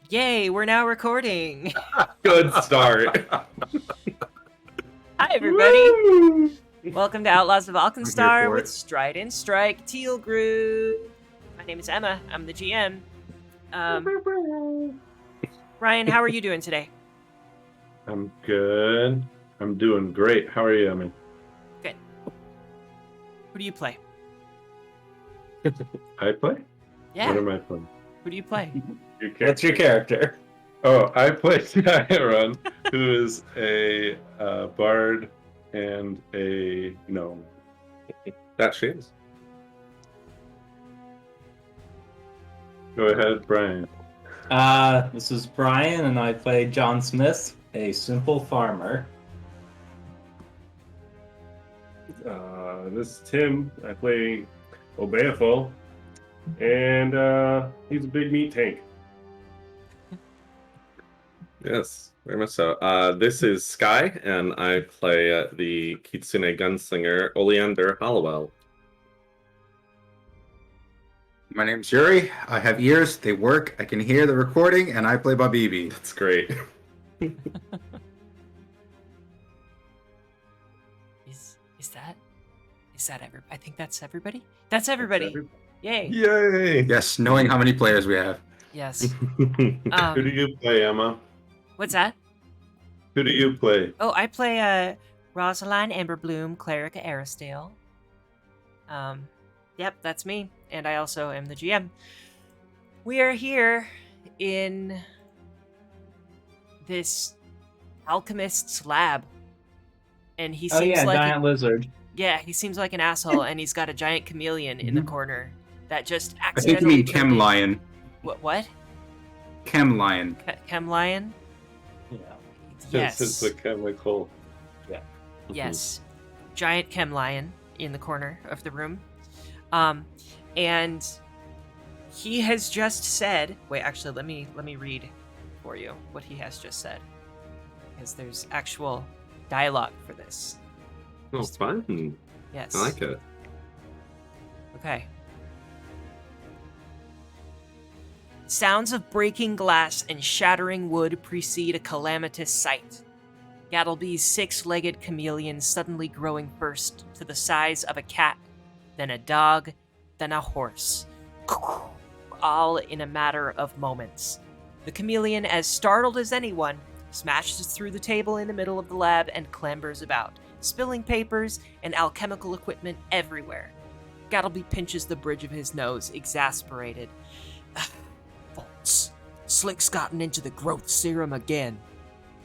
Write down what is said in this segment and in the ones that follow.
Yay, we're now recording. Good start. Hi, everybody. Woo! Welcome to Outlaws of Alchemist with it. Stride and Strike, Teal Group. My name is Emma. I'm the GM. Ryan, how are you doing today? I'm good. I'm doing great. How are you, Emmy? Good. Who do you play? I play? Yeah. What am I playing? Who do you play? What's your character? Oh, I play Tyron, who is a bard and a gnome. That she is. Go ahead, Brian. This is Brian, and I play John Smith, a simple farmer. This is Tim. I play Obeafo, and he's a big meat tank. Yes, very much so. This is Sky, and I play the Kitsune gunslinger Oleander Hollowell. My name's Yuri. I have ears, they work, I can hear the recording, and I play Babibi. That's great. Is that everybody? I think that's everybody. That's everybody. Yay. Yay! Yes, knowing how many players we have. Yes. Who do you play, Emma? What's that? Who do you play? Oh, I play Rosaline Amberbloom, Cleric Arisdale. Yep, that's me. And I also am the GM. We are here in this alchemist's lab. And he seems like giant lizard. yeah, he seems like an asshole, and he's got a giant chameleon in the corner that just I think you accidentally mean Chem Lion. What? Chem Lion. Chem lion? Yeah. Yes. This is a chemical. Yes. Giant chem lion in the corner of the room. And he has just said, wait, actually let me read for you what he has just said. Because there's actual dialogue for this. Oh, fun. Yes. I like it. Okay. Sounds of breaking glass and shattering wood precede a calamitous sight. Gattleby's six-legged chameleon suddenly growing first to the size of a cat, then a dog, then a horse. All in a matter of moments. The chameleon, as startled as anyone, smashes through the table in the middle of the lab and clambers about, spilling papers and alchemical equipment everywhere. Gattleby pinches the bridge of his nose, exasperated. False. Slick's gotten into the growth serum again.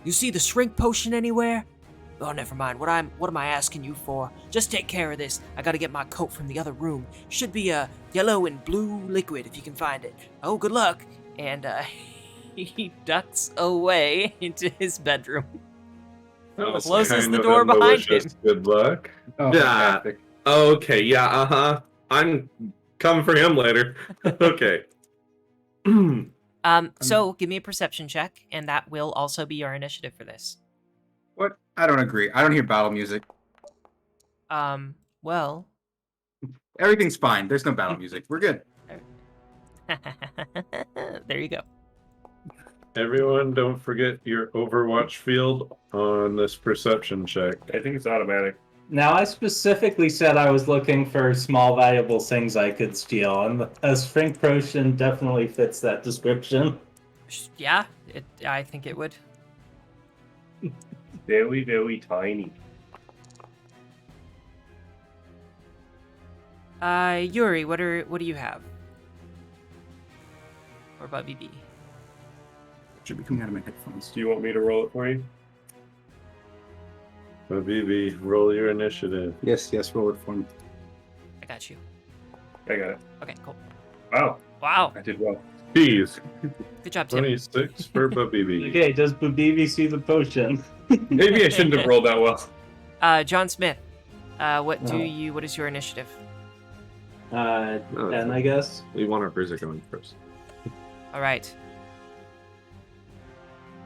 You see the shrink potion anywhere? Oh, never mind. What am I asking you for? Just take care of this. I gotta get my coat from the other room. Should be a yellow and blue liquid if you can find it. Oh, good luck. And he ducks away into his bedroom. Closes the door behind him. Good luck. Oh, Yeah. fantastic. Okay, yeah, I'm coming for him later. Okay. So give me a perception check, and that will also be our initiative for this. What? I don't agree. I don't hear battle music. Well. Everything's fine. There's no battle music. We're good. There you go. Everyone, don't forget your Overwatch field on this perception check. I think it's automatic. Now, I specifically said I was looking for small, valuable things I could steal, and a shrink potion definitely fits that description. Yeah, I think it would. Very, very tiny. Yuri, what do you have? Or about BB? Should be coming out of my headphones. Do you want me to roll it for you? BB, roll your initiative. Yes, roll it for me. I got you. I got it. Okay, cool. Wow, Wow, I did well. Jeez, good job, Tim. 26 for BB. Okay, does Babibi see the potion? Maybe I shouldn't have rolled that well. John Smith, what is your initiative? 10, I guess. We want our bruiser going first. All right.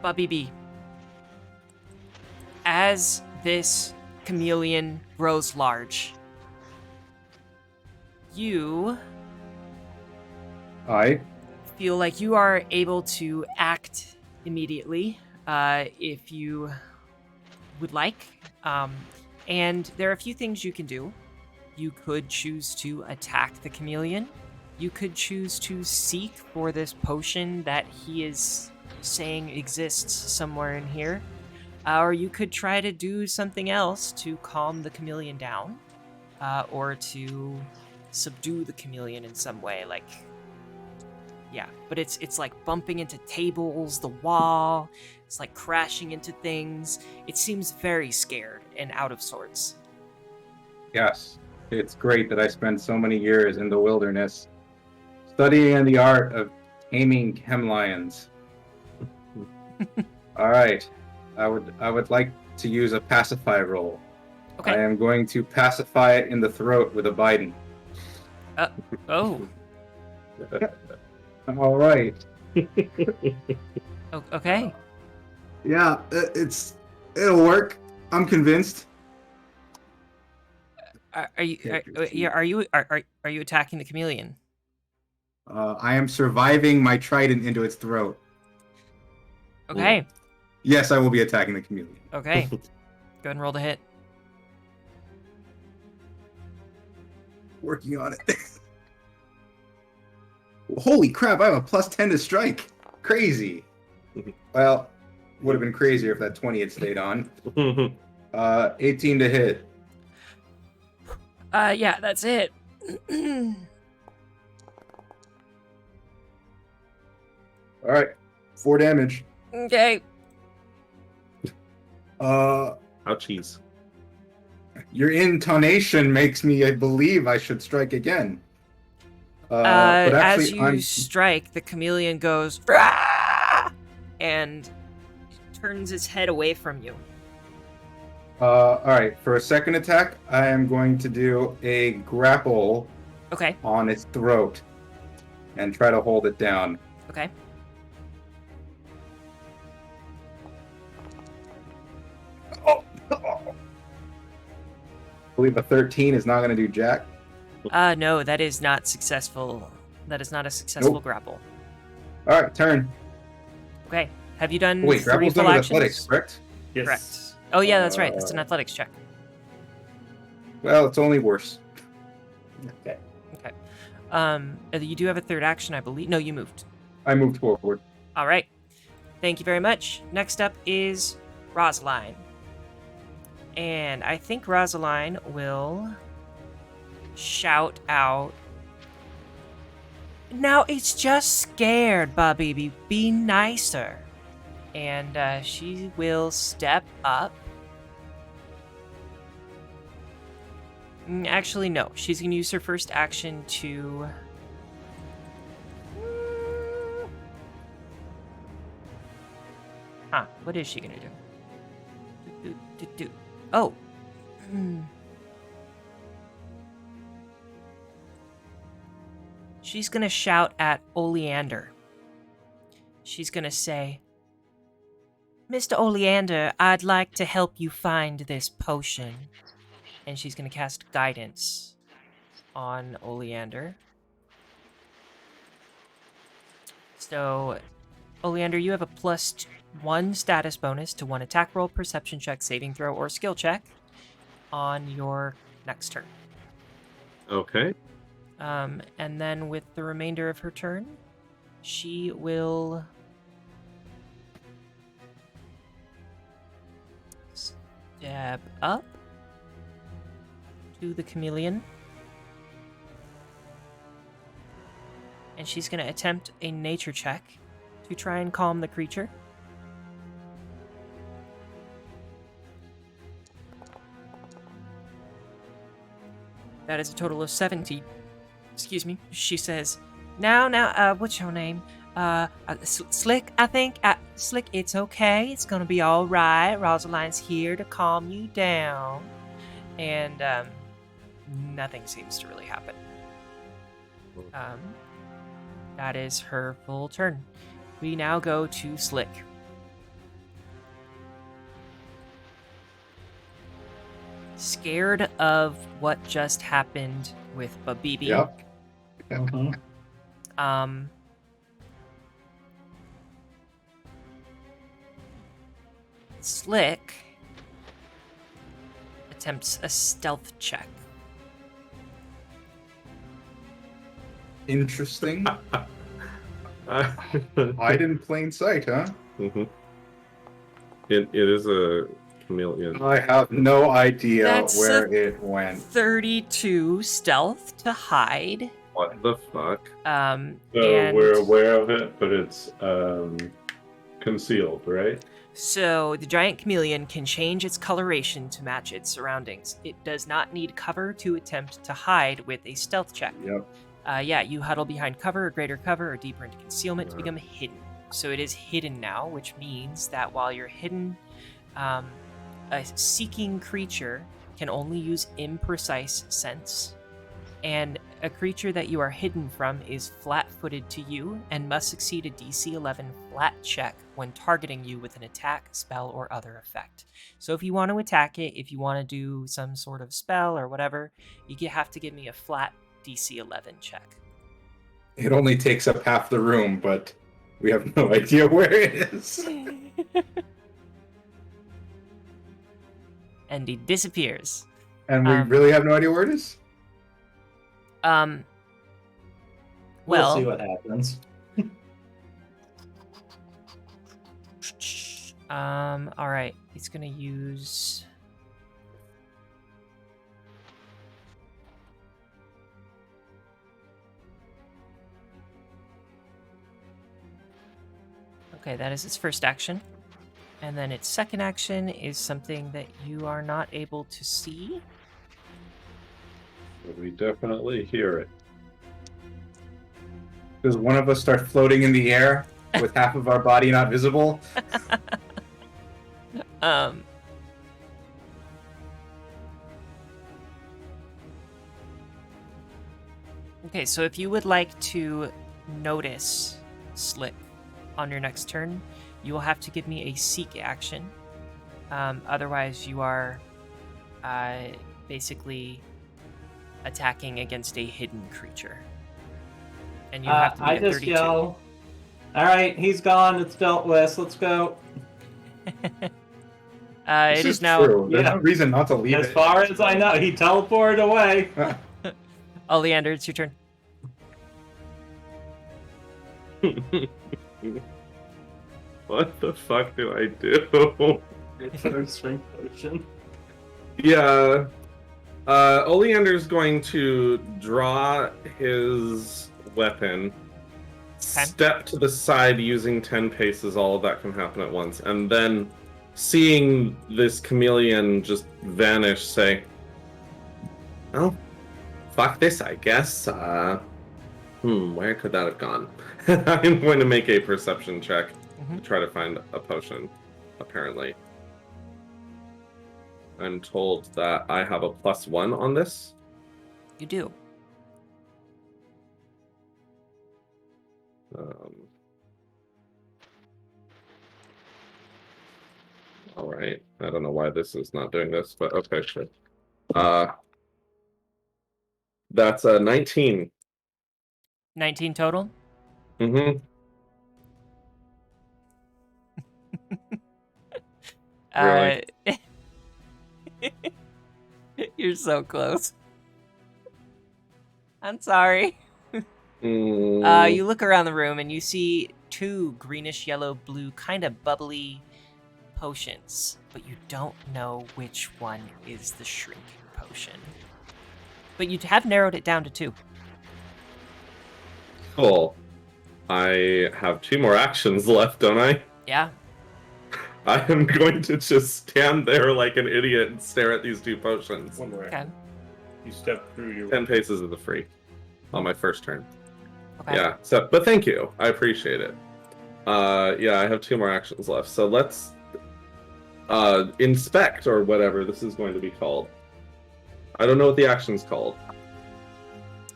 BB. As this chameleon grows large, you feel like you are able to act immediately if you would like. And there are a few things you can do. You could choose to attack the chameleon. You could choose to seek for this potion that he is saying exists somewhere in here. Or you could try to do something else to calm the chameleon down. Or to subdue the chameleon in some way, like... Yeah, but it's like bumping into tables, the wall, it's like crashing into things. It seems very scared and out of sorts. Yes, it's great that I spent so many years in the wilderness studying the art of taming chameleons. All right, I would like to use a pacify roll. Okay. I am going to pacify it in the throat with a Biden. Oh, All right. okay. Yeah, it'll work. I'm convinced. Are you attacking the chameleon? I am surviving my trident into its throat. Okay. Yes, I will be attacking the chameleon. Okay. Go ahead and roll the hit. Working on it. Holy crap, I have a +10 to strike. Crazy. Well, would have been crazier if that 20 had stayed on. 18 to hit. Yeah, that's it. All right, 4 damage. Okay. Ouchies. Your intonation makes me believe I should strike again. But as actually, you strike, the chameleon goes "Rah!" and turns its head away from you. all right, for a second attack, I am going to do a grapple Okay. on its throat and try to hold it down. Okay. I believe a 13 is not going to do jack. No, that is not successful. That is not a successful Nope. grapple. All right, turn. Okay. Have you done Wait, 3 grapple's full done with actions? athletics, correct? Yes. Correct. Oh yeah, that's right. That's an athletics check. Well, it's only worse. Okay. You do have a third action, I believe. No, you moved. I moved forward. All right. Thank you very much. Next up is Rosaline. And I think Rosaline will shout out. Now it's just scared, Bobby. Be nicer. And she will step up. Actually, no. She's going to use her first action to... Huh, what is she going to do? Oh. She's going to shout at Oleander. She's going to say, Mr. Oleander, I'd like to help you find this potion. And she's going to cast Guidance on Oleander. So, Oleander, you have a +1 status bonus to 1 attack roll, perception check, saving throw, or skill check on your next turn. Okay. And then with the remainder of her turn, she will stab up to the chameleon. And she's going to attempt a nature check to try and calm the creature. That is a total of 17. Excuse me. She says, now, what's your name? Slick, I think. Slick, it's okay. It's gonna be all right. Rosaline's here to calm you down. And, nothing seems to really happen. That is her full turn. We now go to Slick. Scared of what just happened with Babibi. Yep. Mhm. Slick attempts a stealth check. Interesting. Mhm. Hide in plain sight, huh? It is a chameleon. I have no idea That's where a- it went. 32 stealth to hide. What the fuck? Oh, And So we're aware of it, but it's concealed, right? so the giant chameleon can change its coloration to match its surroundings. It does not need cover to attempt to hide with a stealth check. Yep. Yeah, you huddle behind cover or greater cover or deeper into concealment to become hidden. So it is hidden now, which means that while you're hidden, a seeking creature can only use imprecise sense, and a creature that you are hidden from is flat-footed to you and must succeed a DC 11 flat check when targeting you with an attack, spell, or other effect. So if you want to attack it, if you want to do some sort of spell or whatever, you have to give me a flat DC 11 check. It only takes up half the room, but we have no idea where it is. And he disappears. And we really have no idea where it is? Well, We'll see what happens. all right. He's gonna use. Okay, that is its first action. And then its second action is something that you are not able to see. We definitely hear it. Does one of us start floating in the air with half of our body not visible? Okay, so if you would like to notice Slick on your next turn, you will have to give me a seek action. Otherwise, you are basically attacking against a hidden creature. And you have to be I at just 32. yell, "All right, he's gone. It's dealt with. Let's go." It is now. True. There's Yeah. no reason not to leave As it. far as I know, he teleported away. Oleander, it's your turn. What the fuck do I do? It's our strength potion. Yeah. Oleander's going to draw his weapon, step to the side using 10 paces, all of that can happen at once, and then seeing this chameleon just vanish, say, "Oh, fuck this, I guess. Where could that have gone?" I'm going to make a perception check to try to find a potion, apparently. I'm told that I have a +1 on this. You do. All right. I don't know why this is not doing this, but okay, sure. That's a 19. 19 total? Mm-hmm. Really? You're so close. I'm sorry. You look around the room and you see two greenish yellow blue kind of bubbly potions, but you don't know which one is the shrinking potion. But you have narrowed it down to 2. Cool. I have 2 more actions left, don't I? Yeah. I am going to just stand there like an idiot and stare at these 2 potions. One more Okay. action. You step through your 10 paces is the free on my first turn. Okay. Yeah, so, but thank you. I appreciate it. Yeah, I have 2 more actions left. So let's inspect, or whatever this is going to be called. I don't know what the action's called.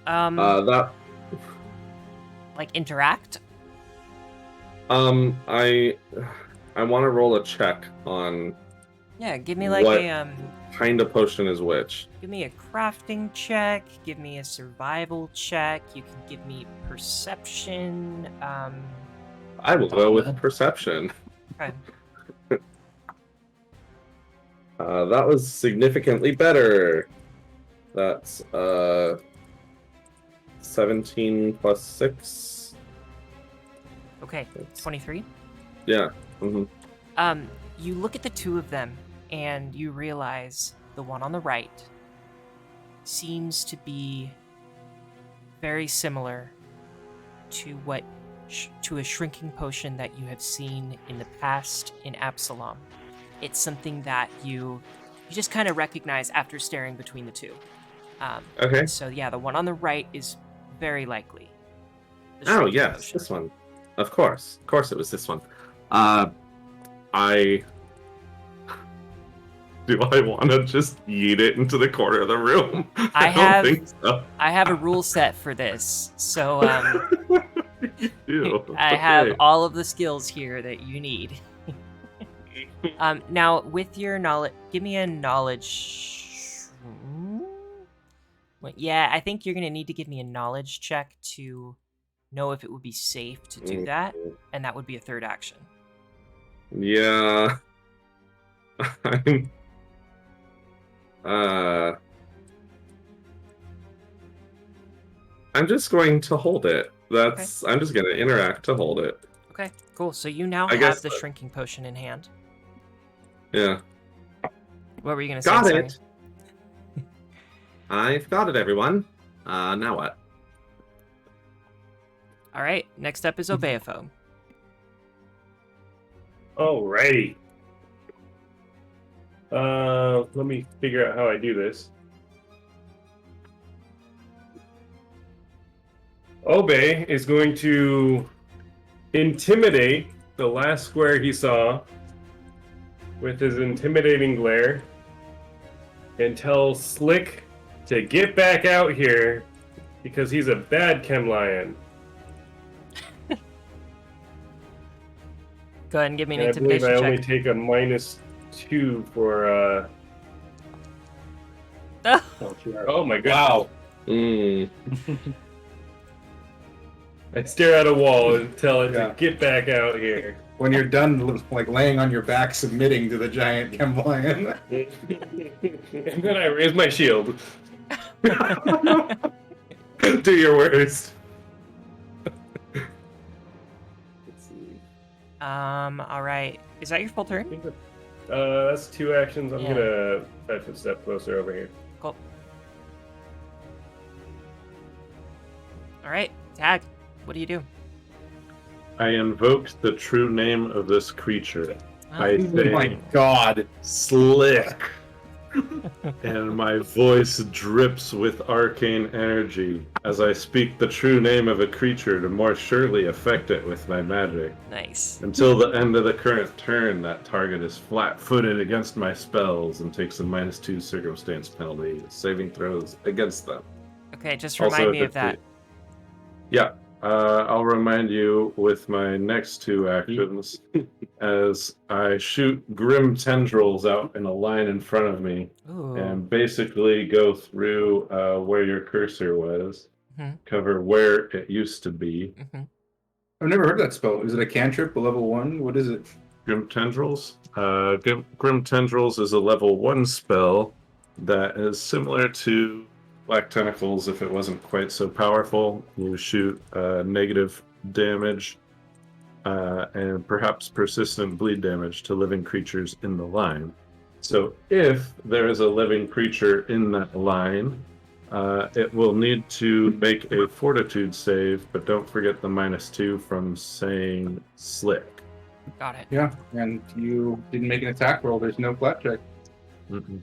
That Like interact? I want to roll a check on Yeah, give me like What? a kind of potion is which. give me a crafting check, give me a survival check, you can give me perception, I will go with perception. okay. That was significantly better. That's 17 plus 6. Okay, 23. Yeah. hmm You look at the two of them, and you realize the one on the right seems to be very similar to to a shrinking potion that you have seen in the past in Absalom. It's something that you just kind of recognize after staring between the two. Okay. So yeah, the one on the right is very likely. The Oh, shrinking yes, potion. this one. Of course it was this one. Do I want to just yeet it into the corner of the room? I don't have- think so. I have a rule set for this, so Ew, I have okay. all of the skills here that you need. Now, with your knowledge, give me a knowledge. Well, yeah, I think you're gonna need to give me a knowledge check to know if it would be safe to do that, and that would be a third action. Yeah. I'm I'm just going to hold it. I'm just going to interact to hold it. Okay, cool. So you now I have guess the that- shrinking potion in hand. Yeah. What were you gonna Got say? it. Sorry? I've got it, everyone. Now what? All right. Next up is Obeaphone. Alrighty. Let me figure out how I do this. Obe is going to intimidate the last square he saw with his intimidating glare and tell Slick to get back out here because he's a bad Chemlion. Go ahead and give me an And I believe intimidation I only check. take a -2 for oh my god. Wow. I stare at a wall and tell it Yeah. to get back out here. When you're done, like laying on your back, submitting to the giant Chemlion. And then I raise my shield. Do your worst. Let's see. All right. Is that your full turn? That's 2 actions. I'm Yeah. gonna try to step closer over here. Cool. All right. Tag. What do you do? I invoked the true name of this creature. I Oh my say god. Slick. And my voice drips with arcane energy as I speak the true name of a creature to more surely affect it with my magic. Nice. Until the end of the current turn, that target is flat-footed against my spells and takes a -2 circumstance penalty, saving throws against them. Okay, just Also, remind me if of that. it- Yeah, I'll remind you with my next 2 actions as I shoot grim tendrils out in a line in front of me Ooh. and basically go through where your cursor was, Mhm. cover where it used to be. Hmm. I've never heard that spell. Is it a cantrip, a level 1? What is it? Grim Tendrils? Grim Tendrils is a level 1 spell that is similar to Black Tentacles if it wasn't quite so powerful. You shoot negative damage and perhaps persistent bleed damage to living creatures in the line. So if there is a living creature in that line, it will need to make a fortitude save, but don't forget the -2 from saying Slick. Got it. Yeah, and you didn't make an attack roll. There's no flat check. Mm-mm.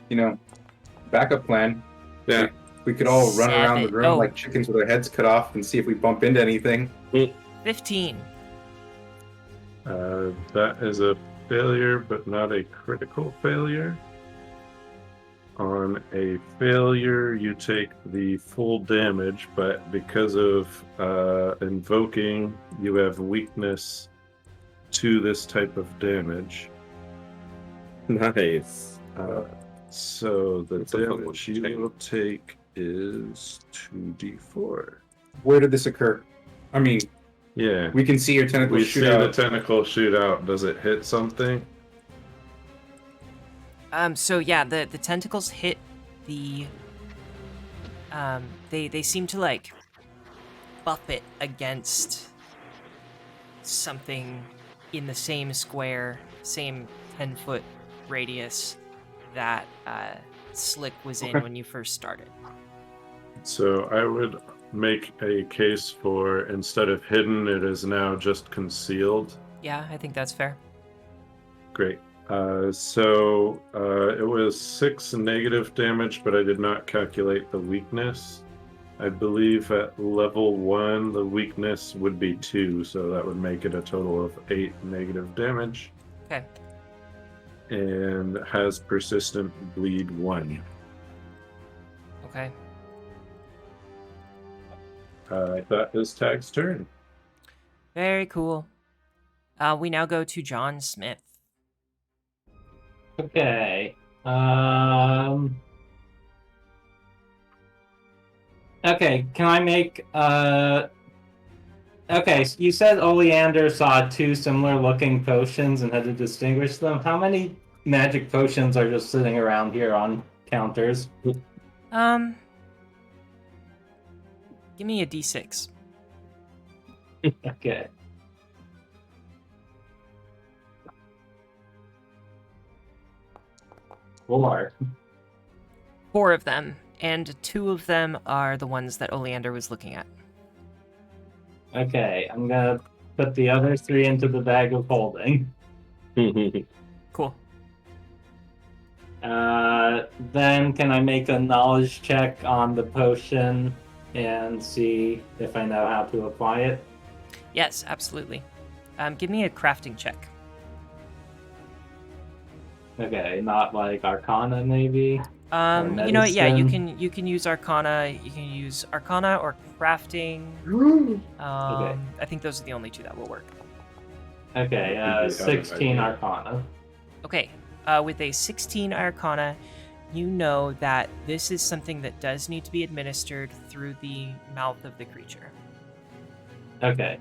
You know, backup plan. Yeah. We could all run around the 7. room Oh. like chickens with our heads cut off and see if we bump into anything. 15. That is a failure, but not a critical failure. On a failure, you take the full damage, but because of invoking, you have weakness to this type of damage. Nice. So the It's a fun one damage to you take. will take is 2d4. Where did this occur? I mean, Yeah. We can see your tentacles We shoot see the out. tentacle shoot out. Does it hit something? So yeah, the tentacles hit the they seem to like buffet against something in the same square, same 10-foot radius that Slick was in when you first started. So I would make a case for, instead of hidden, it is now just concealed. Yeah, I think that's fair. Great. So it was 6 negative damage, but I did not calculate the weakness. I believe at level 1, the weakness would be 2, so that would make it a total of 8 negative damage. Okay. And has persistent bleed 1. Okay. That is Tag's turn. Very cool. We now go to John Smith. Okay. Okay, can I make okay, so you said Oleander saw 2 similar looking potions and had to distinguish them. How many magic potions are just sitting around here on counters? Give me a d6. Okay. Four. 4 of them, and 2 of them are the ones that Oleander was looking at. Okay, I'm gonna put the other 3 into the bag of holding. Cool. Then can I make a knowledge check on the potion and see if I know how to apply it? Yes, absolutely. Give me a crafting check. Okay, not like Arcana maybe? You know what? Yeah, medicine? you can use Arcana. You can use Arcana or crafting. Okay. I think those are the only 2 that will work. Okay, I think we have an 16 idea. Arcana. Okay, with a 16 Arcana, you know that this is something that does need to be administered through the mouth of the creature. Okay.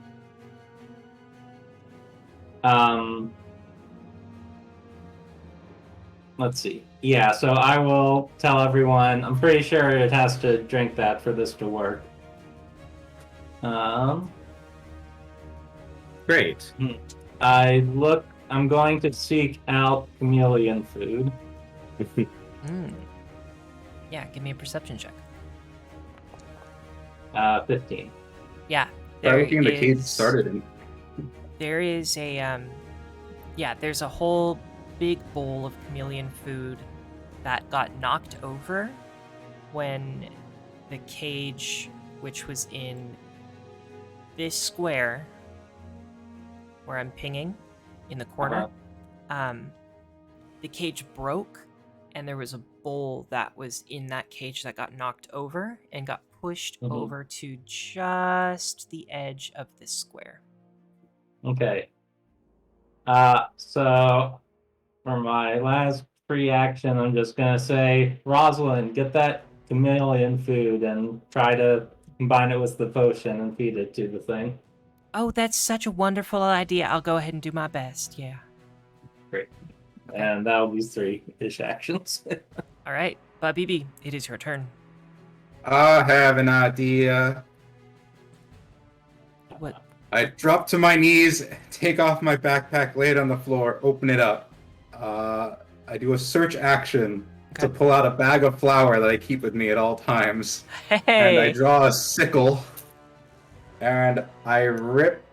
Let's see. Yeah, so I will tell everyone. I'm pretty sure it has to drink that for this to work. Great. I'm going to seek out chameleon food. Yeah, give me a perception check. 15. Yeah, Start looking at the cave it is- started in. There is a there's a whole big bowl of chameleon food that got knocked over when the cage, which was in this square where I'm pinging in the corner, the cage broke, and there was a bowl that was in that cage that got knocked over and got pushed over to just the edge of this square. Okay. So for my last free action, I'm just gonna say, Rosalind, get that chameleon food and try to combine it with the potion and feed it to the thing. Oh, that's such a wonderful idea. I'll go ahead and do my best. Yeah. Great. And that'll be 3-ish actions. All right, BB, it is your turn. I have an idea. What? I drop to my knees, take off my backpack, lay it on the floor, open it up. I do a search action to Okay. pull out a bag of flour that I keep with me at all times. Hey. And I draw a sickle, and I rip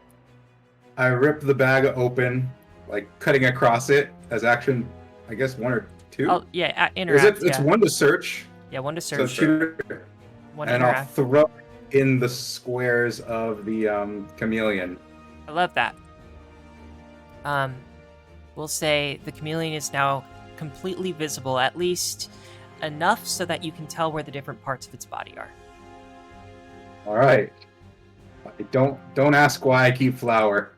the bag open, like cutting across it as action. I guess 1 or 2. Oh yeah, Or is interact. it? It's yeah. 1 to search. Yeah, 1 to So search. shoot, One to and I'll interact. throw it in the squares of the chameleon. I love that. We'll say the chameleon is now completely visible, at least enough so that you can tell where the different parts of its body are. All right. Don't ask why I keep flour,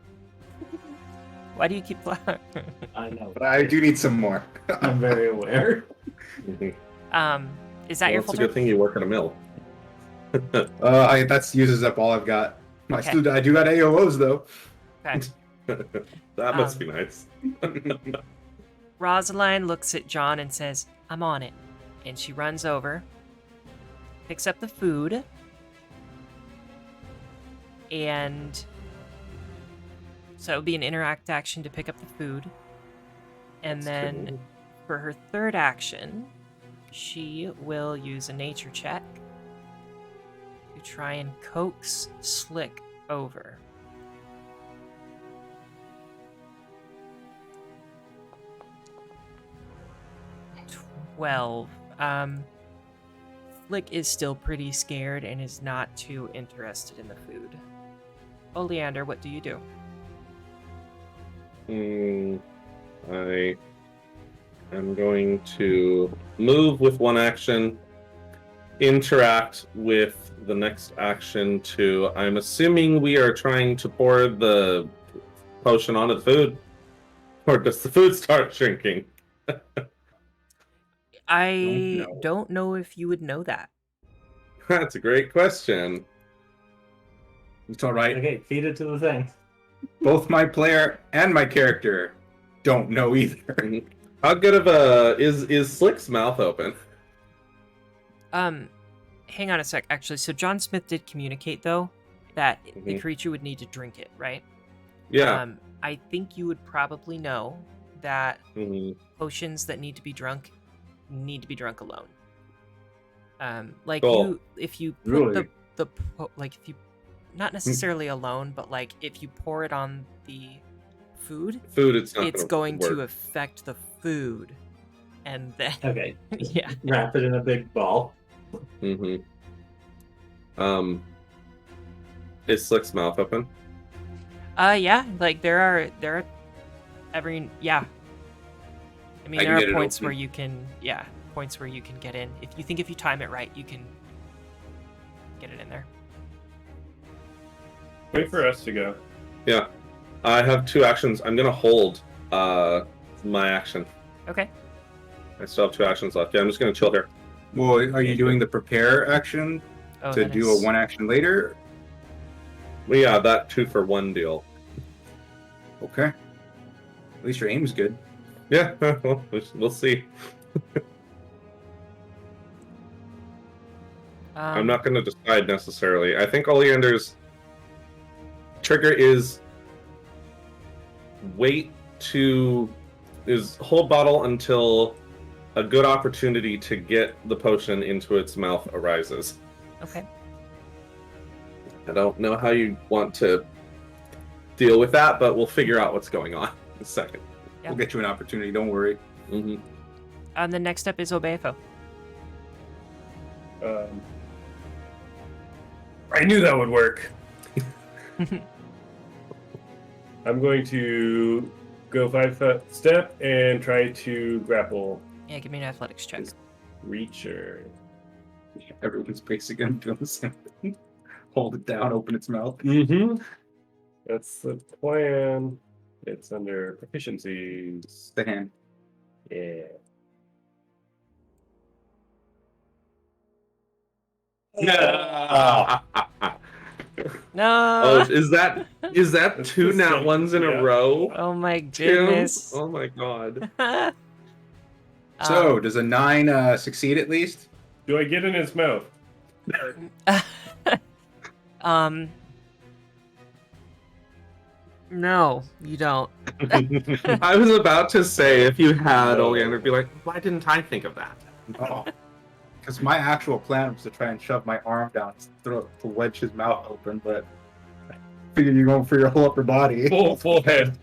Why do you keep flower? I know, but I do need some more. I'm very aware. Is that your It's full a turn? good thing you work in a mill. That uses up all I've got Okay. I do got AOs though. Okay. That must be nice. Rosaline looks at John and says, I'm on it. And she runs over, picks up the food, and so it would be an interact action to pick up the food. And then cool. for her third action, she will use a nature check to try and coax Slick over. Well, Slick is still pretty scared and is not too interested in the food. Oleander, what do you do? I am going to move with one action, interact with the next action to. I'm assuming we are trying to pour the potion onto the food, or does the food start shrinking? I know. don't know if you would know that. That's a great question. It's all right. Okay, feed it to the thing. Both my player and my character don't know either. How good of a is Slick's mouth open? Hang on a sec, actually. So John Smith did communicate, though, that the Mhm. creature would need to drink it, right? Yeah. I think you would probably know that Mhm. potions that need to be drunk alone. Like Cool. if you put Really? if you, not necessarily alone, but like if you pour it on the food, Food, it's not. it's gonna going to work. affect the food, and then Okay, yeah. wrap it in a big ball. Mm-hmm. Is Slick's mouth open? Yeah, like there are every yeah. I mean, I there can are get it points open. where you can points where you can get in. If you time it right, you can get it in there. Wait for us to go. Yeah. I have two actions. I'm gonna hold my action. Okay. I still have two actions left. Yeah, I'm just gonna chill here. Well, are you doing the prepare action Oh, to that do is- a one action later? Well, yeah, that 2-for-1 deal. Okay. At least your aim's good. Yeah, well, we'll see. I'm not gonna decide necessarily. I think Oleander's trigger is hold bottle until a good opportunity to get the potion into its mouth arises. Okay. I don't know how you want to deal with that, but we'll figure out what's going on in a second. Yeah. We'll get you an opportunity. Don't worry. Mm-hmm. The next step is obey a foe. I knew that would work. I'm going to go 5-foot step and try to grapple Yeah, give me an athletics check. Reacher. Everyone's basically gonna do the same thing. Hold it down, open its mouth. Mm-hmm. That's the plan. It's under proficiencies. The hand. Yeah. Yeah. No. Oh, is that That's two the nat same, ones in yeah. a row? Oh my Tim? goodness. Oh my god. So, does a 9 succeed at least? Do I get in his mouth? No, you don't. I was about to say, if you had No. Oleander, be like, why didn't I think of that? Oh. Because my actual plan was to try and shove my arm down his throat to wedge his mouth open, but I figured you're going for your whole upper body. Full head.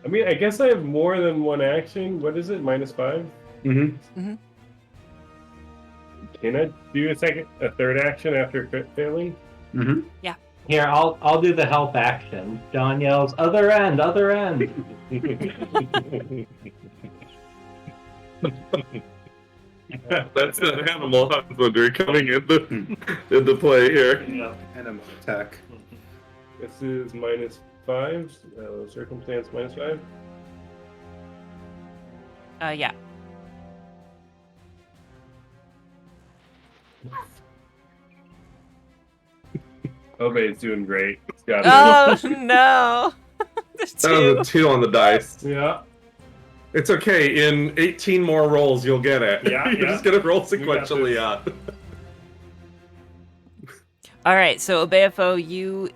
I mean, I guess I have more than one action. What is it? -5? Mm-hmm. Can I do a third action after crit failing? Mm-hmm. Here, I'll do the help action. John yells, "Other end, other end!" That's an animal husbandry coming into play here. Enemy attack. This is -5. Circumstance -5. Yeah. Obe's doing great. He's got Oh no! There's That was a two. 2 on the dice. it. Yeah. It's okay. In 18 more rolls, you'll get it. Yeah, You're yeah. just gonna roll got sequentially this. up. All right, so Obeafo, you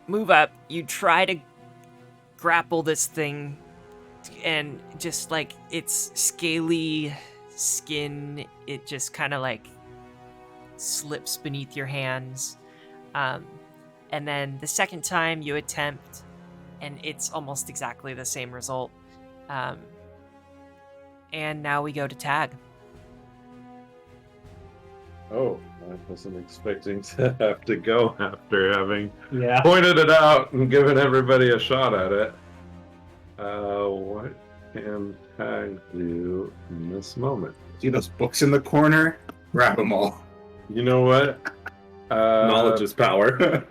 move up. You try to grapple this thing, and just like its scaly skin, it just kind of like slips beneath your hands. And then the second time you attempt, and it's almost exactly the same result. And now we go to Tag. Oh, I wasn't expecting to have to go after having Yeah. pointed it out and given everybody a shot at it. What can Tag do in this moment? See those books in the corner? Grab them all. You know what? Knowledge is power.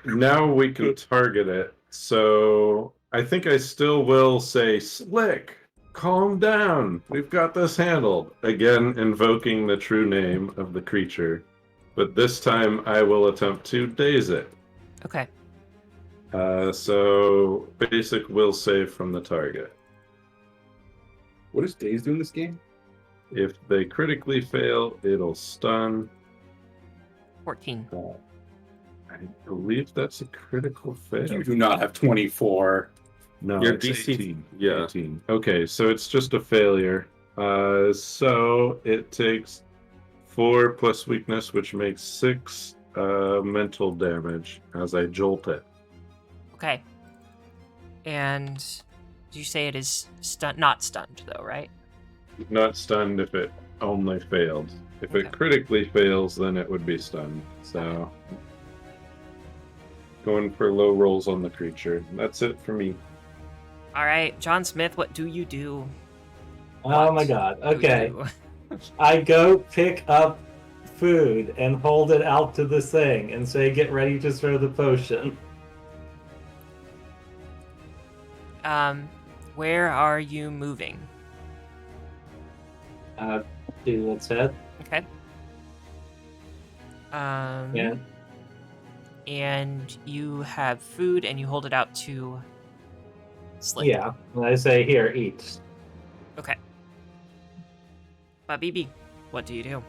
Now we can target it. So I think I still will say, Slick, calm down. We've got this handled. Again, invoking the true name of the creature. But this time I will attempt to daze it. Okay. So basic will save from the target. What does Days do in this game? If they critically fail, it'll stun. 14. I believe that's a critical fail. You do not have 24. No, Your it's DC 18. yeah. 18. Okay, so it's just a failure. So it takes 4 plus weakness, which makes 6 mental damage as I jolt it. Okay. And did you say it is not stunned though, right? Not stunned if it only failed. If Okay. it critically fails, then it would be stunned. So going for low rolls on the creature. That's it for me. All right, John Smith, what do you do? Oh my What god. do you Okay. do? I go pick up food and hold it out to this thing and say, get ready to throw the potion. Where are you moving? Do its head. Okay. Yeah. And you have food, and you hold it out to Slick. Yeah. And I say, here, eat. Okay. Babibi, what do you do?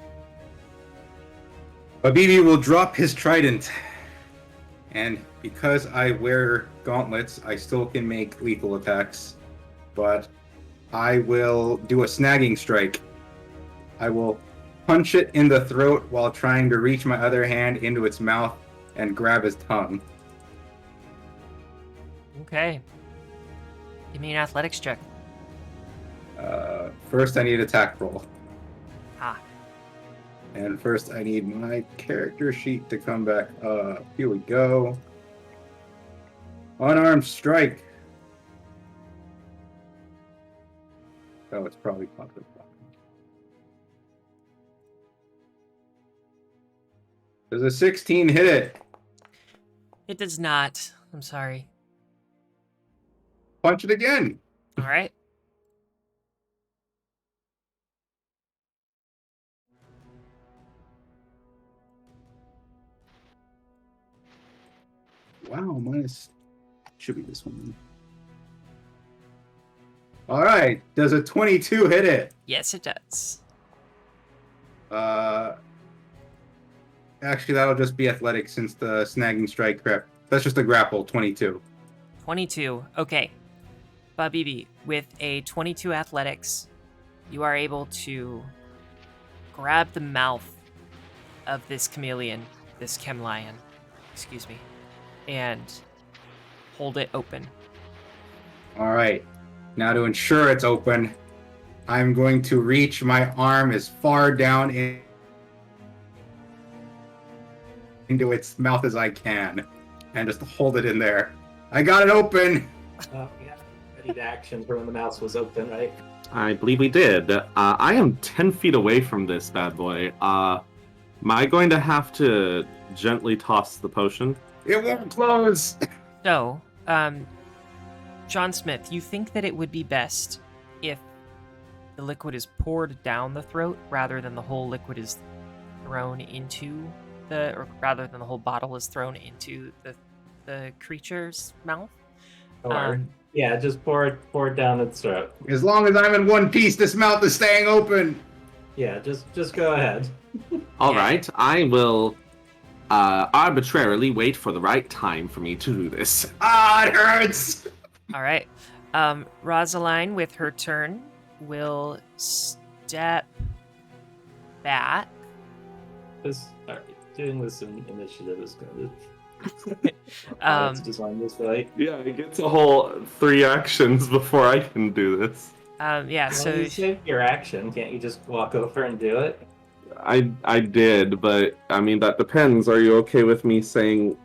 Babibi will drop his trident. And because I wear gauntlets, I still can make lethal attacks. But I will do a snagging strike. I will punch it in the throat while trying to reach my other hand into its mouth and grab his tongue. Okay. Give me an athletics check. First, I need attack roll. Ah. And first, I need my character sheet to come back up. Here we go. Unarmed strike. Oh, it's probably popped up. Does a 16 hit it? It does not. I'm sorry. Punch it again. All right. Wow, minus should be this one. All right, does a 22 hit it? Yes, it does. Actually, that'll just be athletics since the snagging strike crap. That's just a grapple, 22. 22. Okay. Babibi, with a 22 athletics, you are able to grab the mouth of this chameleon, this chemlion, excuse me, and hold it open. All right, now to ensure it's open, I'm going to reach my arm as far down into its mouth as I can and just hold it in there. I got it open! Oh, yeah. Ready to action for when the mouse was open, right? I believe we did. I am 10 feet away from this bad boy. Am I going to have to gently toss the potion? It won't close! So, John Smith, you think that it would be best if the liquid is poured down the throat rather than the whole liquid is thrown into or rather than the whole bottle is thrown into the creature's mouth. Or yeah, just pour it down its throat. As long as I'm in one piece, this mouth is staying open. Yeah, just go ahead. All right, I will arbitrarily wait for the right time for me to do this. Ah, it hurts. All right. Rosaline, with her turn, will step back. Doing this in initiative is good. Um, Design this right. Yeah, it gets a whole 3 actions before I can do this. Yeah, so you save your action. Can't you just walk over and do it? I did, but I mean that depends. Are you okay with me changing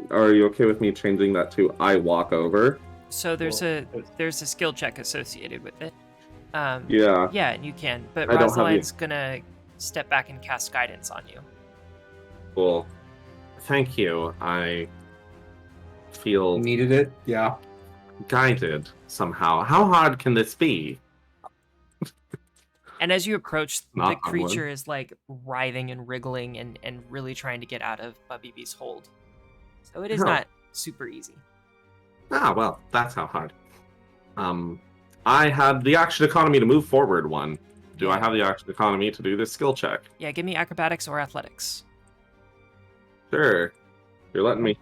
that to I walk over? So there's a skill check associated with it. Yeah. Yeah, and you can, but I don't have Rosaline's gonna step back and cast guidance on you. Cool. Thank you. I feel Needed it? Yeah. guided somehow. How hard can this be? And as you approach, Not the hard. creature is like writhing and wriggling and really trying to get out of BB's hold. So it is Oh. not super easy. Ah, well, that's how hard. I had the action economy to move forward one. Do I have the action economy to do this skill check? Yeah, give me acrobatics or athletics. Sure. You're letting me.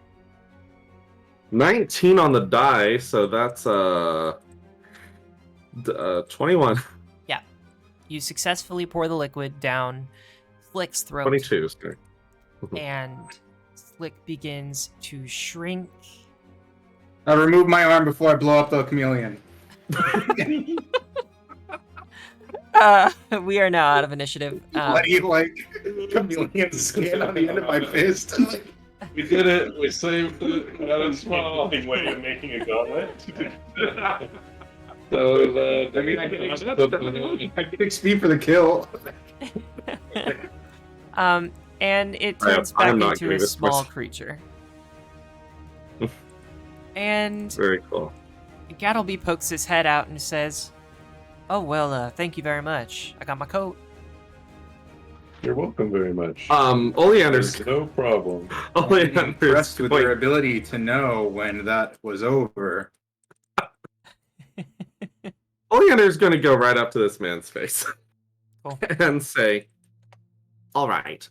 19 on the die, so that's 21. Yeah. You successfully pour the liquid down Flick's throat. 22, sorry. And Flick begins to shrink. I'll remove my arm before I blow up the chameleon. We are now out of initiative. Bloody, like, chameleon skin on the end of my fist. We did it. We saved it. That is small. Way of making a gauntlet. So, I mean, I get XP for the kill. And it I am- turns I back am not into giving a this small myself. creature. And Very cool. Gattleby pokes his head out and says, "Oh, well, thank you very much. I got my coat." you're welcome very much. Oleander's There's no problem. Oleander's Impressed with going- their ability to know when that was over. Oleander's going to go right up to this man's face Cool. and say, "All right,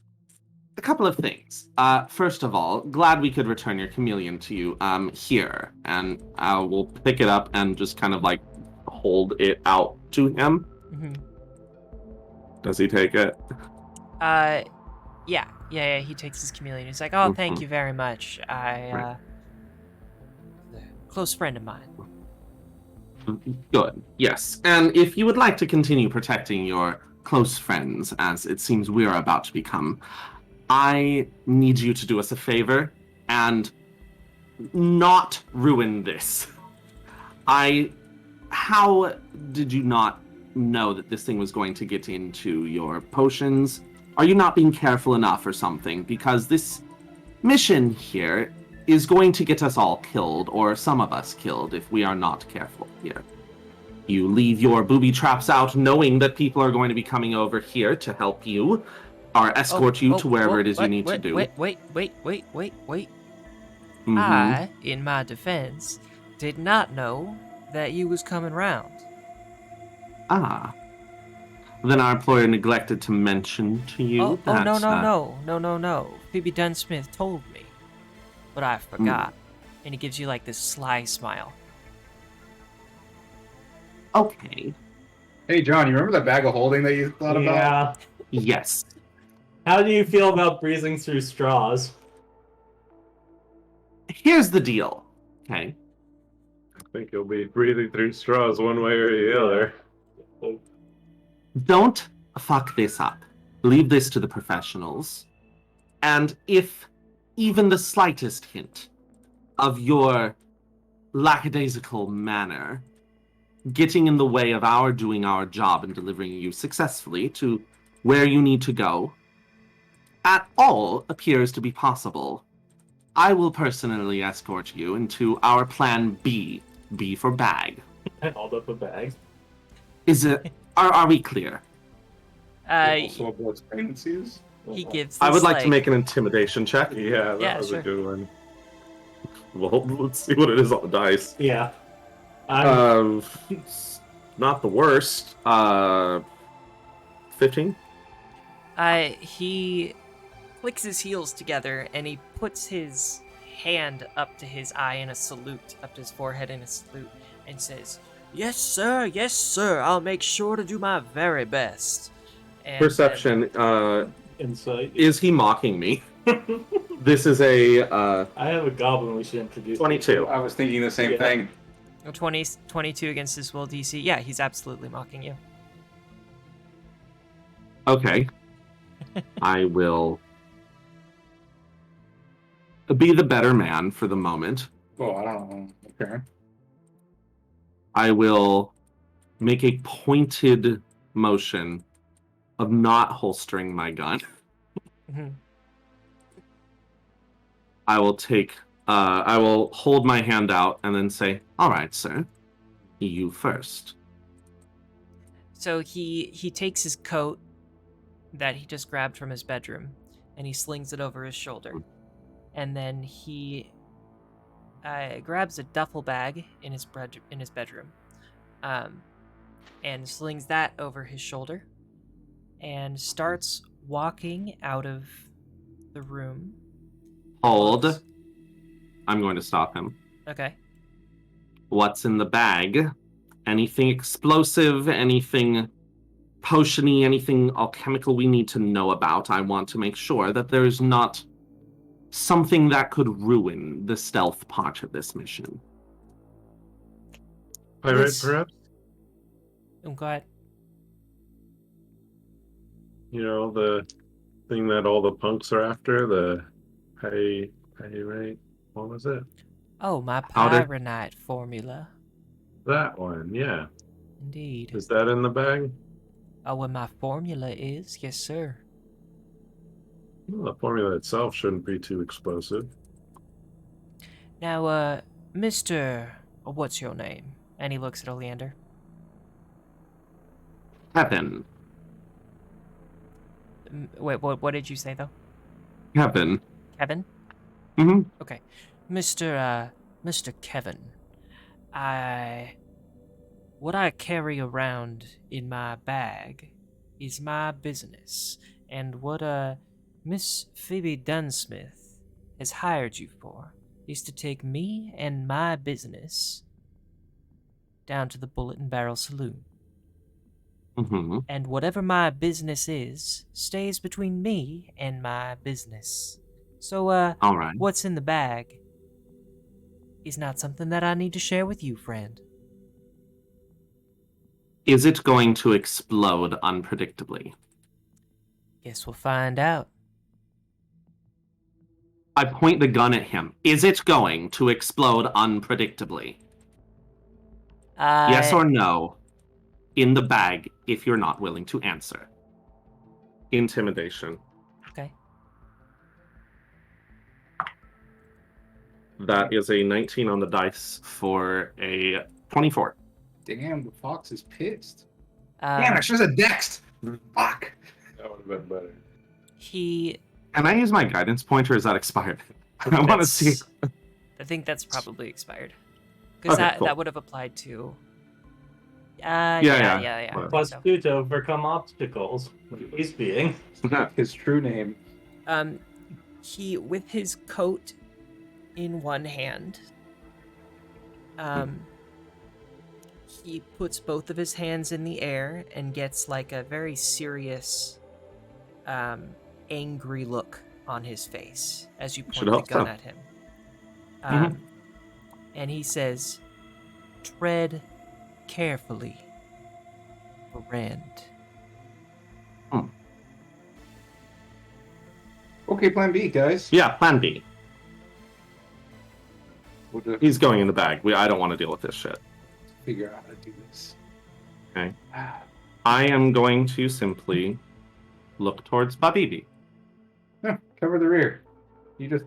a couple of things. First of all, glad we could return your chameleon to you here, and I will pick it up and just kind of like hold it out to him. Mhm. Does he take it? Yeah, he takes his chameleon. He's like, "Oh, thank Mhm. you very much. Right. A close friend of mine." Good. Yes. And if you would like to continue protecting your close friends, as it seems we are about to become, I need you to do us a favor and not ruin this. How did you not know that this thing was going to get into your potions? Are you not being careful enough or something? Because this mission here is going to get us all killed, or some of us killed, if we are not careful here. You leave your booby traps out knowing that people are going to be coming over here to help you, or escort you to wherever it is you need to do. Wait. Mhm. I, in my defense, did not know that you was coming round. Ah. Then our employer neglected to mention to you Oh, that... no. Phoebe Dunsmith told me, but I forgot. And he gives you like this sly smile. Okay. Hey, John, you remember that bag of holding that you thought about? Yeah. Yes. How do you feel about breezing through straws? Here's the deal. Okay. I think you'll be breathing through straws one way or the other. Don't fuck this up. Leave this to the professionals. And if even the slightest hint of your lackadaisical manner getting in the way of our doing our job and delivering you successfully to where you need to go at all appears to be possible, I will personally escort you into our plan B. B for bag. I hauled up a bag. Is it... Are we clear? Also avoids pregnancies. He gives. I would this, like to make an intimidation check. Yeah, that Yeah, was sure. a good one. Well, let's see what it is on the dice. Yeah. Not the worst. 15. He clicks his heels together and he puts his hand up to his eye in a salute, up to his forehead in a salute, and says, yes, sir, I'll make sure to do my very best. And Perception. Insight. Is he mocking me? This is a I have a goblin we should introduce. 22. I was thinking the same Yeah. thing. 22 against his will DC. Yeah, he's absolutely mocking you. Okay. I will be the better man for the moment. Oh, I don't know. Okay. I will make a pointed motion of not holstering my gun. Mhm. I will hold my hand out and then say, all right, sir, you first. So he takes his coat that he just grabbed from his bedroom and he slings it over his shoulder. And then he grabs a duffel bag in his bedroom and slings that over his shoulder and starts walking out of the room. Hold. I'm going to stop him. Okay. What's in the bag? Anything explosive, anything potiony, anything alchemical we need to know about. I want to make sure that there's not something that could ruin the stealth part of this mission. Pirate, Yes. perhaps? Go ahead. You know, the thing that all the punks are after, the pyrite. What was it? Oh, my Powder- pyronite formula. That one, yeah. Indeed. Is that in the bag? Oh, well, my formula is, yes, sir. Well, the formula itself shouldn't be too explosive. Now, Mr. What's your name? And he looks at Oleander. Kevin. Wait, what did you say, though? Kevin. Kevin? Mm-hmm. Okay. Mr. Kevin, what I carry around in my bag is my business, and what, Miss Phoebe Dunsmith has hired you for is to take me and my business down to the Bullet and Barrel Saloon. Mm-hmm. And whatever my business is stays between me and my business. So, All right. what's in the bag is not something that I need to share with you, friend. Is it going to explode unpredictably? Guess we'll find out. I point the gun at him. Is it going to explode unpredictably? Yes or no? In the bag, if you're not willing to answer. Intimidation. Okay. That is a 19 on the dice. For a 24. Damn, the fox is pissed. Uh, Damn, I should have Dexed. Fuck. That would have been better. He. Can I use my guidance point, or is that expired? I want to that's- see. I think that's probably expired. Because Okay, cool. that would have applied to. Yeah. Yeah. Whatever. Plus So, 2 to overcome obstacles. He's being. His true name. he, with his coat in one hand, he puts both of his hands in the air and gets like a very serious, angry look on his face as you point Should the hope gun so. at him. Mhm. And he says, "Tread carefully, friend." Okay, plan B, guys. Yeah, plan B. We'll just He's going in the bag. I don't want to deal with this shit. figure out how to do this. Okay. I am going to simply look towards Babibi. Yeah, cover the rear. You just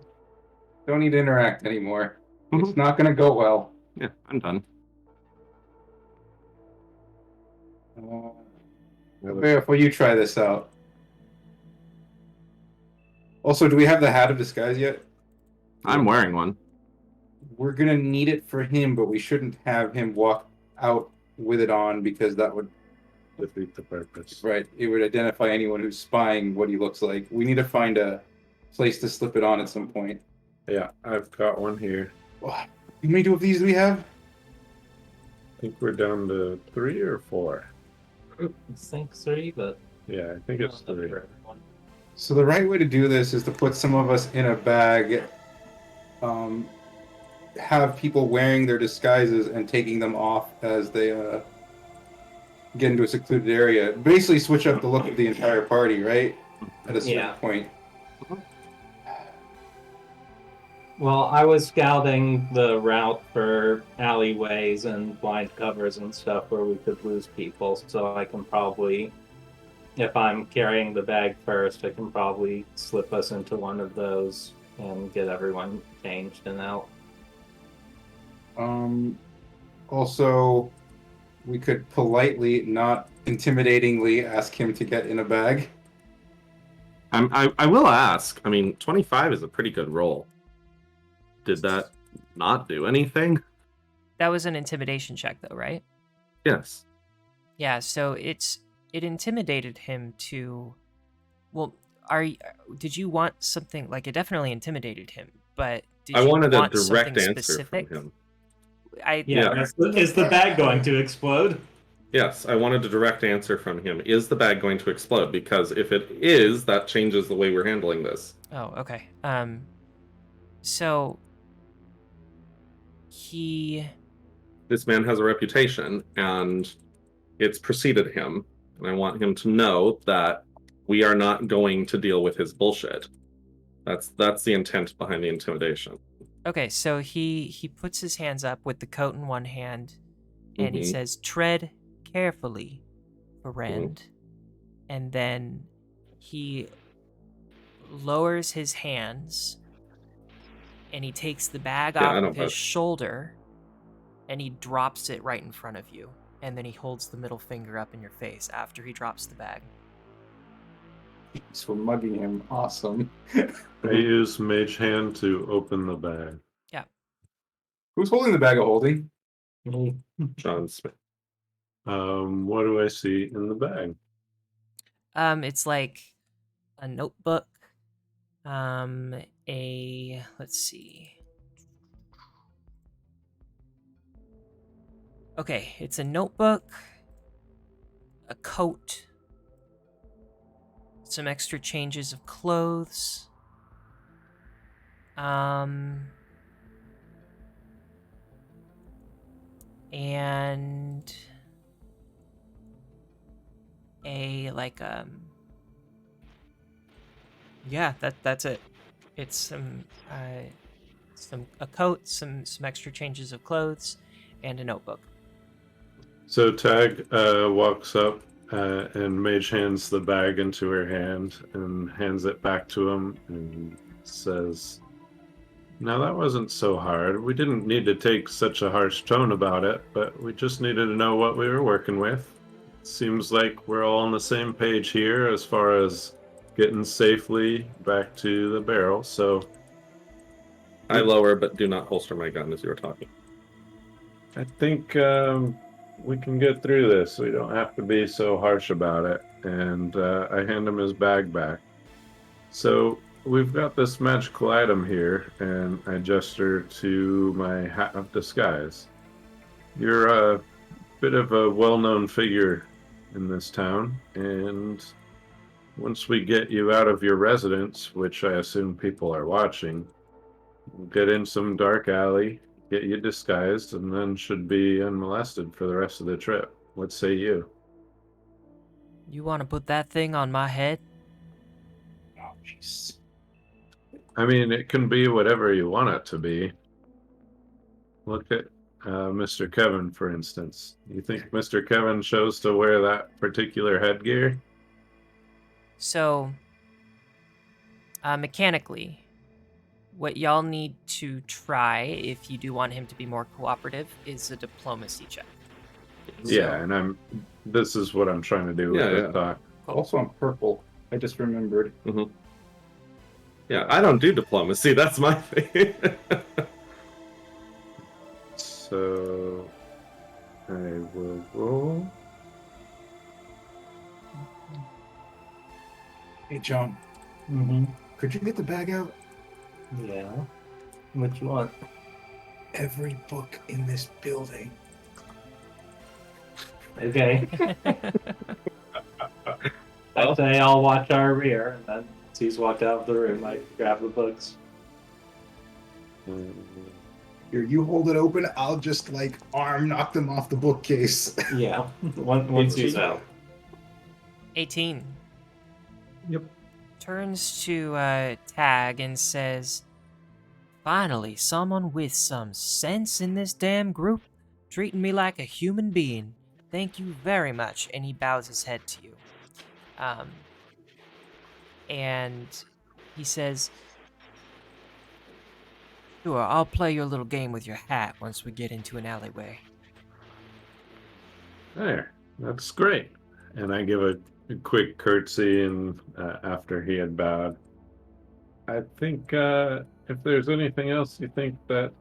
don't need to interact anymore. Mhm. It's not gonna go well. Yeah, I'm done. Biff, will you try this out? Also, do we have the hat of disguise yet? I'm wearing one. We're gonna need it for him, but we shouldn't have him walk out with it on because that would Defeat the purpose. it would identify anyone who's spying what he looks like. We need to find a place to slip it on at some point. Yeah, I've got one here. How many of these do we have? I think we're down to 3 or 4. I think 3, but Yeah, I think it's 3. So the right way to do this is to put some of us in a bag, have people wearing their disguises and taking them off as they get into a secluded area. Basically switch up the look of the entire party, right? At a certain point. Well, I was scouting the route for alleyways and blind covers and stuff where we could lose people, so I can probably, if I'm carrying the bag first, I can probably slip us into one of those and get everyone changed and out. Also, we could politely, not intimidatingly, ask him to get in a bag. I will ask. I mean, 25 is a pretty good roll. Did that not do anything? That was an intimidation check, though, right? Yes. Yeah. So it intimidated him to. Well, did you want something like it? Definitely intimidated him, but did I you wanted want a direct something answer specific? from him. Yeah. Is the bag going to explode? Yes, I wanted a direct answer from him. Is the bag going to explode? Because if it is, that changes the way we're handling this. Oh, okay. So This man has a reputation, and it's preceded him. And I want him to know that we are not going to deal with his bullshit. That's the intent behind the intimidation. Okay, so he puts his hands up with the coat in one hand, and he says, "Tread carefully, friend." And then he lowers his hands, and he takes the bag off of his shoulder, and he drops it right in front of you. And then he holds the middle finger up in your face after he drops the bag. So we're mugging him. Awesome. I use Mage Hand to open the bag. Yeah. Who's holding the bag of holding? John Smith. What do I see in the bag? It's like a notebook. Let's see. Okay, it's a notebook, a coat, some extra changes of clothes, and that's it. It's a coat, some extra changes of clothes, and a notebook. So Tag walks up and Mage hands the bag into her hand and hands it back to him and says, "Now that wasn't so hard. We didn't need to take such a harsh tone about it, but we just needed to know what we were working with. Seems like we're all on the same page here as far as getting safely back to the barrel, so..." I lower, but do not holster my gun as you were talking. I think we can get through this. We don't have to be so harsh about it. And I hand him his bag back. So we've got this magical item here, and I gesture to my hat of disguise. You're a bit of a well-known figure in this town, and once we get you out of your residence, which I assume people are watching, we'll get in some dark alley, get you disguised, and then should be unmolested for the rest of the trip. What say you? You want to put that thing on my head? Oh, jeez. I mean, it can be whatever you want it to be. Look at Mr. Kevin, for instance. You think Mr. Kevin chose to wear that particular headgear? So, mechanically, what y'all need to try, if you do want him to be more cooperative, is a diplomacy check. Yeah, and this is what I'm trying to do with the talk. Also, I'm purple. I just remembered. Yeah, I don't do diplomacy. That's my thing. So I will roll. Hey, John, Mm-hmm. could you get the bag out? Yeah. What you want? Every book in this building. Okay. I'd say I'll watch our rear, and then as he's walked out of the room, I grab the books. Here, you hold it open. I'll just like arm knock them off the bookcase. Yeah. Once he's out. 18. Yep. Turns to Tag and says, "Finally, someone with some sense in this damn group, treating me like a human being. Thank you very much." And he bows his head to you. And he says, "Sure, I'll play your little game with your hat once we get into an alleyway." There, that's great. And I give a quick curtsy, and after he had bowed, I think if there's anything else you think that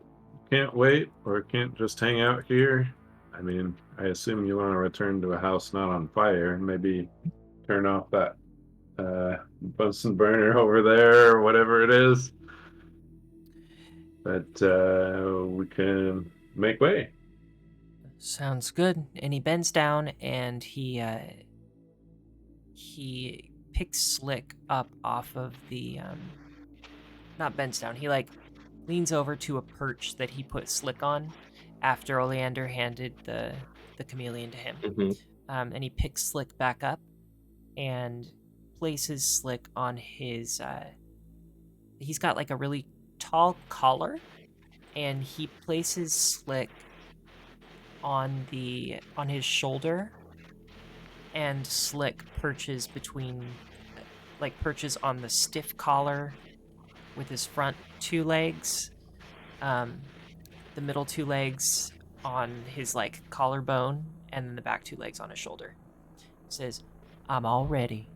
can't wait or can't just hang out here, I mean, I assume you want to return to a house not on fire and maybe turn off that Bunsen burner over there or whatever it is. But we can make way. Sounds good. And he bends down and he picks Slick up off of the not bends down. He like leans over to a perch that he put Slick on after Oleander handed the chameleon to him. Mhm. And he picks Slick back up and places Slick on his he's got like a really tall collar, and he places Slick on his shoulder, and Slick perches on the stiff collar with his front two legs, the middle two legs on his like collarbone, and then the back two legs on his shoulder. Says, "I'm all ready."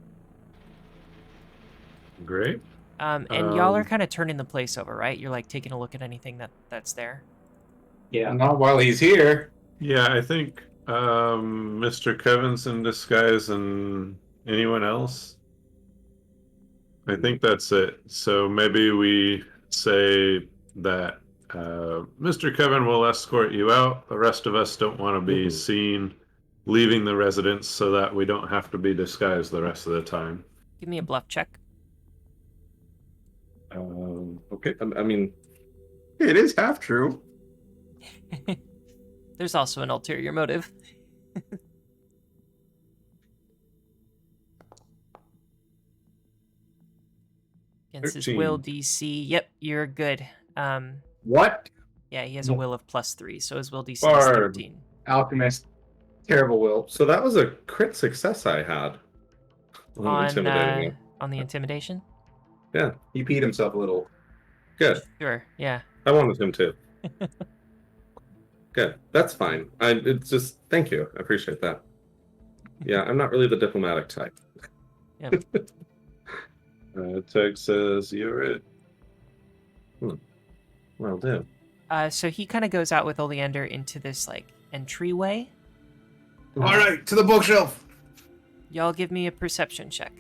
Great. And y'all are kind of turning the place over, right? You're like taking a look at anything that's there. Yeah. Not while he's here. Yeah, I think Mr. Kevin's in disguise, and anyone else? I think that's it. So maybe we say that Mr. Kevin will escort you out. The rest of us don't want to be seen leaving the residence, so that we don't have to be disguised the rest of the time. Give me a bluff check. Okay. I mean, It is half true. There's also an ulterior motive. Against his 13. will DC. Yep, you're good. What? Yeah, he has a will of +3, so his will DC is Bard. 13. Alchemist. Terrible will. so that was a crit success I had. Intimidating you. On the intimidation? Yeah, He peed himself a little. good. Sure, yeah. I wanted him to. Good. That's fine. It's just thank you. I appreciate that. Yeah, I'm not really the diplomatic type. Yeah. Teg says, "You're it." Well, do. So he kind of goes out with Oleander into this like entryway. All right, to the bookshelf. Y'all give me a perception check.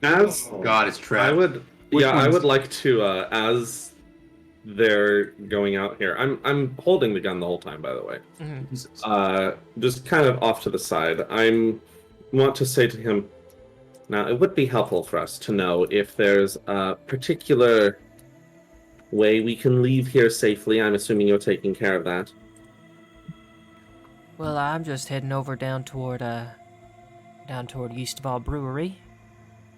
As God, it's trapped. I would, Which I ones? would like to. As they're going out here, I'm holding the gun the whole time. By the way, just kind of off to the side. Want to say to him. Now, it would be helpful for us to know if there's a particular way we can leave here safely. I'm assuming you're taking care of that. Well, I'm just heading over down toward Eastval Brewery.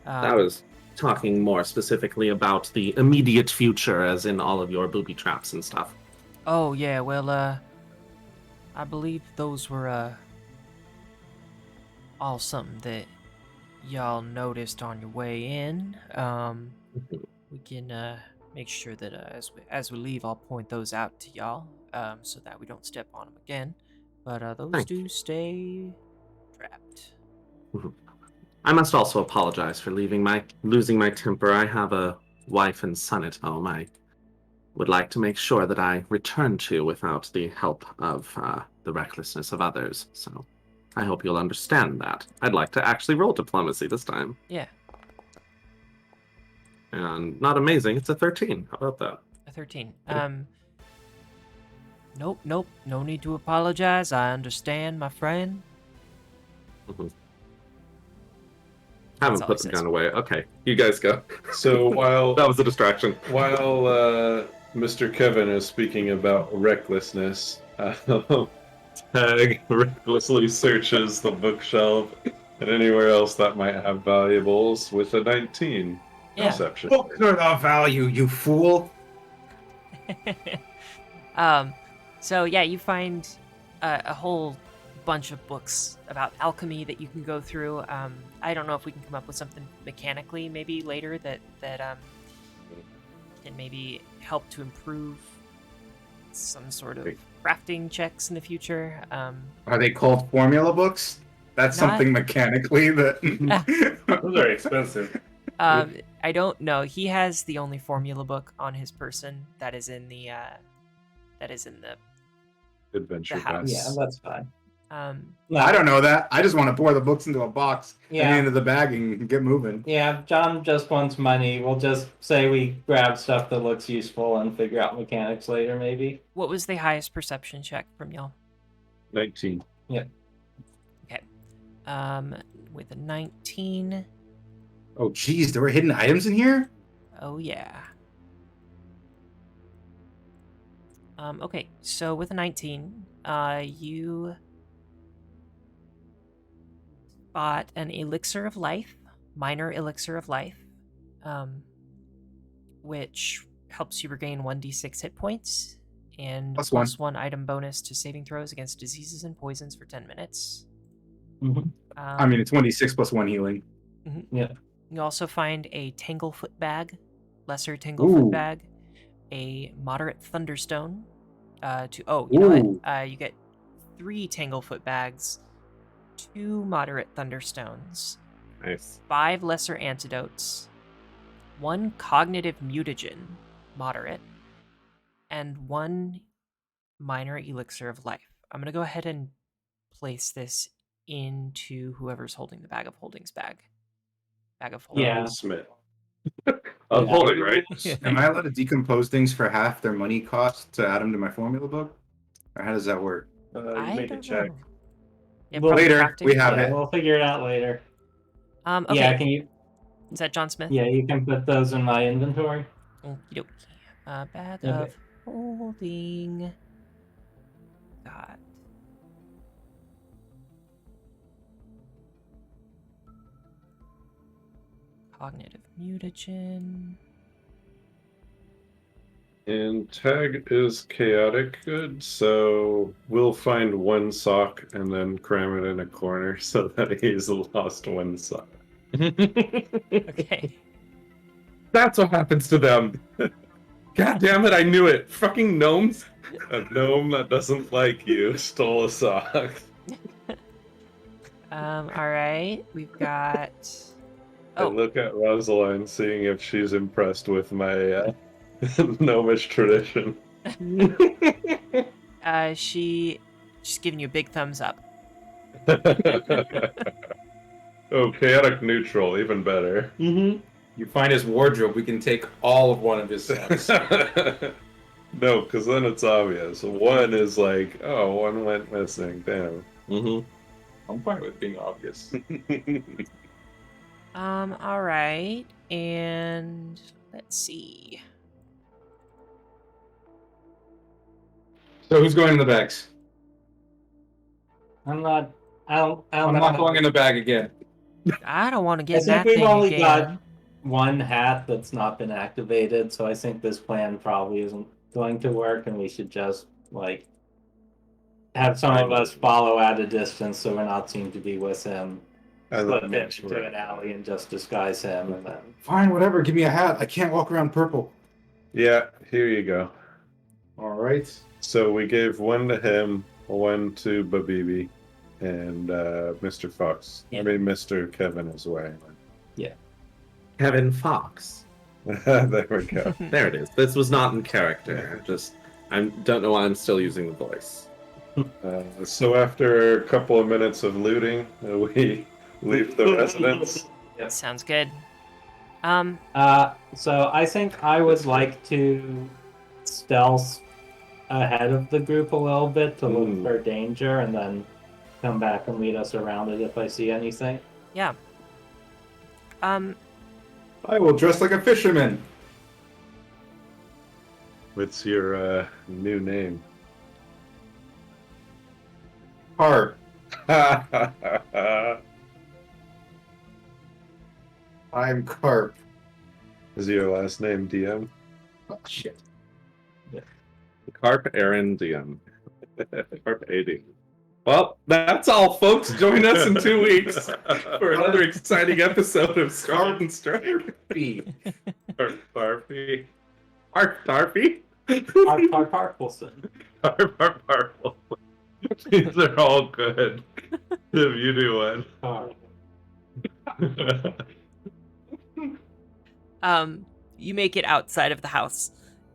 I was Talking more specifically about the immediate future, as in all of your booby traps and stuff. Oh yeah, well, I believe those were all something that y'all noticed on your way in. We can make sure that as we leave, I'll point those out to y'all, so that we don't step on them again. But those Thank do stay trapped. I must also apologize for losing my temper. I have a wife and son at home I would like to make sure that I return to without the help of the recklessness of others. So I hope you'll understand that. I'd like to actually roll diplomacy this time. Yeah, And not amazing, it's a 13. How about that? a 13. Nope. No need to apologize. I understand, my friend. Haven't all put he the says. gun away. Okay, you guys go. So while That was a distraction. Mr. Kevin is speaking about recklessness, Tag recklessly searches the bookshelf and anywhere else that might have valuables with a 19 Yeah. perception. Books are the value, you fool. So yeah, you find a whole bunch of books about alchemy that you can go through. I don't know if we can come up with something mechanically maybe later that can maybe help to improve some sort of crafting checks in the future. Are they called formula books? That's Not- something mechanically that. Those are expensive. I don't know. He has the only formula book on his person that is in the Adventure the house. Yeah, that's fine. I don't know that. I just want to pour the books into a box Yeah. and into the bag and get moving. Yeah, if John just wants money, we'll just say we grab stuff that looks useful and figure out mechanics later, maybe. What was the highest perception check from y'all? 19. Okay. With a 19. Oh, geez, there were hidden items in here? Oh yeah. Okay, so with a 19, you spot an elixir of life, minor elixir of life, which helps you regain 1d6 hit points and Plus plus one item bonus to saving throws against diseases and poisons for 10 minutes. Mhm. I mean, it's 1d6 plus 1 healing. You also find a Tanglefoot bag, lesser Tanglefoot Ooh. bag, a moderate Thunderstone. You know what? You get 3 Tanglefoot bags, 2 moderate Thunderstones, Nice. 5 lesser antidotes, 1 cognitive mutagen, moderate, and 1 minor elixir of life. I'm gonna go ahead and place this into whoever's holding the bag of holdings bag. Bag of holdings. Yeah. Smith. I'm holding, right? Am I allowed to decompose things for half their money cost to add them to my formula book? Or how does that work? You I make a don't check. know. Yeah, Well, probably later, crafting. we have Yeah, it. we'll figure it out later. Okay. Yeah, can you? Is that John Smith? Yeah, you can put those in my inventory. Okie dokie. Bag Okay. of holding. God. Cognitive mutagen. And Tag is chaotic good, so we'll find 1 sock and then cram it in a corner so that he's lost 1 sock. Okay. That's what happens to them. God damn it, I knew it. Fucking gnomes. A gnome that doesn't like you stole a sock. Alright. We've got. I Oh, look at Rosaline, seeing if she's impressed with my gnomish tradition. she's giving you a big thumbs up. Oh, chaotic neutral, even better. Mm-hmm. You find his wardrobe, we can take all of one of his socks. No, because then it's obvious. 1 is like, oh, 1 went missing. Damn. I'm fine with being obvious. Alright. And let's see. So who's going in the bags? I'm not I'm know not how- going in the bag again. I don't want to I get in think that we've thing only again. got one hat that's not been activated, so I think this plan probably isn't going to work, and we should just like have some of us follow at a distance so we're not seen to be with him. And Slip then him make into sure. an alley and just disguise him, and then Fine, whatever. Give me a hat. I can't walk around purple. Yeah, here you go. All right. So we gave 1 to him, 1 to Babibi, and Mr. Fox. Yeah. I mean, Mr. Kevin is away. Kevin Fox. There we go. There it is. This was not in character. I don't know why I'm still using the voice. So after a couple of minutes of looting, we leave the residence. Sounds good. So I think I would like to stealth ahead of the group a little bit to look for danger, and then come back and lead us around it if I see anything. Yeah. I will dress like a fisherman. What's your new name? Harp. Is I'm Carp. your last name DM? Oh, shit. Carp Aaron DM. Carp AD. Well, that's all, folks. Join us in 2 weeks for another exciting episode of Scarlet and Stripe. Barfy. Arp Darby. Parpelson. Barful. These are all good. If you do one. You make it outside of the house,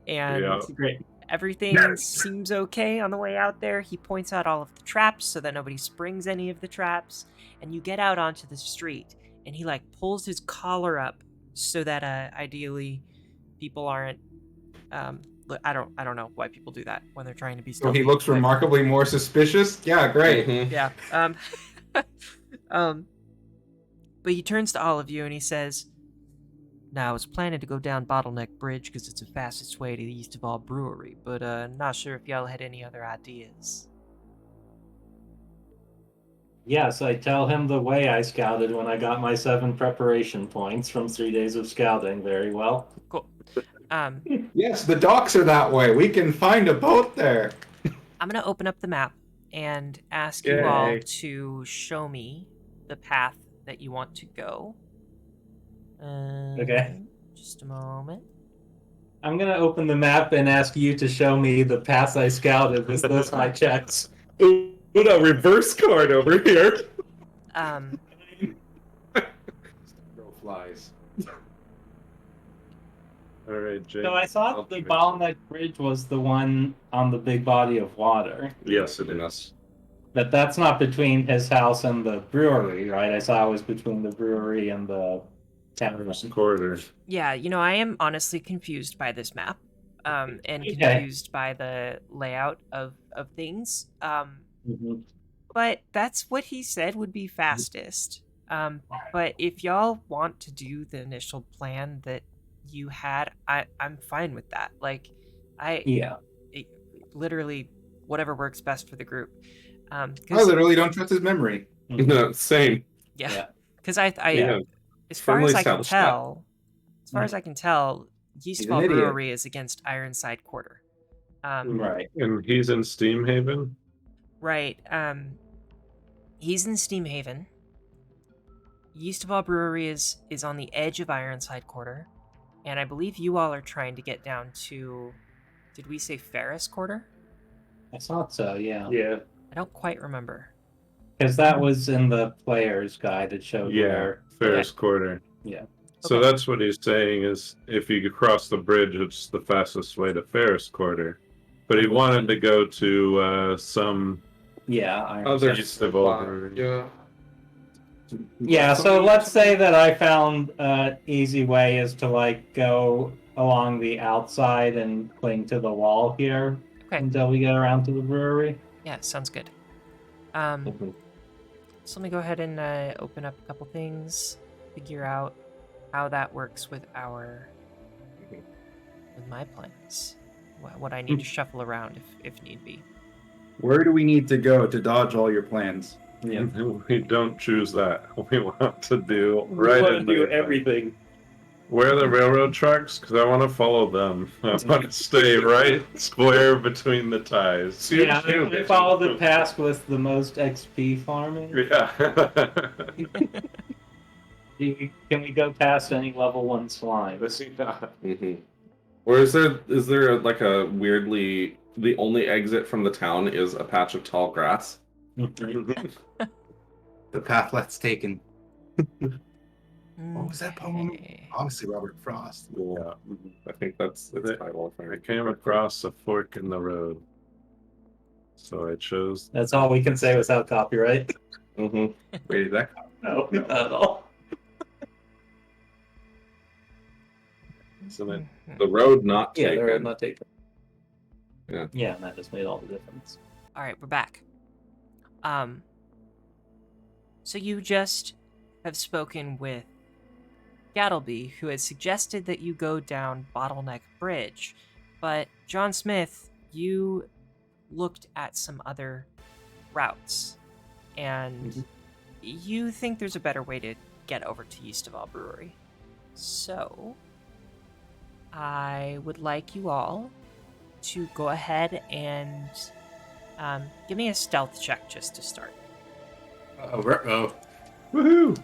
and Yeah. Great. everything seems okay on the way out there. He points out all of the traps so that nobody springs any of the traps, and you get out onto the street, and he like pulls his collar up so that ideally people aren't I don't know why people do that when they're trying to be So stealthy. he looks remarkably more suspicious? Yeah, great. Mhm. Yeah. But he turns to all of you and he says, "Now, I was planning to go down Bottleneck Bridge because it's the fastest way to the East of All Brewery, but not sure if y'all had any other ideas." Yes, I tell him the way I scouted when I got my 7 preparation points from 3 days of scouting. Very well. Cool. Yes, the docks are that way. We can find a boat there. I'm going to open up the map and ask you all Yay. to show me the path that you want to go. Okay. Just a moment. I'm gonna open the map and ask you to show me the path I scouted with those high checks. Ooh, a reverse card over here. Throw flies. All right, Jake. So I thought the Bottleneck Bridge was the one on the big body of water, Yes, it is. but that's not between his house and the brewery, right? I saw it was between the brewery and the tavern. First quarter. Yeah, I am honestly confused by this map, and Okay. confused by the layout of things. Mhm. But that's what he said would be fastest. But if y'all want to do the initial plan that you had, I'm fine with that. Like, Yeah. literally whatever works best for the group. I literally don't trust his memory. No, same. Yeah, because I Yeah. as far Firmly as I can established that. tell, Yeast He's Fall an idiot. Brewery is against Ironside Quarter. Right. And he's in Steamhaven? Right. He's in Steamhaven. Yeast of All Brewery is on the edge of Ironside Quarter, and I believe you all are trying to get down to. Did we say Ferris Quarter? I thought so, yeah. Yeah. I don't quite remember. Because that was in the player's guide. It showed Yeah, where. Ferris Quarter. Yeah. So Okay. that's what he's saying is if you could cross the bridge, it's the fastest way to Ferris Quarter. But he wanted to go to some Yeah. I Other East of All Brewery. Yeah. Yeah, so let's say that I found an easy way is to like go along the outside and cling to the wall here Okay. until we get around to the brewery. Yeah, sounds good. So let me go ahead and open up a couple things, figure out how that works with with my plans. What I need to shuffle around if need be. Where do we need to go to dodge all your plans? Yeah. We don't choose that. We want to do We right want to in do there. everything. Where are the railroad tracks? Because I want to follow them. I want to stay right square between the ties. Yeah, I follow the path with the most XP farming. Yeah. Can we go past any level 1 slime? Or is there like a weirdly the only exit from the town is a patch of tall grass? The path less taken. What was that poem? Okay. Obviously, Robert Frost. Yeah. I think that's its title. I came across a fork in the road. So I chose. That's all we can say without copyright. Mm-hmm. Wait, is that? No, not at all. Isn't it? The road not Yeah, taken. they're not taken. Yeah. Yeah, and that just made all the difference. All right, we're back. So you just have spoken with Gattleby, who has suggested that you go down Bottleneck Bridge, but John Smith, you looked at some other routes, and you think there's a better way to get over to Yeastaval Brewery. So, I would like you all to go ahead and give me a stealth check just to start. Oh, Woohoo!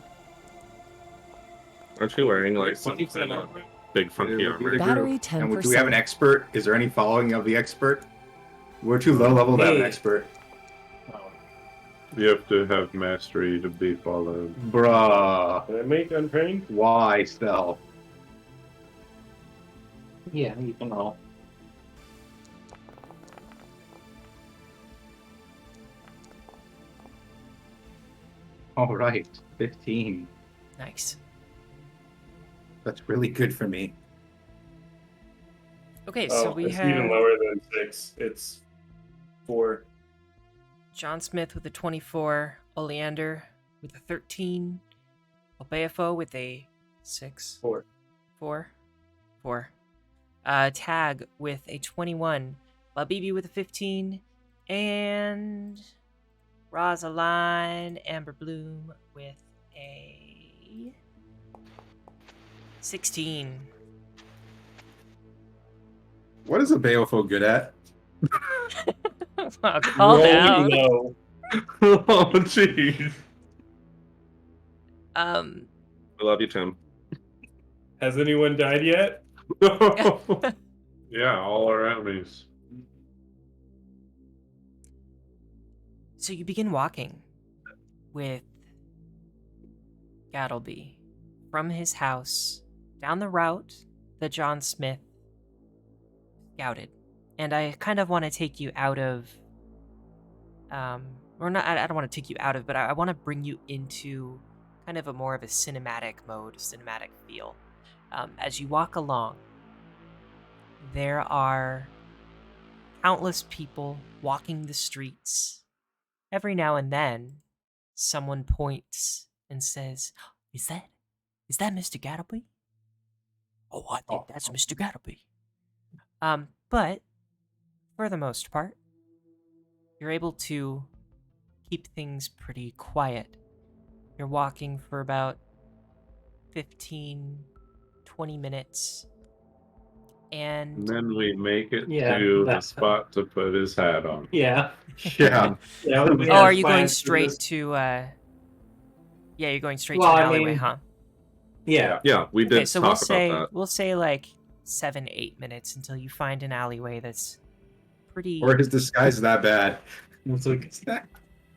Aren't you wearing like some kind of big funky armor? Battery And do we have an 10%. expert? Is there any following of the expert? We're too low level to have an Hey. expert. You have to have mastery to be followed. Bruh. Can I make untrained? Why stealth? Yeah, you can roll. All right, 15. Nice. That's really good for me. Okay, so we it's have even lower than 6. It's 4. John Smith with a 24, Oleander with a 13, Obeafo with a 6, 4. 4, Tag with a 21, Babibi with a 15, and Rosaline Amber Bloom with a 16. What is a Beowulf good at? Call down. Low. Oh, jeez. I love you, Tim. Has anyone died yet? Yeah, all around me. So you begin walking with Gattleby from his house down the route that John Smith scouted. And I kind of want to take you out of, or not, I don't want to take you out of, but I want to bring you into kind of a more of a cinematic mode, cinematic feel. As you walk along, there are countless people walking the streets. Every now and then, someone points and says, Is that Mr. Gattleby? Oh, I think that's Mr. Gattleby. But for the most part, you're able to keep things pretty quiet. You're walking for about 15, 20 minutes. And then we make it Yeah, to the that's- spot to put his hat on. Yeah. Yeah. Yeah. Oh, are you going straight to, yeah, you're going straight Well, to an I alleyway, mean- huh? Yeah. Yeah, we did Okay, so talk about that. we'll say like 7-8 minutes until you find an alleyway that's pretty. Or his disguise is that bad. It's like,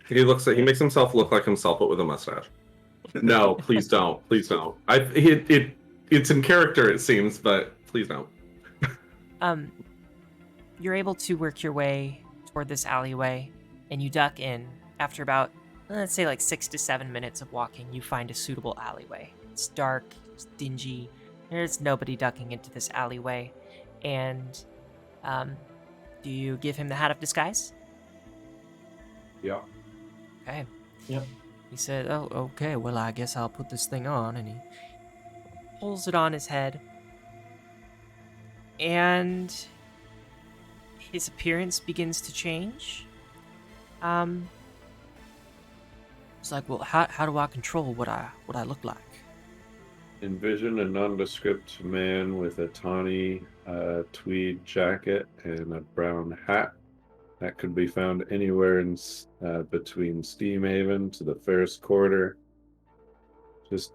He makes himself look like himself, but with a mustache. No, please don't. Please don't. It's in character, it seems, but please don't. You're able to work your way toward this alleyway, and you duck in. After about, let's say, like 6 to 7 minutes of walking, you find a suitable alleyway. It's dark, it's dingy. There's nobody ducking into this alleyway, and do you give him the hat of disguise? Yeah. Okay. Yep. He said, "Oh, okay. Well, I guess I'll put this thing on," and he pulls it on his head. And his appearance begins to change. It's like, well, how do I control what I look like? Envision a nondescript man with a tawny tweed jacket and a brown hat that could be found anywhere in between Steamhaven to the Ferris Quarter. Just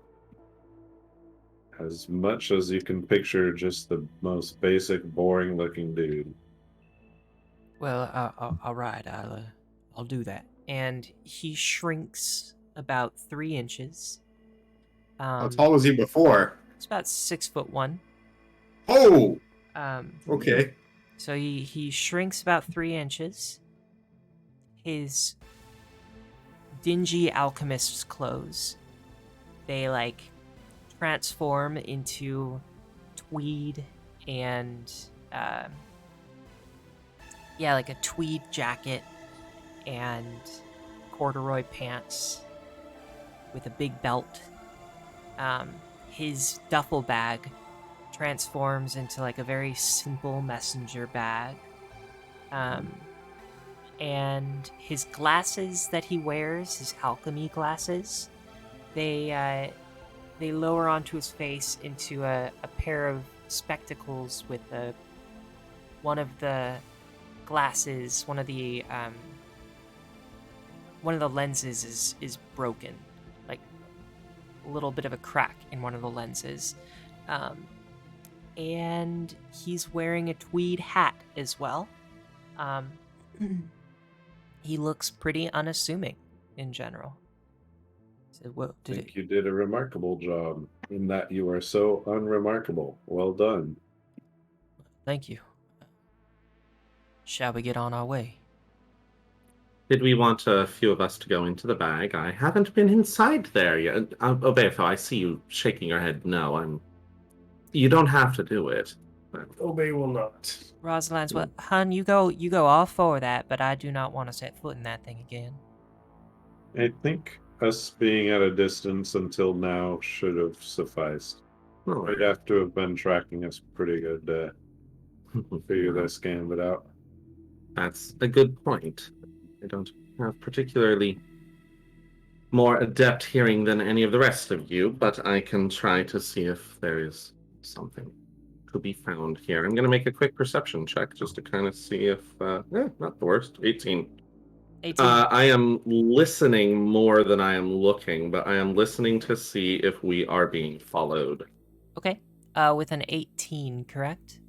as much as you can picture, just the most basic, boring-looking dude. Well, all right, I'll do that. And he shrinks about 3 inches. How tall was he before? It's about 6'1". Oh, Um, okay. so he shrinks about 3 inches. His dingy alchemist's clothes, they like transform into tweed and like a tweed jacket and corduroy pants with a big belt. His duffel bag transforms into like a very simple messenger bag. And his glasses that he wears, his alchemy glasses, they lower onto his face into a pair of spectacles with one of the glasses, one of the lenses is broken, like a little bit of a crack in one of the lenses. And he's wearing a tweed hat as well. He looks pretty unassuming in general. So, whoa, I think you did a remarkable job in that you are so unremarkable. Well done. Thank you. Shall we get on our way? Did we want a few of us to go into the bag? I haven't been inside there yet. Obeifo, I see you shaking your head. No, You don't have to do it. Obey will not. Rosalind's what? Hun, you go all for that, but I do not want to set foot in that thing again. I think us being at a distance until now should have sufficed. Oh, I'd have to have been tracking us pretty good to figure this gambit out. That's a good point. I don't have particularly more adept hearing than any of the rest of you, but I can try to see if there is something to be found here. I'm going to make a quick perception check just to kind of see if, not the worst, 18. 18. I am listening more than I am looking, but I am listening to see if we are being followed. Okay. With an 18, correct?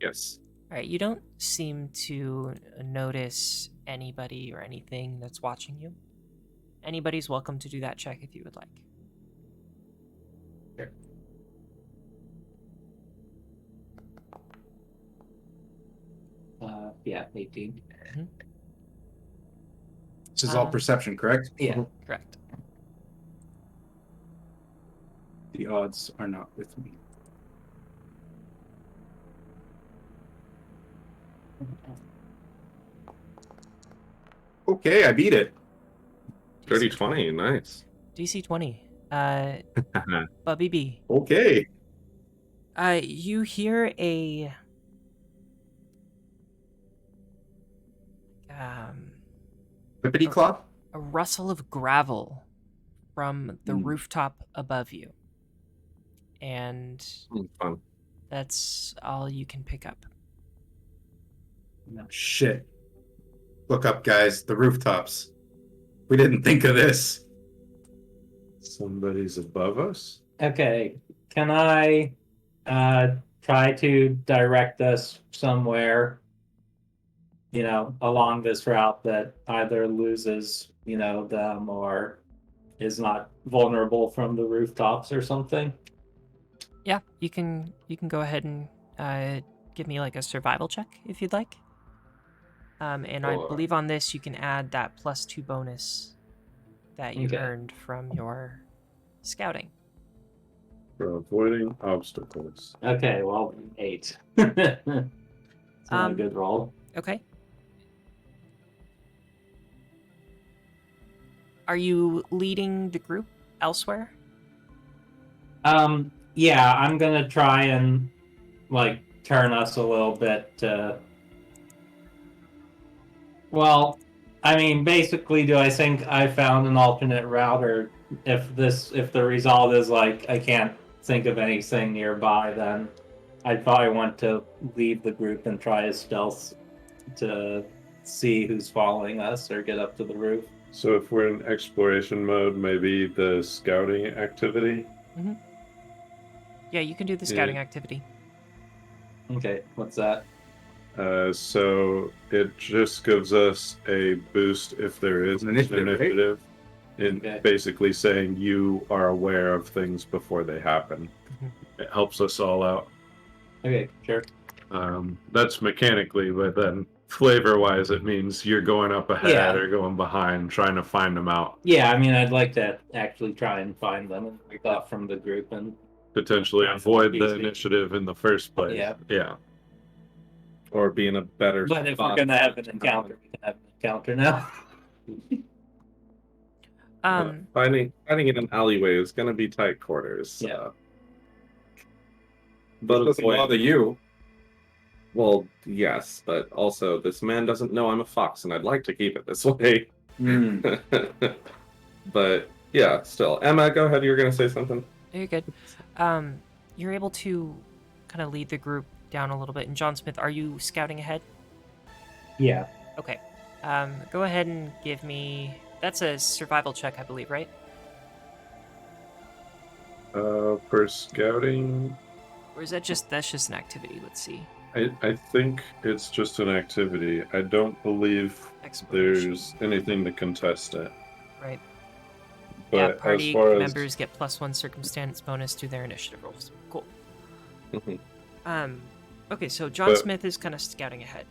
Yes. All right. You don't seem to notice anybody or anything that's watching you. Anybody's welcome to do that check if you would like. Okay. Yeah, 18. This is all perception, correct? Yeah. Correct. The odds are not with me. Okay, I beat it. 30-20, nice. DC 20. Bubby B. Okay. You hear a Whippity clop? a rustle of gravel from the rooftop above you. And Fun. that's all you can pick up. No shit. Look up, guys. The rooftops. We didn't think of this. Somebody's above us? Okay, can I try to direct us somewhere, along this route that either loses, them or is not vulnerable from the rooftops or something? Yeah, you can go ahead and give me like a survival check if you'd like. And I believe on this you can add that +2 bonus that you earned from your scouting. For avoiding obstacles. Okay, well, 8. It's not a good roll. Okay. Are you leading the group elsewhere? Yeah, I'm gonna try and turn us a little bit to. Well, I mean, basically, do I think I found an alternate route, or if the result is I can't think of anything nearby, then I'd probably want to leave the group and try a stealth to see who's following us or get up to the roof. So if we're in exploration mode, maybe the scouting activity? Mm-hmm. Yeah, you can do the scouting activity. Okay, what's that? So it just gives us a boost if there is An initiative, right? in Okay. basically saying you are aware of things before they happen. Mhm. It helps us all out. Okay, sure. That's mechanically, but then flavor-wise, it means you're going up ahead Yeah. or going behind, trying to find them out. Yeah, I mean, I'd like to actually try and find them and break off from the group and Potentially Right, avoid the easy. initiative in the first place. Yeah. Yeah. Or be in a better But if we're spot. gonna have an encounter, we can have an encounter now. Finding in an alleyway is going to be tight quarters. Yeah. But doesn't bother you. Well, yes, but also this man doesn't know I'm a fox, and I'd like to keep it this way. Hmm. But yeah, still, Emma, go ahead. You were going to say something. You're good. You're able to kind of lead the group down a little bit. And John Smith, are you scouting ahead? Yeah. Okay. Go ahead and give me. That's a survival check, I believe, right? For scouting, Or is that's just an activity? Let's see. I think it's just an activity. I don't believe Exploration. there's anything to contest it. Right. But Yeah, as party far as members get +1 circumstance bonus to their initiative rolls. Cool. Okay, so John But- Smith is kind of scouting ahead.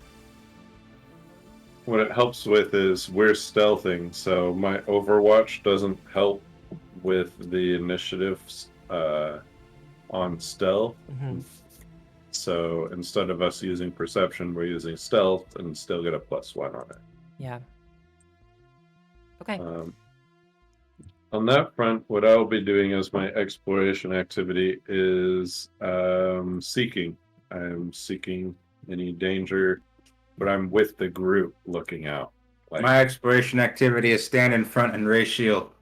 what it helps with is we're stealthing, so my Overwatch doesn't help with the initiatives on stealth. Mhm. So instead of us using perception, we're using stealth and still get a +1 on it. Yeah. Okay. On that front, what I'll be doing as my exploration activity is seeking. I'm seeking any danger, but I'm with the group looking out. Like, My exploration activity is stand in front and raise shield.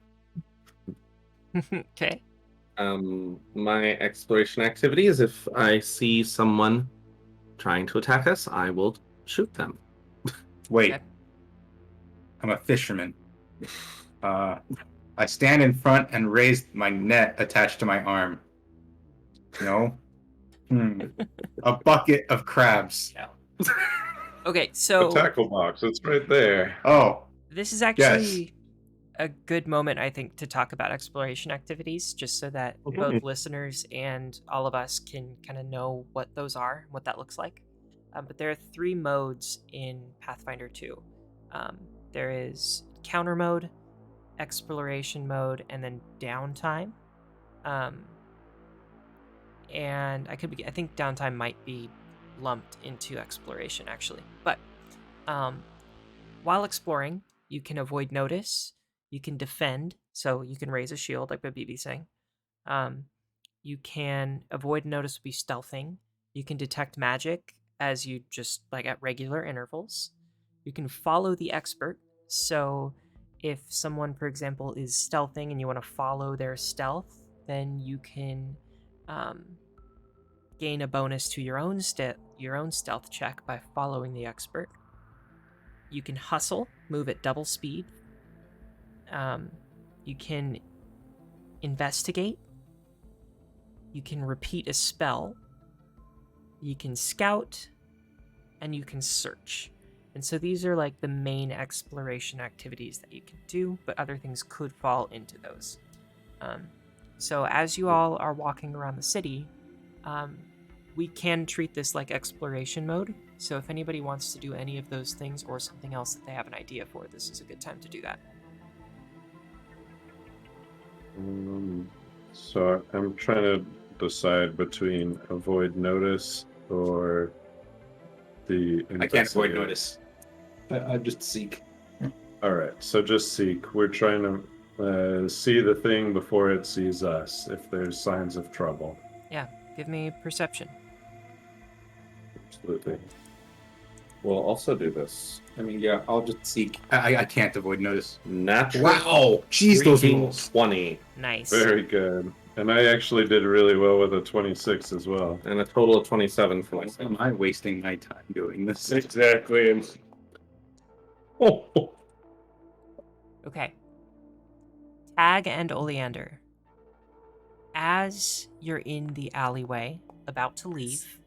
Okay. My exploration activity is if I see someone trying to attack us, I will shoot them. Wait. Okay. I'm a fisherman. I stand in front and raise my net attached to my arm. No? A bucket of crabs. Okay, the so tackle box, it's right there. Oh, this is actually a good moment, I think, to talk about exploration activities, just so that both listeners and all of us can kind of know what those are, and what that looks like. But there are 3 modes in Pathfinder 2. There is counter mode, exploration mode, and then downtime. And I think downtime might be lumped into exploration, actually. But while exploring, you can avoid notice, you can defend, so you can raise a shield, like what BB's saying. You can avoid notice, would be stealthing. You can detect magic as you just like at regular intervals. You can follow the expert, so if someone, for example, is stealthing and you want to follow their stealth, then you can gain a bonus to your own stealth check by following the expert. You can hustle, move at double speed. You can investigate. You can repeat a spell. You can scout, and you can search. And so these are like the main exploration activities that you can do, but other things could fall into those. So as you all are walking around the city, we can treat this like exploration mode. So if anybody wants to do any of those things or something else that they have an idea for, this is a good time to do that. So I'm trying to decide between avoid notice or the I can't avoid investigate. notice. I just seek. All right, so just seek. We're trying to see the thing before it sees us if there's signs of trouble. Yeah, give me perception. Absolutely. We'll also do this. I mean, yeah, I'll just seek. I can't avoid notice. Natural. Wow! Jeez, those freaking rolls. 20 Nice. Very good. And I actually did really well with a 26 as well. and a total of 27 for Why myself. am I wasting my time doing this? Exactly. And Okay. Tag and Oleander. As you're in the alleyway, about to leave,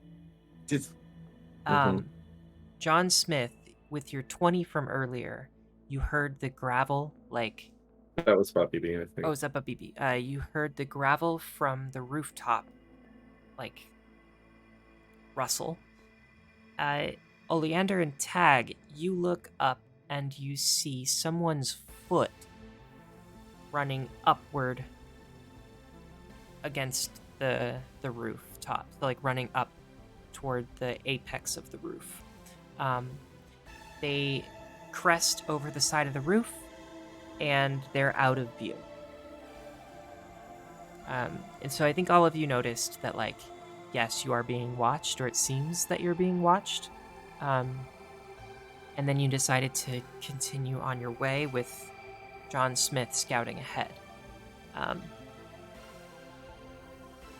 John Smith, with your 20 from earlier, you heard the gravel, like, That was Puppy B, I think. Oh, Zebba BB. You heard the gravel from the rooftop, like, rustle. Oleander and Tag, you look up and you see someone's foot running upward against the rooftop, like running up toward the apex of the roof. They crest over the side of the roof, and they're out of view. And so I think all of you noticed that, like, yes, you are being watched, or it seems that you're being watched. And then you decided to continue on your way with John Smith scouting ahead.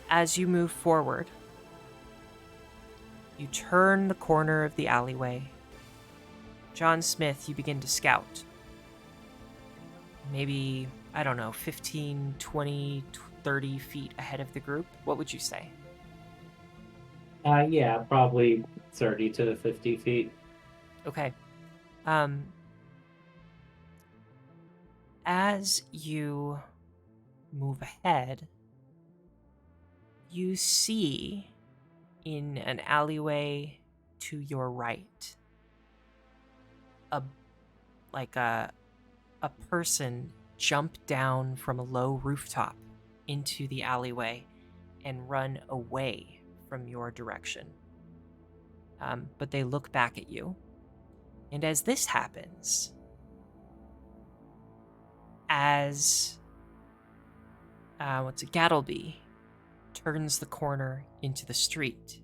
As you move forward, you turn the corner of the alleyway. John Smith, you begin to scout. Maybe, I don't know, 15, 20, 30 feet ahead of the group. What would you say? Yeah, probably 30 to 50 feet. Okay. As you move ahead, you see in an alleyway to your right a person jump down from a low rooftop into the alleyway and run away from your direction. But they look back at you. And as this happens, Gattleby turns the corner into the street,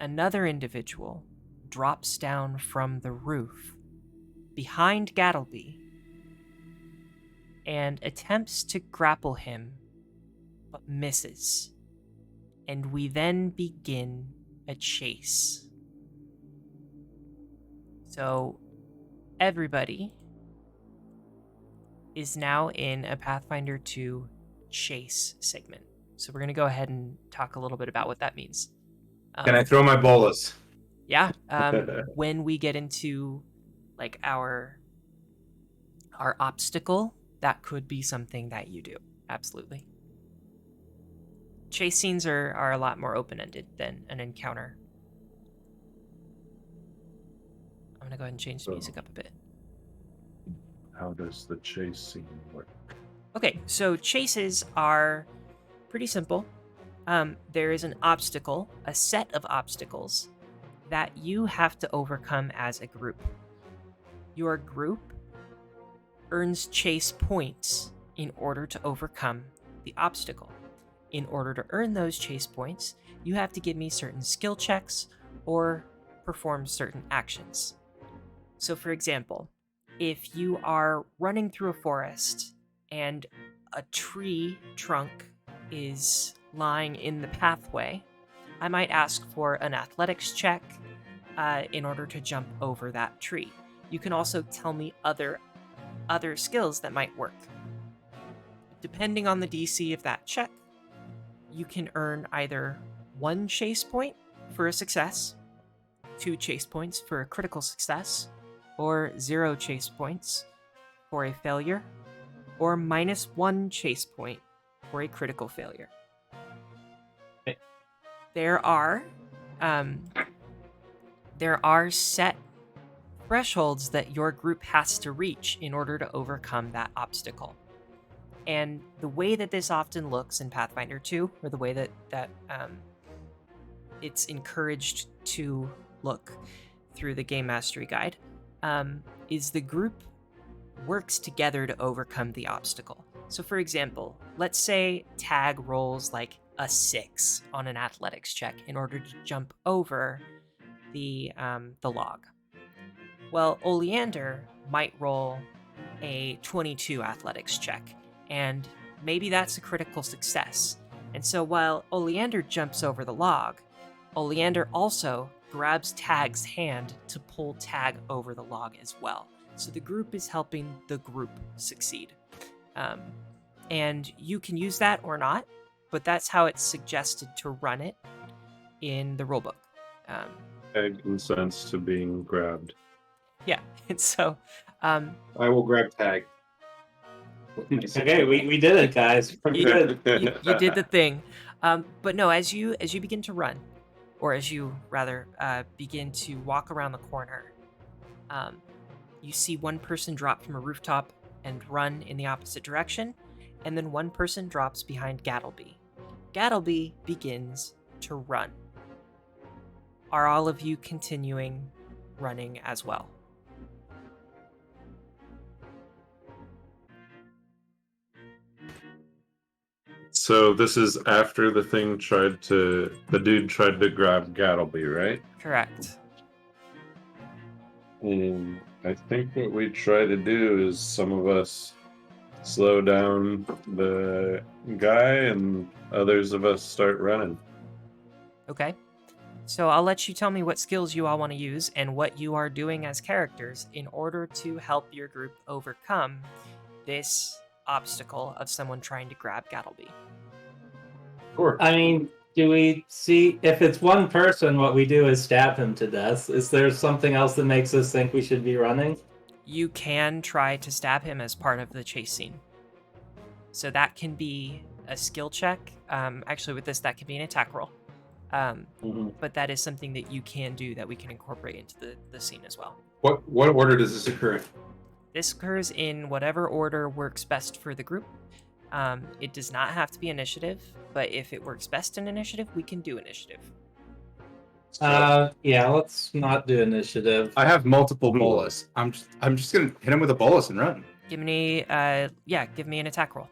another individual drops down from the roof behind Gattleby and attempts to grapple him, but misses. And we then begin a chase. So everybody is now in a Pathfinder 2 chase segment. So we're going to go ahead and talk a little bit about what that means. Can I throw my bolas? Yeah. When we get into like our obstacle, that could be something that you do. Absolutely. Chase scenes are a lot more open-ended than an encounter. I'm going to go ahead and change the music up a bit. How does the chase scene work? Okay, so chases are pretty simple. There is an obstacle, a set of obstacles that you have to overcome as a group. Your group earns chase points in order to overcome the obstacle. In order to earn those chase points, you have to give me certain skill checks or perform certain actions. So, for example, if you are running through a forest and a tree trunk is lying in the pathway, I might ask for an athletics check in order to jump over that tree. You can also tell me other skills that might work. Depending on the DC of that check, you can earn either 1 chase point for a success, 2 chase points for a critical success, or 0 chase points for a failure, or -1 chase point for a critical failure. Okay. There are set thresholds that your group has to reach in order to overcome that obstacle. And the way that this often looks in Pathfinder 2, or the way that it's encouraged to look through the Game Mastery Guide, is the group works together to overcome the obstacle. So for example, let's say Tag rolls like a 6 on an athletics check in order to jump over the log. Well, Oleander might roll a 22 athletics check, and maybe that's a critical success. And so while Oleander jumps over the log, Oleander also grabs Tag's hand to pull Tag over the log as well. So the group is helping the group succeed. And you can use that or not, but that's how it's suggested to run it in the rulebook. Tag consents to being grabbed. Yeah, and so I will grab Tag. Okay, we did it, guys. We did. You did the thing. But no, as you begin to run, or as you rather begin to walk around the corner, you see one person drop from a rooftop and run in the opposite direction, and then one person drops behind Gattleby. Gattleby begins to run. Are all of you continuing running as well? So this is after the dude tried to grab Gattleby, right? Correct. I think what we try to do is some of us slow down the guy and others of us start running. Okay. So I'll let you tell me what skills you all want to use and what you are doing as characters in order to help your group overcome this obstacle of someone trying to grab Gattleby. Sure. I mean, do we see if it's one person? What we do is stab him to death. Is there something else that makes us think we should be running? You can try to stab him as part of the chase scene. So that can be a skill check. Actually, with this, that can be an attack roll. But that is something that you can do that we can incorporate into the scene as well. What order does this occur in? This occurs in whatever order works best for the group. It does not have to be initiative, but if it works best in initiative, we can do initiative. Yeah, let's not do initiative. I have multiple bolas. I'm just gonna hit him with a bolus and run. Give me an attack roll.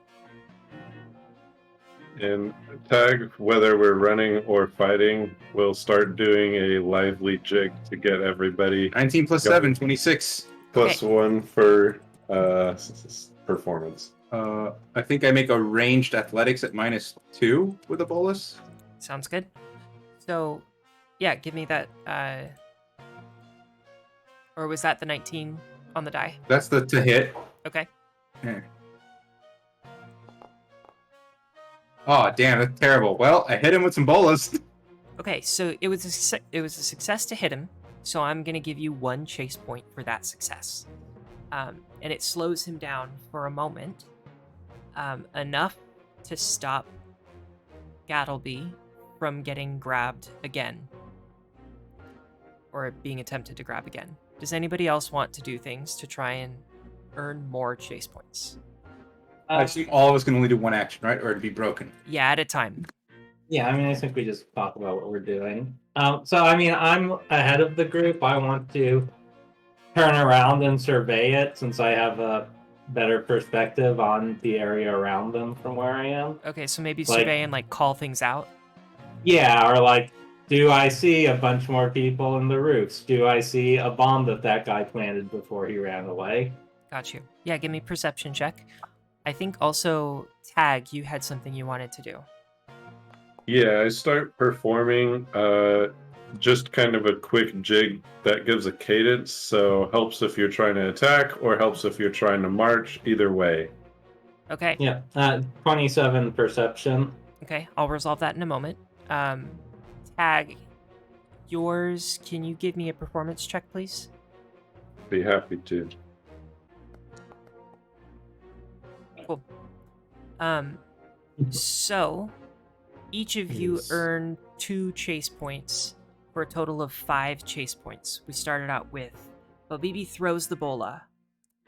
And Tag, whether we're running or fighting, we'll start doing a lively jig to get everybody 19 plus Yep. 7, 26. plus one for performance. I think I make a ranged athletics at -2 with a bolus. Sounds good. So, yeah, give me that. Or was that the 19 on the die? That's the to hit. Okay. Yeah. Oh, damn, that's terrible. Well, I hit him with some bolas. Okay, so it was a success to hit him. So I'm gonna give you 1 chase point for that success, and it slows him down for a moment, enough to stop Gattleby from getting grabbed again, or being attempted to grab again. Does anybody else want to do things to try and earn more chase points? I assume all of us can only do one action, right? Or it'd be broken. Yeah, at a time. Yeah, I mean, I think we just talk about what we're doing. So, I mean, I'm ahead of the group. I want to turn around and survey it since I have a better perspective on the area around them from where I am. Okay, so maybe Like- survey and call things out. Yeah, or like, do I see a bunch more people in the roofs? Do I see a bomb that guy planted before he ran away? Got you. Yeah, give me perception check. I think also, Tag, you had something you wanted to do. Yeah, I start performing just kind of a quick jig that gives a cadence, so helps if you're trying to attack or helps if you're trying to march, either way. Okay. Yeah, 27 perception. Okay, I'll resolve that in a moment. Tag, yours, can you give me a performance check, please? Be happy to. Cool. So, each of you Yes. earn 2 chase points for a total of 5 chase points. We started out with Bobibi throws the bola.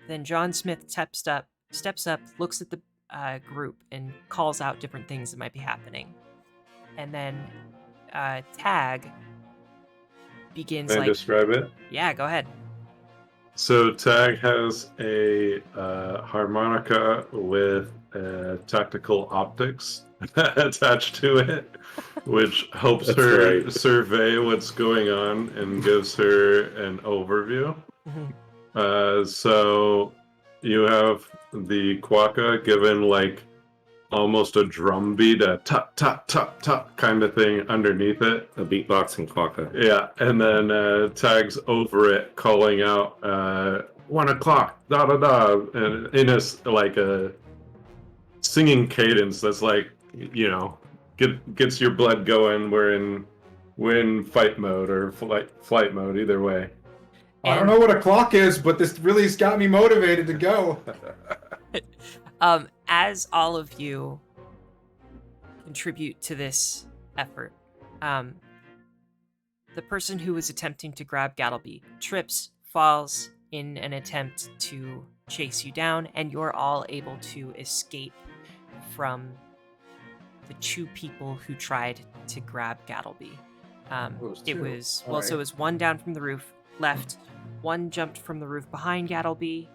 Then John Smith steps up, looks at the group, and calls out different things that might be happening. And then Tag begins Can I describe it? yeah, go ahead. So Tag has a harmonica with tactical optics attached to it, which helps That's her right. survey what's going on and gives her an overview. So you have the quokka given almost a drum beat, a tut tut tut tut kind of thing underneath it. A beatboxing quokka. Yeah, and then Tags over it, calling out 1 o'clock, da da da, and in a singing cadence that's gets your blood going. We're in fight mode or flight mode, either way. I don't know what a clock is, but this really has got me motivated to go. As all of you contribute to this effort, the person who was attempting to grab Gattleby trips, falls in an attempt to chase you down, and you're all able to escape from the two people who tried to grab Gattleby. It was so it was one down from the roof, left. One jumped from the roof behind Gattleby.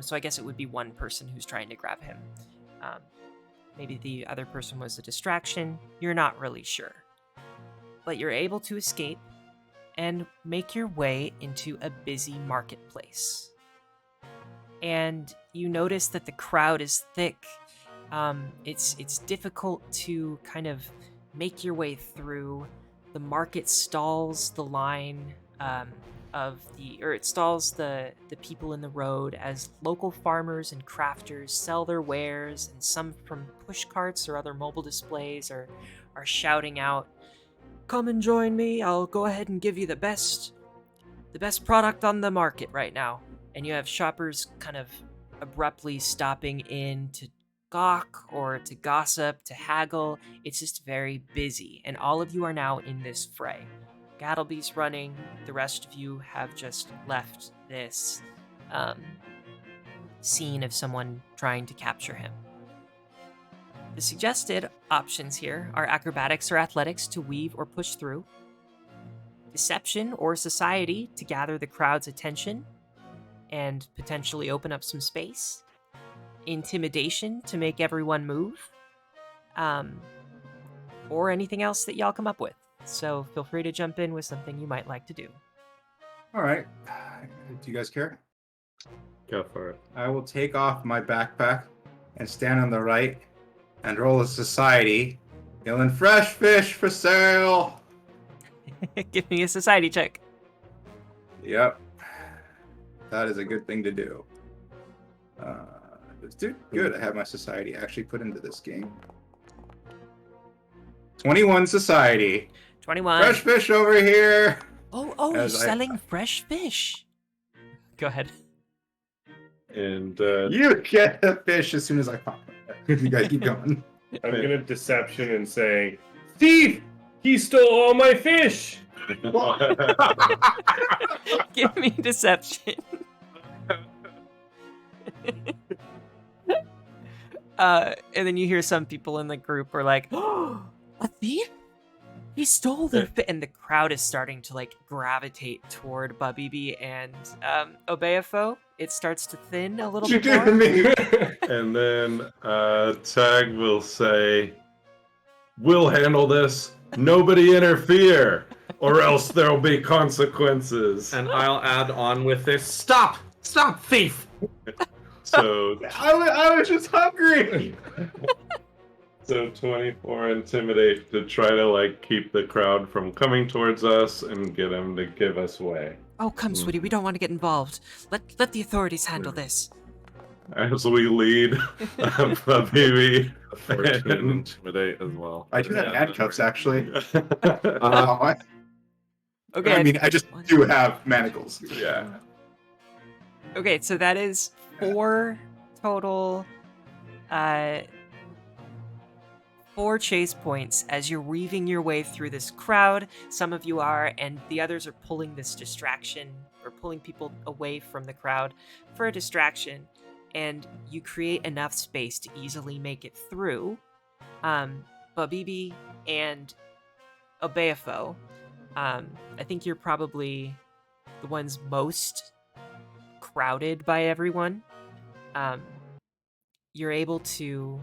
So I guess it would be one person who's trying to grab him. Maybe the other person was a distraction. You're not really sure. But you're able to escape and make your way into a busy marketplace. And you notice that the crowd is thick. It's difficult to kind of make your way through. The market stalls the line it stalls the people in the road as local farmers and crafters sell their wares, and some from push carts or other mobile displays are shouting out, "Come and join me, I'll go ahead and give you the best product on the market right now." And you have shoppers kind of abruptly stopping in to gawk or to gossip, to haggle. It's just very busy, and all of you are now in this fray. Gattleby's running, the rest of you have just left this scene of someone trying to capture him. The suggested options here are acrobatics or athletics to weave or push through, deception or society to gather the crowd's attention and potentially open up some space, intimidation to make everyone move, or anything else that y'all come up with. So feel free to jump in with something you might like to do. All right. Do you guys care? Go for it. I will take off my backpack and stand on the right and roll a society, yelling "Fresh fish for sale!" Give me a society check. Yep. That is a good thing to do. Dude, good. I have my society actually put into this game. 21 society. 21. Fresh fish over here. Oh, you're selling fresh fish. Go ahead. And You get the fish as soon as I pop it. You guys keep going. I'm gonna deception and say, "Thief! He stole all my fish!" Give me deception. And then you hear some people in the group are like, "Oh, a thief? He stole their fish!" And the crowd is starting to like gravitate toward Babibi and Obeafo. It starts to thin a little bit more. and then Tag will say, "We'll handle this. Nobody interfere, or else there'll be consequences." And I'll add on with this. Stop, thief! So, I was just hungry. so 24 intimidate to try to like keep the crowd from coming towards us and get them to give us way. Oh, come, sweetie, we don't want to get involved. Let the authorities handle this. As we lead Baby 14 intimidate as well. I do have handcuffs, actually. Okay. I mean, I just do have manacles. Yeah. Okay, so that is 4 total, 4 chase points as you're weaving your way through this crowd. Some of you are, and the others are pulling this distraction, or pulling people away from the crowd for a distraction, and you create enough space to easily make it through. Babibi and Obeafo, I think you're probably the ones most crowded by everyone. You're able to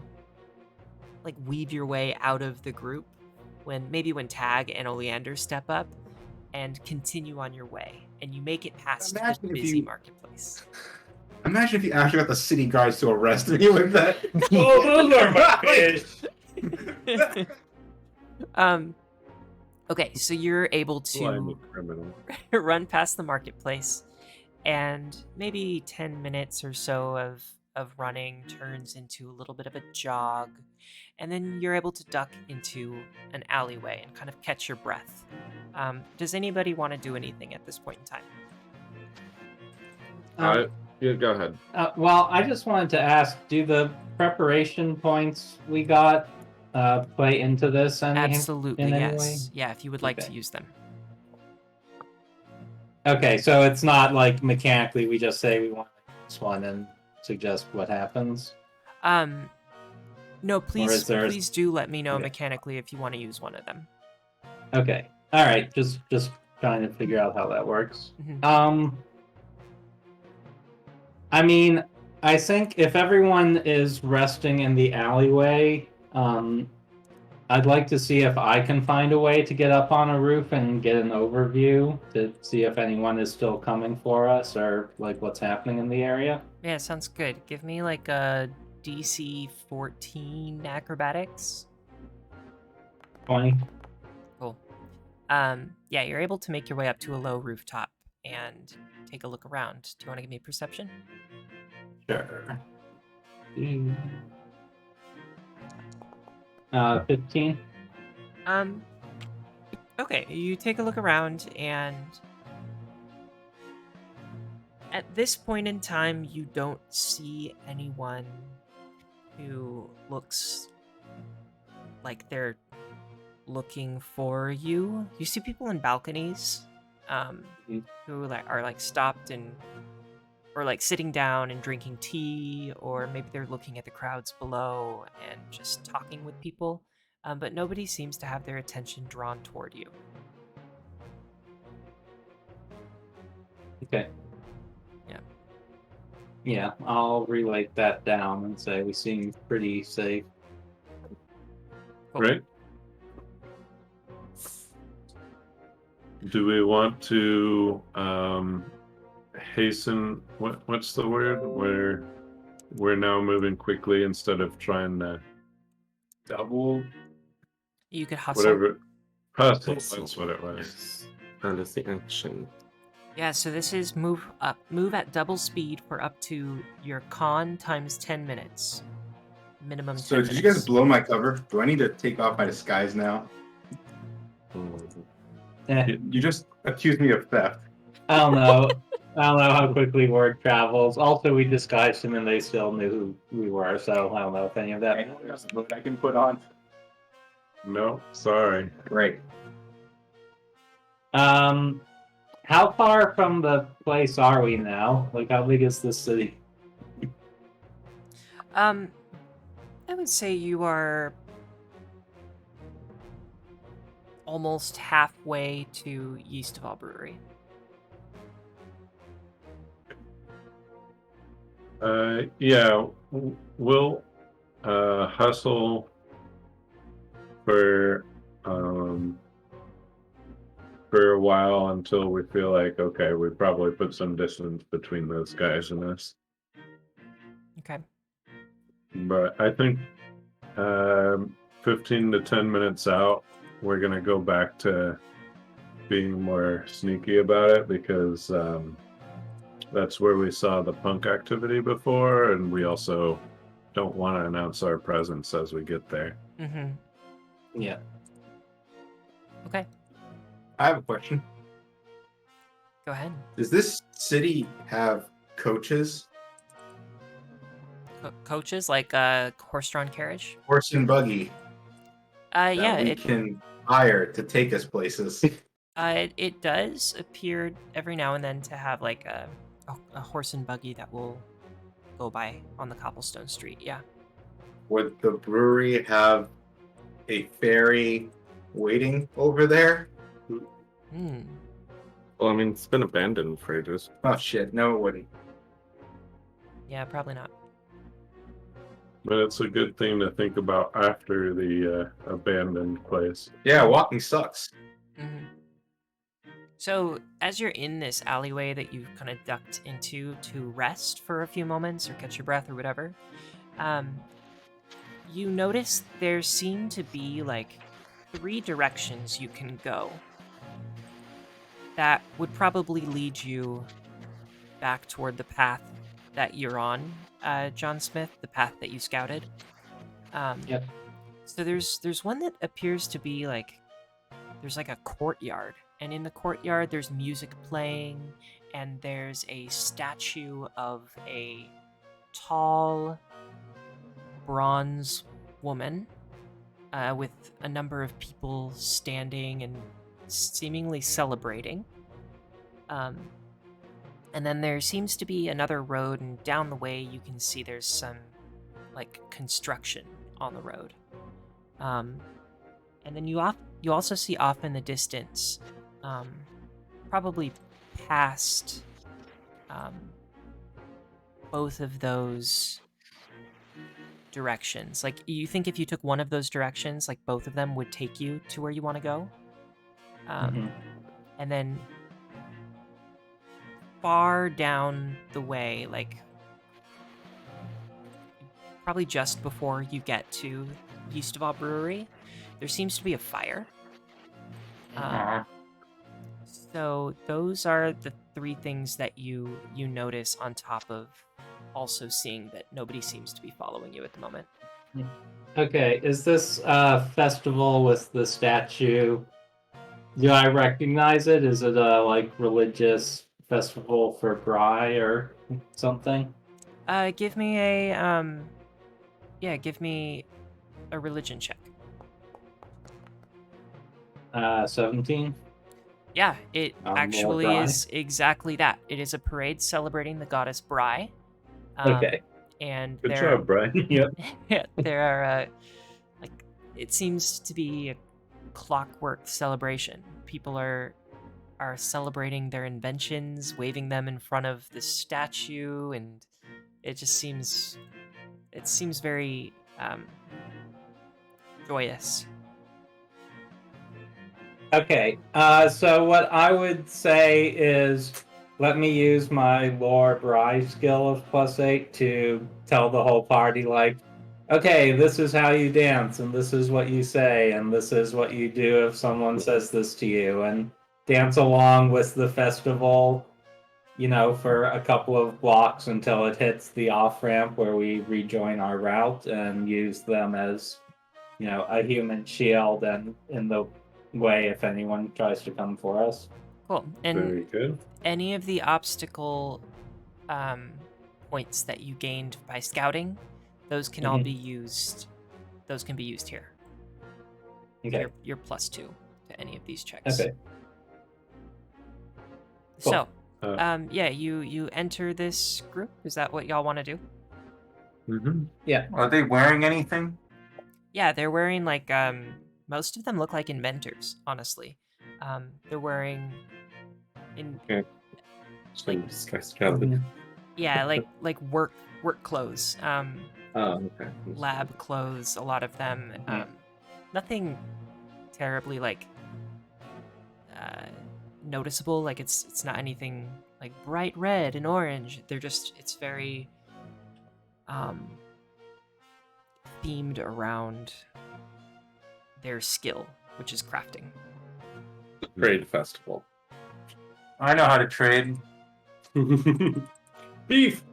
like weave your way out of the group when Tag and Oleander step up and continue on your way, and you make it past Imagine the if busy you- marketplace. Imagine if you actually got the city guards to arrest me with that. Oh, those are my fish! Okay, so you're able I'm a to criminal. run past the marketplace, and maybe 10 minutes or so of running turns into a little bit of a jog, and then you're able to duck into an alleyway and kind of catch your breath. Does anybody want to do anything at this point in time? Yeah, go ahead. Well, I just wanted to ask, do the preparation points we got play into this Absolutely, in any yes. way? Yeah, if you would like to Okay. use them. Okay, so it's not like mechanically we just say we want this one and suggest what happens? No, is please, there- please do let me know Okay. mechanically if you want to use one of them. Okay. All right, just trying to figure out how that works. Mhm. I mean, I think if everyone is resting in the alleyway, I'd like to see if I can find a way to get up on a roof and get an overview to see if anyone is still coming for us or like what's happening in the area. Yeah, sounds good. Give me like a DC 14 acrobatics. 20. Cool. Yeah, you're able to make your way up to a low rooftop and take a look around. Do you want to give me perception? Sure. 15. Okay, you take a look around, and at this point in time, you don't see anyone who looks like they're looking for you. You see people in balconies, who are like stopped and or like sitting down and drinking tea, or maybe they're looking at the crowds below and just talking with people. But nobody seems to have their attention drawn toward you. Okay. Yeah. Yeah, I'll relay that down and say we seem pretty safe. Cool. Right? Do we want to hasten? What's the word? Where we're now moving quickly instead of trying to double You could hustle. whatever. Hustle. That's what it was. That is the action. Yeah, so this is move at double speed for up to your con times 10 minutes. Minimum 10 So minutes. did you guys blow my cover? Do I need to take off my disguise now? You just accused me of theft. I don't know. I don't know how quickly word travels. Also, we disguised him and they still knew who we were, so I don't know if any of that. I can put on. No, sorry. Great. How far from the place are we now? Like, how big is this city? I would say you are almost halfway to Yeastoval Brewery. Yeah, we'll hustle for a while until we feel like, okay, we probably put some distance between those guys and us. Okay. But I think 15 to 10 minutes out, we're going to go back to being more sneaky about it, because that's where we saw the punk activity before, and we also don't want to announce our presence as we get there. Mm-hmm. Yeah. Okay, I have a question. go ahead. Does this city have coaches? Coaches, like a horse-drawn carriage? Horse and buggy that Yeah, we can hire to take us places? it does appear every now and then to have like a horse and buggy that will go by on the cobblestone street. Yeah. Would the brewery have a ferry waiting over there? Hmm. Well, I mean, it's been abandoned for ages. Oh shit, no it wouldn't. Yeah, probably not. But it's a good thing to think about after the abandoned place. Yeah, walking sucks. Mm-hmm. So, as you're in this alleyway that you've kind of ducked into to rest for a few moments or catch your breath or whatever, you notice there seem to be like 3 directions you can go that would probably lead you back toward the path that you're on, John Smith, the path that you scouted. Yep. So there's one that appears to be like there's like a courtyard, and in the courtyard there's music playing, and there's a statue of a tall bronze woman with a number of people standing and seemingly celebrating. And then there seems to be another road, and down the way you can see there's some like construction on the road. And then you also see off in the distance, probably past both of those directions. Like, you think if you took one of those directions, like both of them would take you to where you want to go. And then far down the way, like probably just before you get to Yeastaval Brewery, there seems to be a fire. So those are the three things that you notice, on top of also seeing that nobody seems to be following you at the moment. Okay, is this festival with the statue? Do I recognize it? Is it a like religious festival for Bry or something? Give me a give me a religion check. 17. Yeah, it More actually Bry. is exactly that. It is a parade celebrating the goddess Bry. Okay. And Good there, job, Brian. Yep. yeah, there are like, it seems to be a clockwork celebration. People are celebrating their inventions, waving them in front of the statue, and it just seems very joyous. Okay, so what I would say is let me use my lore Bry skill of +8 to tell the whole party, like, okay, this is how you dance, and this is what you say, and this is what you do if someone says this to you, and dance along with the festival, you know, for a couple of blocks until it hits the off-ramp where we rejoin our route, and use them as, you know, a human shield and in the way if anyone tries to come for us. Cool. And Very good. any of the obstacle points that you gained by scouting, those can all be used. Those can be used here. Okay. You're +2 to any of these checks. Okay. So, Cool. yeah, you enter this group. Is that what y'all want to do? Mm-hmm. Yeah. Are they wearing anything? Yeah, they're wearing like most of them look like inventors, honestly. They're wearing yeah, like work clothes. Okay. Lab clothes, a lot of them. Nothing terribly like noticeable. Like it's not anything like bright red and orange. They're just, it's very themed around their skill, which is crafting. Trade festival. I know how to trade. Beef.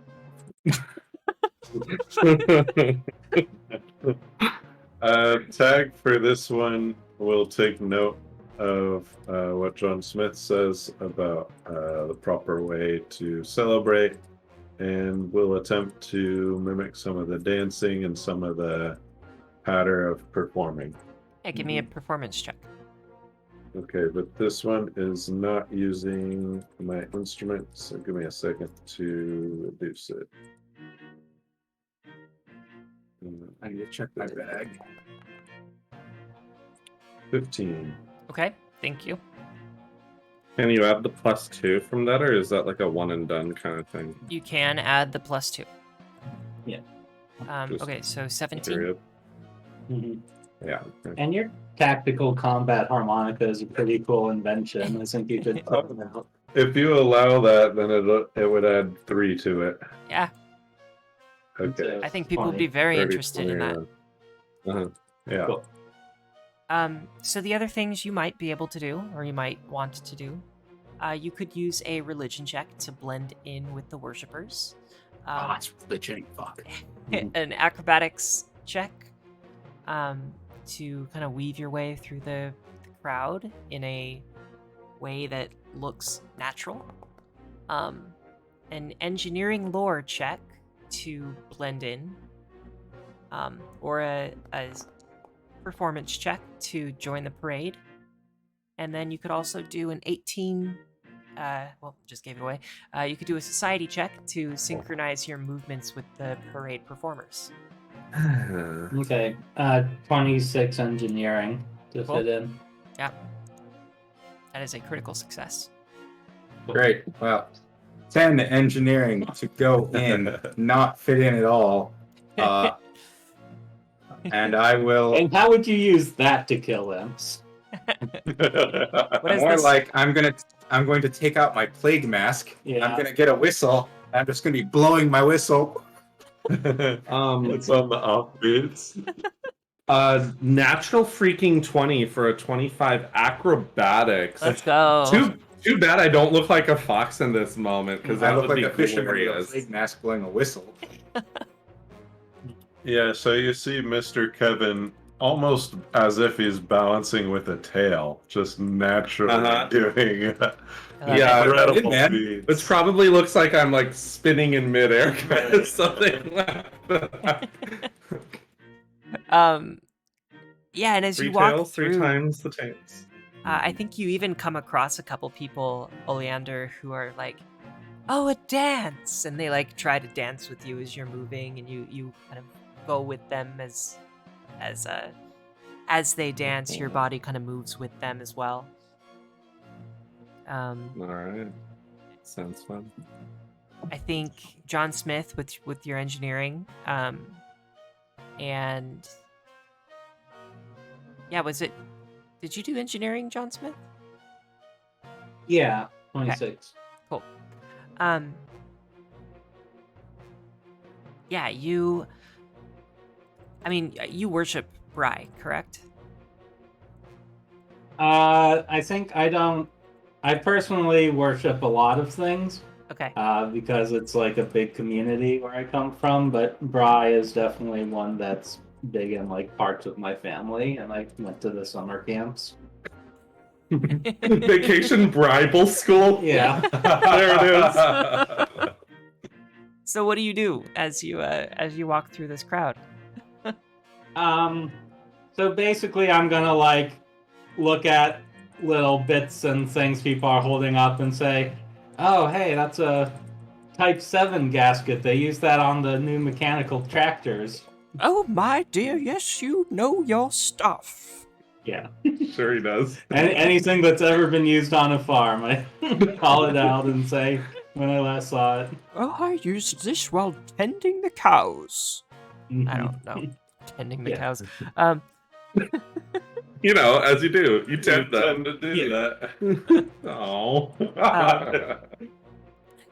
Tag for this one will take note of what John Smith says about the proper way to celebrate, and will attempt to mimic some of the dancing and some of the patter of performing. Yeah, give me a performance check. Okay, but this one is not using my instrument, so give me a second to reduce it. I need to check my bag. 15. Okay, thank you. Can you add the +2 from that, or is that like a one and done kind of thing? You can add the +2. Yeah. Just Okay, so 17. Period. Mhm. Yeah. Okay. And your tactical combat harmonica is a pretty cool invention. I think you could talk about. If you allow that, then it would add 3 to it. Yeah, Okay. I think people would be very 30, interested in that. 21. Yeah. Cool. So the other things you might be able to do, or you might want to do, you could use a religion check to blend in with the worshippers. It's religion. Fuck. An acrobatics check to kind of weave your way through the crowd in a way that looks natural. an engineering lore check to blend in, or a performance check to join the parade. And then you could also do an 18, well, just gave it away. You could do a society check to synchronize your movements with the parade performers. Okay. 26 engineering to Cool. fit in. Yeah. That is a critical success. Great. Well, 10 engineering to go in, not fit in at all. And I will. And how would you use that to kill them? What is More this? like I'm going to take out my plague mask. Yeah. I'm going to get a whistle. I'm just going to be blowing my whistle. It's on the off beats. Natural freaking 20 for a 25 acrobatics. Let's go. Too bad I don't look like a fox in this moment, because I that look would like be a fisherman with a glorious. plague mask blowing a whistle. Yeah, so you see Mr. Kevin almost as if he's balancing with a tail, just naturally doing Yeah, incredible man. feats. Which probably looks like I'm like spinning in midair, kind of something like that. Yeah, and as Three you walk tails, through, 3 times the tails. I think you even come across a couple people, Oleander, who are like, "Oh, a dance!" and they like try to dance with you as you're moving, and you kind of go with them as they dance. Your body kind of moves with them as well. All right, sounds fun. I think John Smith with your engineering, and yeah, was it? Did you do engineering, John Smith? Yeah, 26. Cool. Yeah, you worship Bry, correct? I think I personally worship a lot of things. Okay. Because it's like a big community where I come from, but Bry is definitely one that's big in like parts of my family, and I went to the summer camps. Vacation Bible school. Yeah. There it is. So what do you do as you walk through this crowd? So basically I'm gonna like look at little bits and things people are holding up and say, "Oh, hey, that's a Type 7 gasket. They use that on the new mechanical tractors." Oh, my dear, yes, you know your stuff. Yeah. Sure he does. Anything that's ever been used on a farm, I call it out and say when I last saw it. Oh, I used this while tending the cows. I don't know. Tending the Yeah. cows. You know, as you do, you tend to do that. Oh.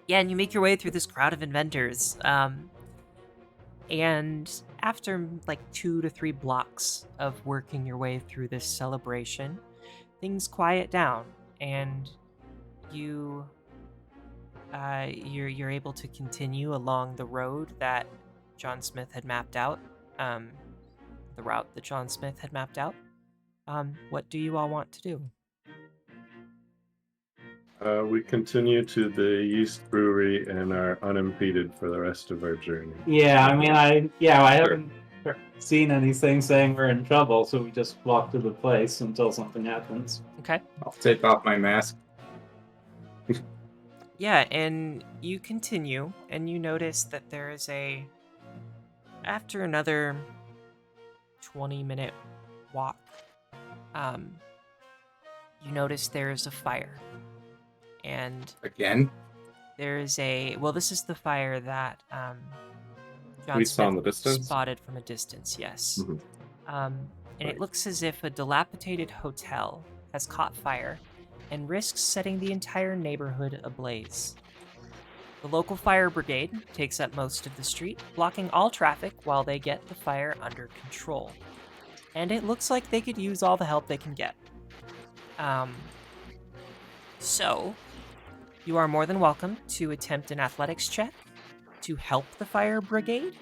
Yeah, and you make your way through this crowd of inventors. And after like 2 to 3 blocks of working your way through this celebration, things quiet down, and you're able to continue along the road that John Smith had mapped out. The route that John Smith had mapped out. What do you all want to do? We continue to the Yeast Brewery and are unimpeded for the rest of our journey. Yeah, I mean, I haven't seen anything saying we're in trouble, so we just walk to the place until something happens. Okay. I'll take off my mask. Yeah, and you continue, and you notice that there is after another 20-minute walk, you notice there is a fire. And Again? there is this is the fire that John We Smith saw in the distance? spotted from a distance, yes. Mhm. And it looks as if a dilapidated hotel has caught fire and risks setting the entire neighborhood ablaze. The local fire brigade takes up most of the street, blocking all traffic while they get the fire under control. And it looks like they could use all the help they can get. So, you are more than welcome to attempt an athletics check to help the fire brigade,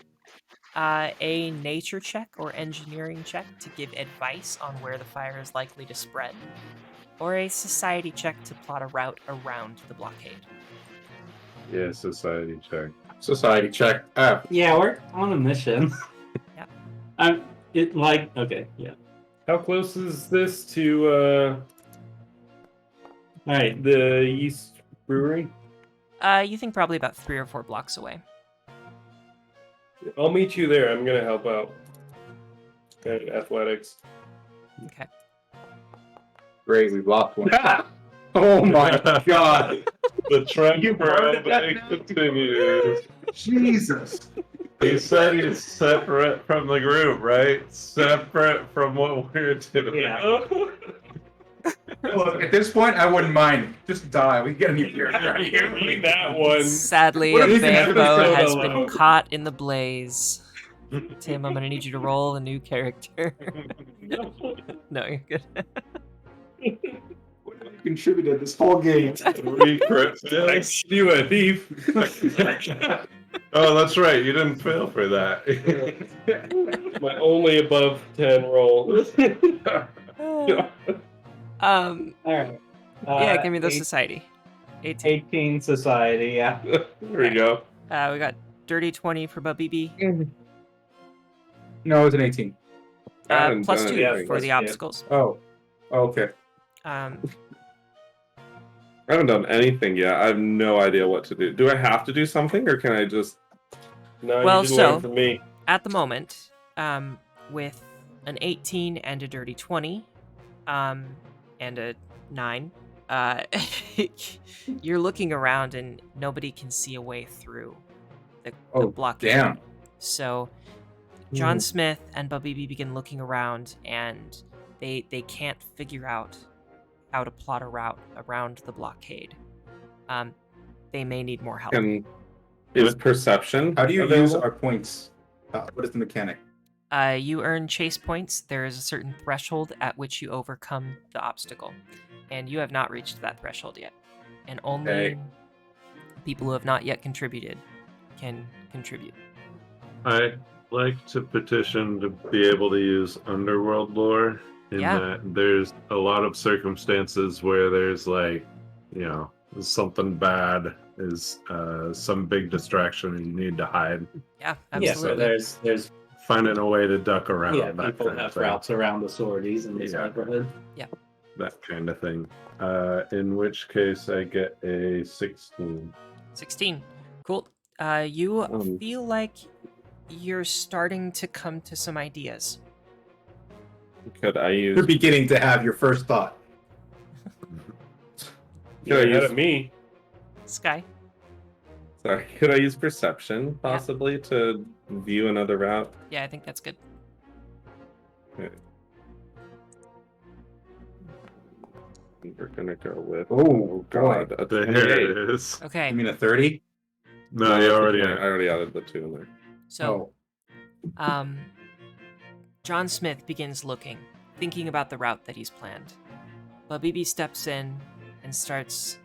a nature check or engineering check to give advice on where the fire is likely to spread, or a society check to plot a route around the blockade. Yeah, society check. Society check. Yeah, we're on a mission. Yep. Okay, yeah. How close is this to All right. the Yeast Brewery? You think probably about 3 or 4 blocks away. I'll meet you there. I'm gonna help out. At athletics. Okay. Great, we've lost one. Oh my god. The trend You for brought it everybody down. continues. Jesus. He said he's separate from the group, right? Separate from what we're doing. Yeah. Look, at this point, I wouldn't mind. Just die. We get a new character out of Give me here. that one. Sadly, What is an Bambo episode has alone? been caught in the blaze. Tim, I'm gonna need you to roll a new character. No, you're good. What have you contributed this whole game? Three crits. I see you a thief. Oh, that's right. You didn't fail for that. My only above 10 roll. All right. Yeah, give me the society. 18. 18 society. Yeah. There we go. We got dirty 20 for BB. No, it's an 18. I haven't Plus done 2 anything. for the Yeah. obstacles. Oh. Okay. Um, I haven't done anything yet. I have no idea what to do. Do I have to do something, or can I just? No, Well, you didn't so- learn from me. at the moment, with an 18 and a dirty 20, and a 9, you're looking around and nobody can see a way through the Oh, blockade. damn. So John Smith and Babibi begin looking around, and they can't figure out how to plot a route around the blockade. They may need more help. Is perception? How do you available? use our points? What is the mechanic? You earn chase points. There is a certain threshold at which you overcome the obstacle, and you have not reached that threshold yet. And only Okay. people who have not yet contributed can contribute. I'd like to petition to be able to use underworld lore in Yeah. that there's a lot of circumstances where there's something bad is some big distraction and you need to hide. Yeah, Yeah. So absolutely. there's Finding a way to duck around that people kind of have thing. routes around the sorties in this Yeah. neighborhood. That kind of thing. In which case I get a 16. 16. Cool. You Um. feel like you're starting to come to some ideas. Could I You're use? beginning to have your first thought. You're I ahead use- of me. Sky. Sorry, could I use perception possibly to view another route? Yeah, I think that's good. We're gonna go with. Oh, God, a There 28. it is. Okay, You mean a 30? No, you that's a already 20. I already added the 2 in there. so John Smith begins looking, thinking about the route that he's planned. Babibi steps in and starts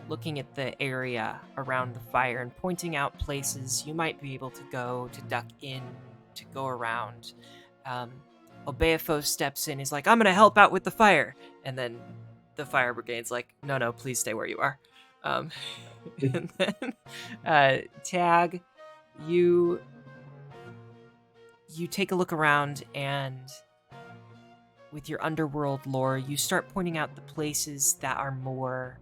looking at the area around the fire and pointing out places you might be able to go to duck in, to go around. Obeafo steps in, is like, I'm gonna help out with the fire. And then the fire brigade's like, no, please stay where you are. And then Tag, you take a look around, and with your underworld lore, you start pointing out the places that are more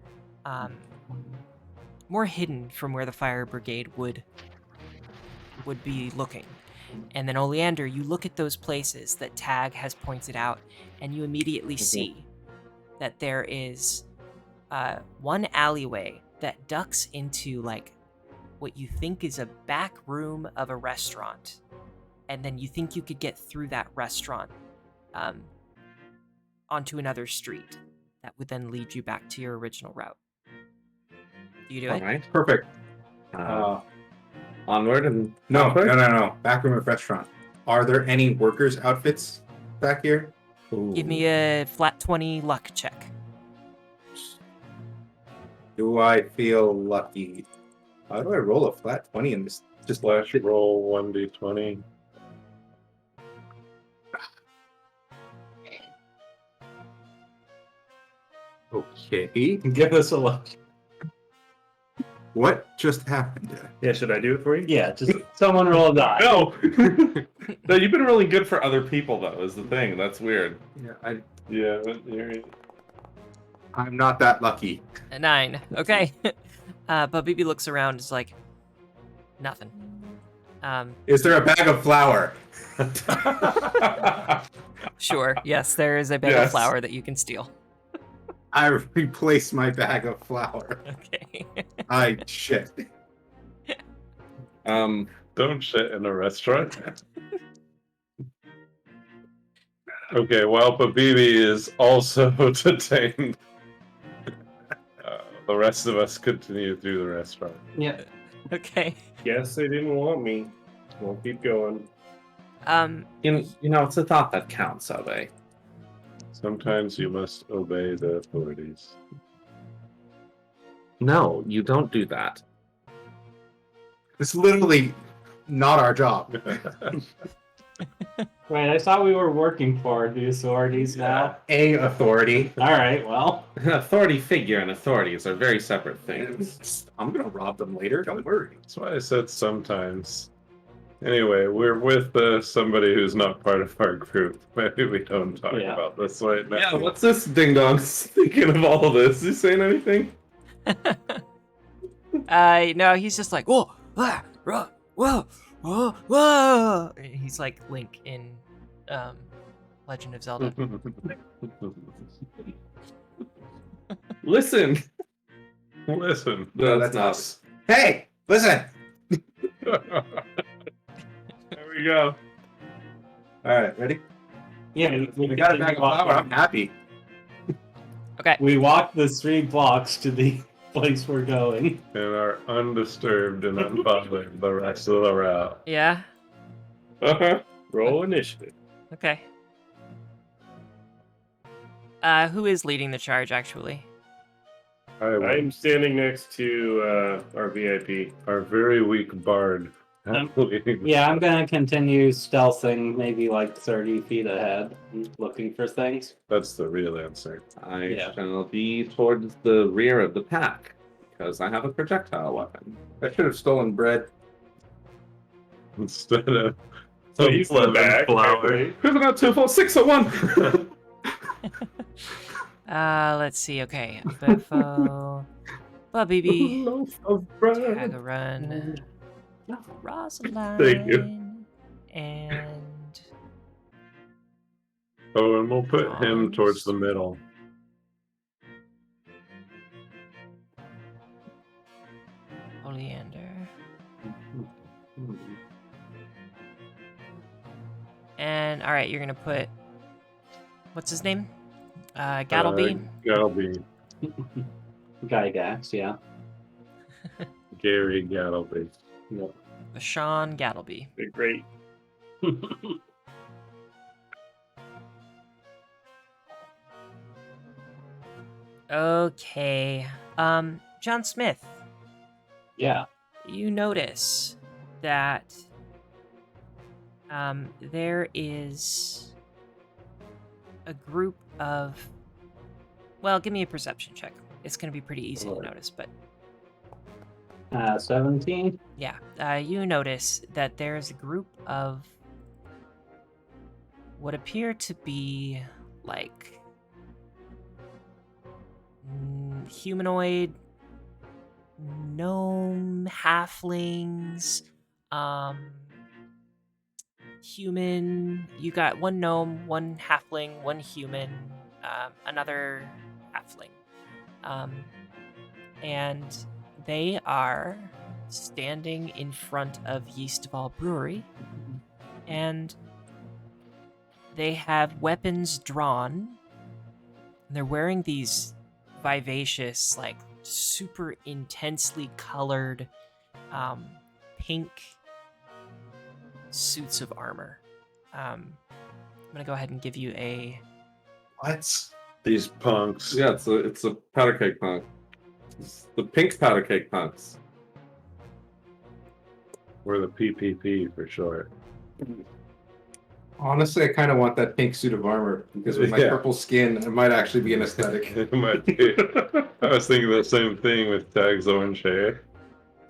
hidden from where the fire brigade would be looking. And then Oleander, you look at those places that Tag has pointed out, and you immediately see that there is one alleyway that ducks into like what you think is a back room of a restaurant, and then you think you could get through that restaurant onto another street that would then lead you back to your original route. Do you do All it? right. Perfect. Onward and No, upward? no. Back room of restaurant. Are there any workers' outfits back here? Give me a flat 20 luck check. Do I feel lucky? How do I roll a flat 20 in this? Just Slash roll 1d20. Okay. Give us a look. What just happened? Yeah, should I do it for you? Yeah, just someone roll a die. No! No, you've been really good for other people, though, is the thing. That's weird. Yeah, Yeah, but you're... I'm not that lucky. A 9. Okay. But BB looks around. Is like, nothing. Is there a bag of flour? Sure. Yes, there is a bag of Yes. flour that you can steal. I replaced my bag of flour. Okay. I shit. Don't shit in a restaurant. Okay, while Babibi is also detained, the rest of us continue through the restaurant. Yeah. Okay. Guess they didn't want me. We'll keep going. You know, it's the thought that counts, Ove. Sometimes you must obey the authorities. No, you don't do that. It's literally not our job. Right, I thought we were working for the authorities now. A authority. All right, well. An authority figure and authorities are very separate things. I'm gonna rob them later. Don't worry. That's why I said sometimes. Anyway, we're with somebody who's not part of our group. Maybe we don't talk Yeah. about this right now. Yeah, what's this ding dong thinking of all of this? Is he saying anything? No, he's just like, whoa, ah, rah, whoa, whoa, whoa. He's like Link in Legend of Zelda. Listen. Listen. No, that's not. us. Hey, listen. There we go. All right, ready? Yeah, We got a bag of flour. I'm happy. Okay. We walked the 3 blocks to the place we're going. And are undisturbed and unbothered the rest of the route. Yeah. Uh-huh. Roll initiative. Okay. Who is leading the charge, actually? I'm standing next to our VIP. Our very weak bard. Yeah, I'm gonna continue stealthing maybe like 30 feet ahead, looking for things. That's the real answer. I Yeah. shall be towards the rear of the pack, because I have a projectile weapon. I should have stolen bread. Instead of So he's the lemon back. flour. Who's about 2 4 6 1? Let's see. Okay. Biffo. Baby. Loaf of bread. Tagarun. Rosaline. Thank you. And Oh, and we'll put him towards the middle. Oleander. And all right, you're gonna put what's his name? Gattleby. Gattleby. Gygax, yeah. Gary Gattleby. Sean Gattleby. They're great. Okay. John Smith. Yeah. You notice that there is a group of. Well, give me a perception check. It's going to be pretty easy to notice, but 17. yeah, you notice that there's a group of what appear to be like humanoid gnome halflings, human. You got one gnome, one halfling, one human, another halfling, and they are standing in front of Yeastball Brewery, and they have weapons drawn. And they're wearing these vivacious, like super intensely colored, pink suits of armor. I'm gonna go ahead and give you a. What? These punks. Yeah, it's a powderkeg punk. It's the pink powderkeg punks. We're the PPP for short. Honestly, I kind of want that pink suit of armor because with my Yeah. purple skin, it might actually be an aesthetic. It might be. I was thinking the same thing with Tag's orange hair.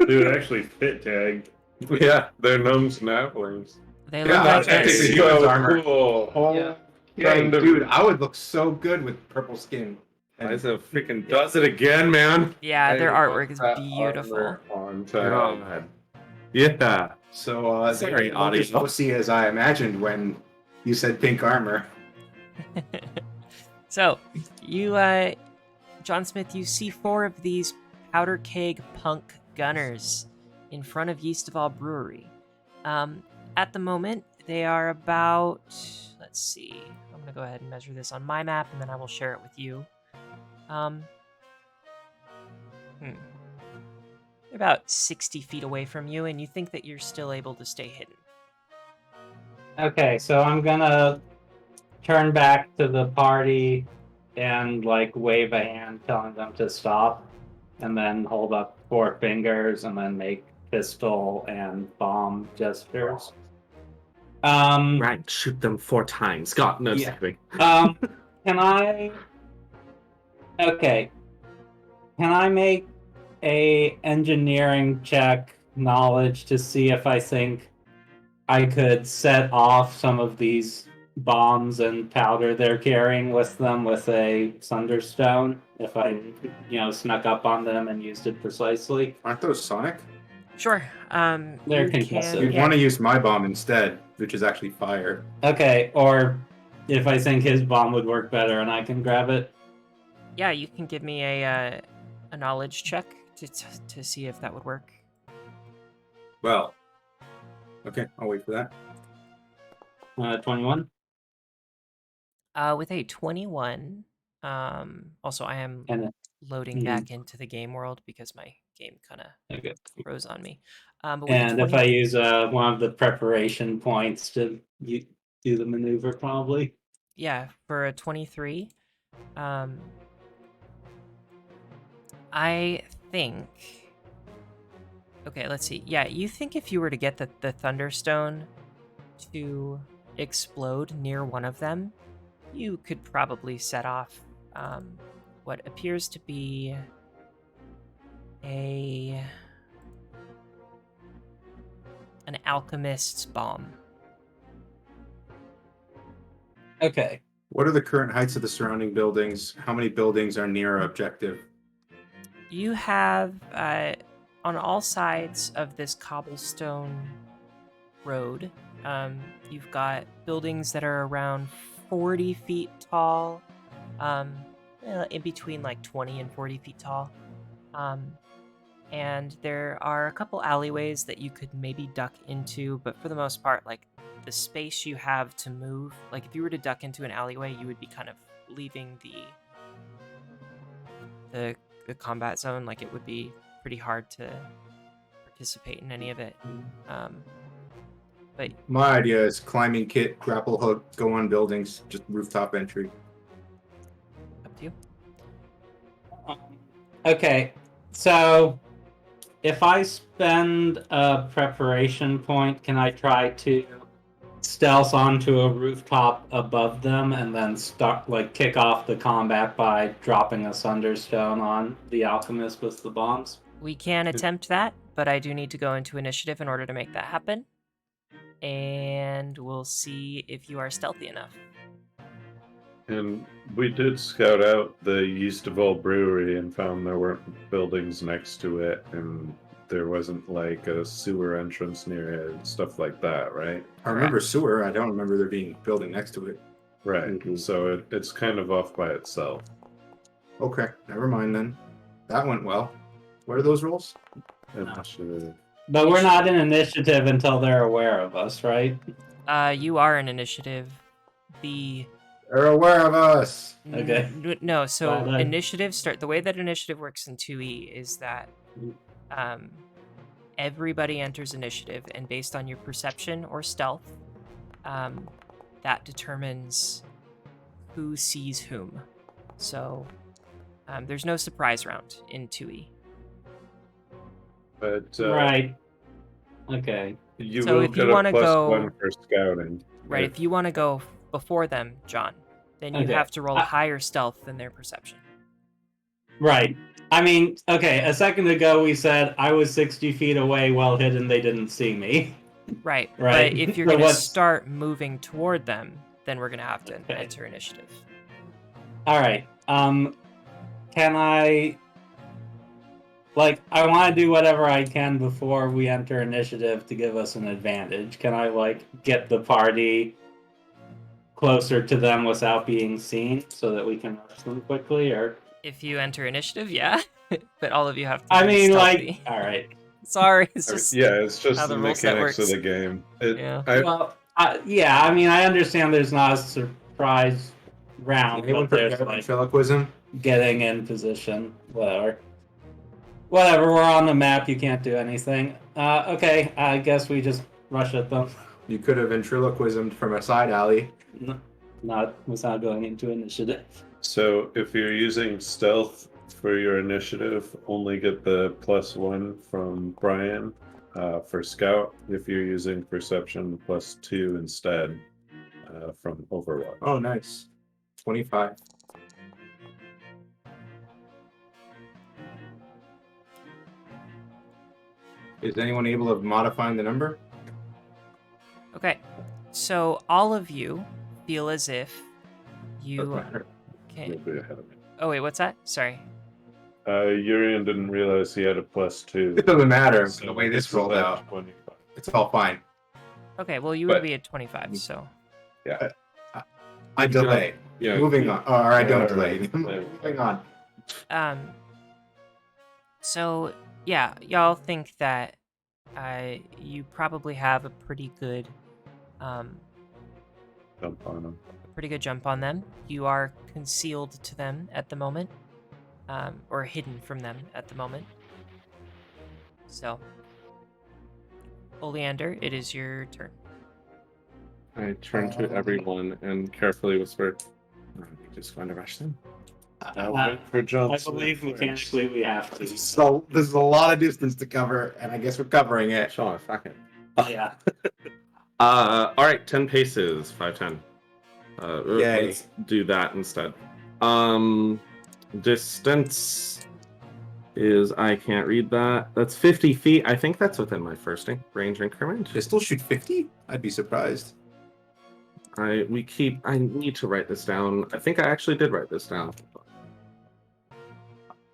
Dude, actually fit Tag. Yeah, they're gnome snaplings. They Yeah, look that's like actually this. the human's So armor. cool. Yeah. Hey, Thunder. dude, I would look so good with purple skin. Liza freaking does it again, man. Yeah, their I artwork want is that beautiful. armor on Tag. God. Yeah. So Sorry, they look as audio. pussy as I imagined when you said pink armor. So, you, John Smith, you see 4 of these Powderkeg Punk gunners in front of Yeastaval Brewery. At the moment, they are about, let's see, I'm going to go ahead and measure this on my map, and then I will share it with you. They're about 60 feet away from you, and you think that you're still able to stay hidden. Okay, so I'm gonna turn back to the party and like wave a hand telling them to stop, and then hold up 4 fingers and then make pistol and bomb gestures. Right, shoot them 4 times. God, no, Yeah. saving. Can I? Okay. Can I make a engineering check knowledge to see if I think I could set off some of these bombs and powder they're carrying with them with a thunderstone if I, snuck up on them and used it precisely? Aren't those sonic? Sure. They're You concussive. can, You'd yeah. want to use my bomb instead, which is actually fire. Okay, or if I think his bomb would work better and I can grab it. Yeah, you can give me a knowledge check to see if that would work. Well, okay, I'll wait for that. 21. With a 21, also I am And loading back into the game world because my game kind of okay. froze on me. But with a And if 20 I use one of the preparation points to do the maneuver, probably. yeah, for a 23, I think. Okay, let's see. Yeah, you think if you were to get the Thunderstone to explode near one of them, you could probably set off what appears to be an alchemist's bomb. Okay. What are the current heights of the surrounding buildings? How many buildings are near our objective? You have on all sides of this cobblestone road, you've got buildings that are around 40 feet tall, in between like 20 and 40 feet tall. And there are a couple alleyways that you could maybe duck into, but for the most part, like the space you have to move, like if you were to duck into an alleyway, you would be kind of leaving the combat zone. Like it would be pretty hard to participate in any of it. But My idea is climbing kit, grapple hook, go on buildings, just rooftop entry. up to you. Okay. So, if I spend a preparation point, can I try to stealth onto a rooftop above them and then kick off the combat by dropping a thunderstone on the alchemist with the bombs? We can attempt that, but I do need to go into initiative in order to make that happen. And we'll see if you are stealthy enough. And we did scout out the Yeastaval Brewery and found there weren't buildings next to it, and there wasn't like a sewer entrance near it and stuff like that, right? I remember sewer. I don't remember there being a building next to it. Right. So it's kind of off by itself. Okay, never mind then. That went well. What are those rolls? Initiative. But we're not in initiative until they're aware of us, right? You are in initiative. The They're aware of us. Okay. No, so Well, then- initiative start. The way that initiative works in 2E is that everybody enters initiative, and based on your perception or stealth, that determines who sees whom. So there's no surprise round in 2E. But Right. Okay. You So will if you get a wanna plus go- 1 for scouting. Right, if you want to go before them, John, then you Okay. have to roll I- higher stealth than their perception. Right. I mean, okay, a second ago we said I was 60 feet away, well hidden, they didn't see me. Right. Right. But if you're So going to what's- start moving toward them, then we're going to have to Okay. enter initiative. Alright, can I... Like, I want to do whatever I can before we enter initiative to give us an advantage. Can I, like, get the party closer to them without being seen so that we can rush them quickly, or... If you enter initiative, yeah. But all of you have to I be mean, stealthy. like... Alright. Sorry, it's just... Yeah, it's just how the the rule set mechanics of works. the game. It, Yeah. Well, yeah, I mean, I understand there's not a surprise round, Anyone but there's, forget like, ventriloquism? getting in position. Whatever. Whatever, we're on the map, you can't do anything. Okay, I guess we just rush at them. You could have ventriloquismed from a side alley. Without going into initiative. So if you're using stealth for your initiative, only get the +1 from Brian. For scout, if you're using perception, +2 instead from Overwatch. Oh, nice. 25. Is anyone able of modifying the number? Okay. So all of you feel as if you Doesn't matter. can... You'll be ahead of me. Oh, wait, what's that? Sorry. Urian didn't realize he had a +2. It doesn't matter. So The way this it's rolled about out, 25. it's all fine. Okay, well, you would But- be at 25, so... Yeah. I delay. Yeah. Moving on. Or I don't Yeah, delay. right. Moving on. So, yeah, y'all think that you probably have a pretty good Jump on him. jump on them. You are concealed to them at the moment, or hidden from them at the moment. So, Oleander, it is your turn. I turn to everyone and carefully whisper, just going to rush them. For John I believe mechanically we have to. So this is a lot of distance to cover, and I guess we're covering it. Sure, fuck it. Yeah. All right, 10 paces, 5'10". Yay. Let's do that instead. Distance is, I can't read that. That's 50 feet. I think that's within my first range increment. Pistol shoot 50? I'd be surprised. I need to write this down. I think I actually did write this down.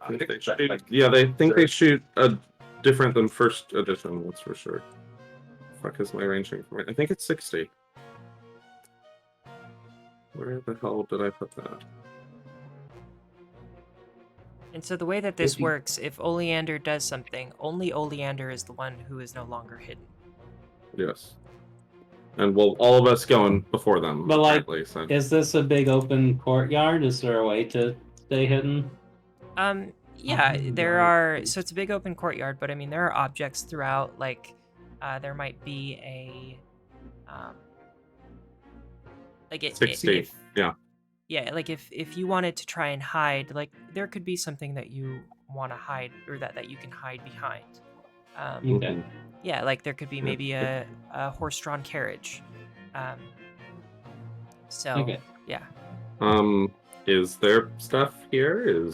I think they shoot different than first edition, that's for sure. Fuck is my range increment? I think it's 60. Where the hell did I put that? And so the way that this 50. works, if Oleander does something, only Oleander is the one who is no longer hidden. Yes. And well, all of us going before them. But, like, apparently, so. Is this a big open courtyard? Is there a way to stay hidden? Yeah, there are. So it's a big open courtyard, but I mean, there are objects throughout. Like, there might be a, like it. 60. Yeah. Yeah, like if you wanted to try and hide, like there could be something that you want to hide or that you can hide behind. Okay. Yeah, like there could be maybe a horse-drawn carriage. So Okay. yeah, Is there stuff here?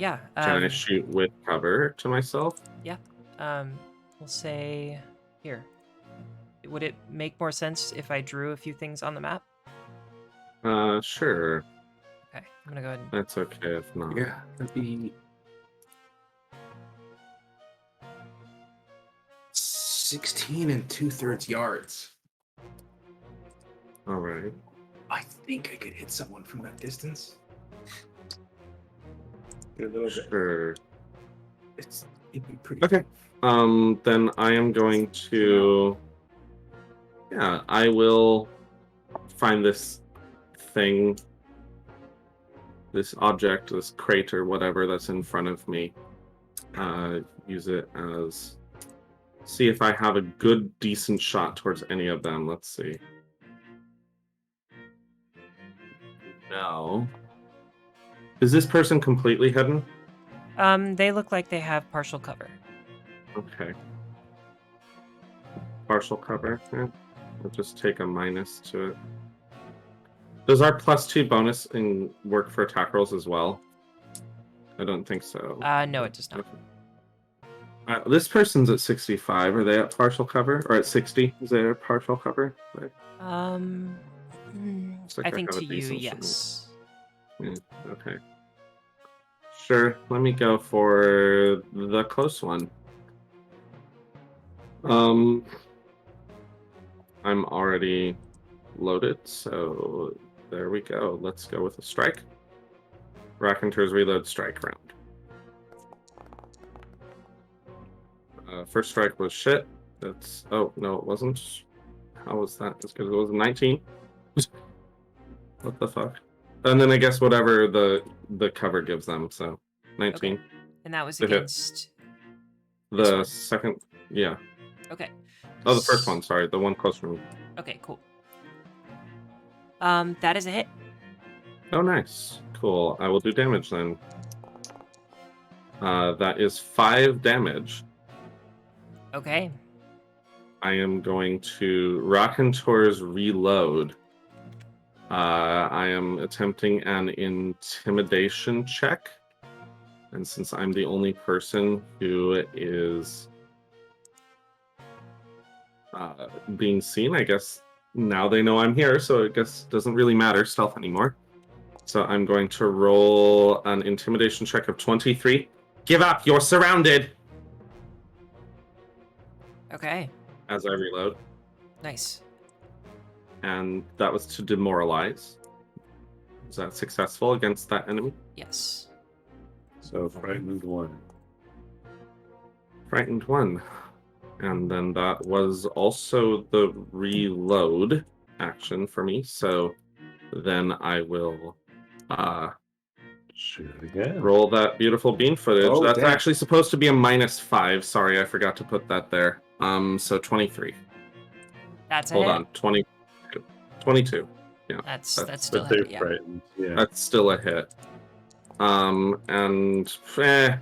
yeah. Can I shoot with cover to myself? We'll say here. Would it make more sense if I drew a few things on the map? Sure. Okay, I'm gonna go ahead and That's okay if not. Yeah, that'd be 16 and 2/3 yards. All right. I think I could hit someone from that distance. A little bit. Sure. It'd be pretty. Okay. Then I am going to. Yeah, I will find this thing, this object, this crate or whatever that's in front of me. Use it as. See if I have a good, decent shot towards any of them. Let's see. No. Is this person completely hidden? They look like they have partial cover. Okay. Partial cover. Yeah. I'll just take a minus to it. Does our +2 bonus work for attack rolls as well? I don't think so. No, it does not. This person's at 65. Are they at partial cover? Or at 60? Is there partial cover? Like, looks like I think got a to you, decent yes. Yeah, okay. Sure, let me go for the close one. I'm already loaded, so there we go. Let's go with a strike. Raconteurs reload strike round. First strike was shit. That's oh no, it wasn't. How was that? Just because it was a 19. What the fuck? And then I guess whatever the cover gives them. So 19. Okay. And that was The hit. against The one. second, yeah. Okay. Oh, the first one. Sorry, the one close from me. Okay, cool. That is a hit. Oh, nice. Cool. I will do damage then. That is 5 damage. Okay. I am going to Raconteurs reload. I am attempting an intimidation check. And since I'm the only person who is being seen, I guess now they know I'm here, so I guess it doesn't really matter stealth anymore. So I'm going to roll an intimidation check of 23. Give up, you're surrounded! Okay. As I reload. Nice. And that was to demoralize. Is that successful against that enemy? Yes. So frightened 1. Frightened 1. And then that was also the reload action for me. So then I will Shoot again. roll that beautiful bean footage. Oh, That's damn. actually supposed to be a -5. Sorry, I forgot to put that there. So 23. That's a Hold hit. on, 22. Yeah, That's that's- still a But they're hit, yeah. frightened. Yeah. that's still a hit. And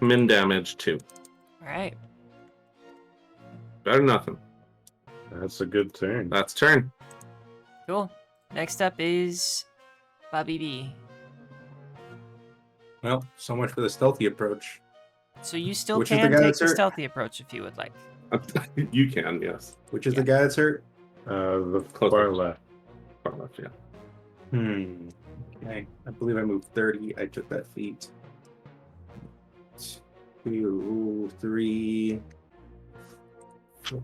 min damage 2. Alright. Better than nothing. That's a good turn. That's turn. Cool. Next up is Bobby B. Well, so much for the stealthy approach. So you still Which is the can guy take that's the hurt? stealthy approach if you would like. You can, yes. Which is the guy that's hurt? The Close far up. left. Far left, yeah. Okay. I believe I moved 30. I took that feat. 2, 3. 4.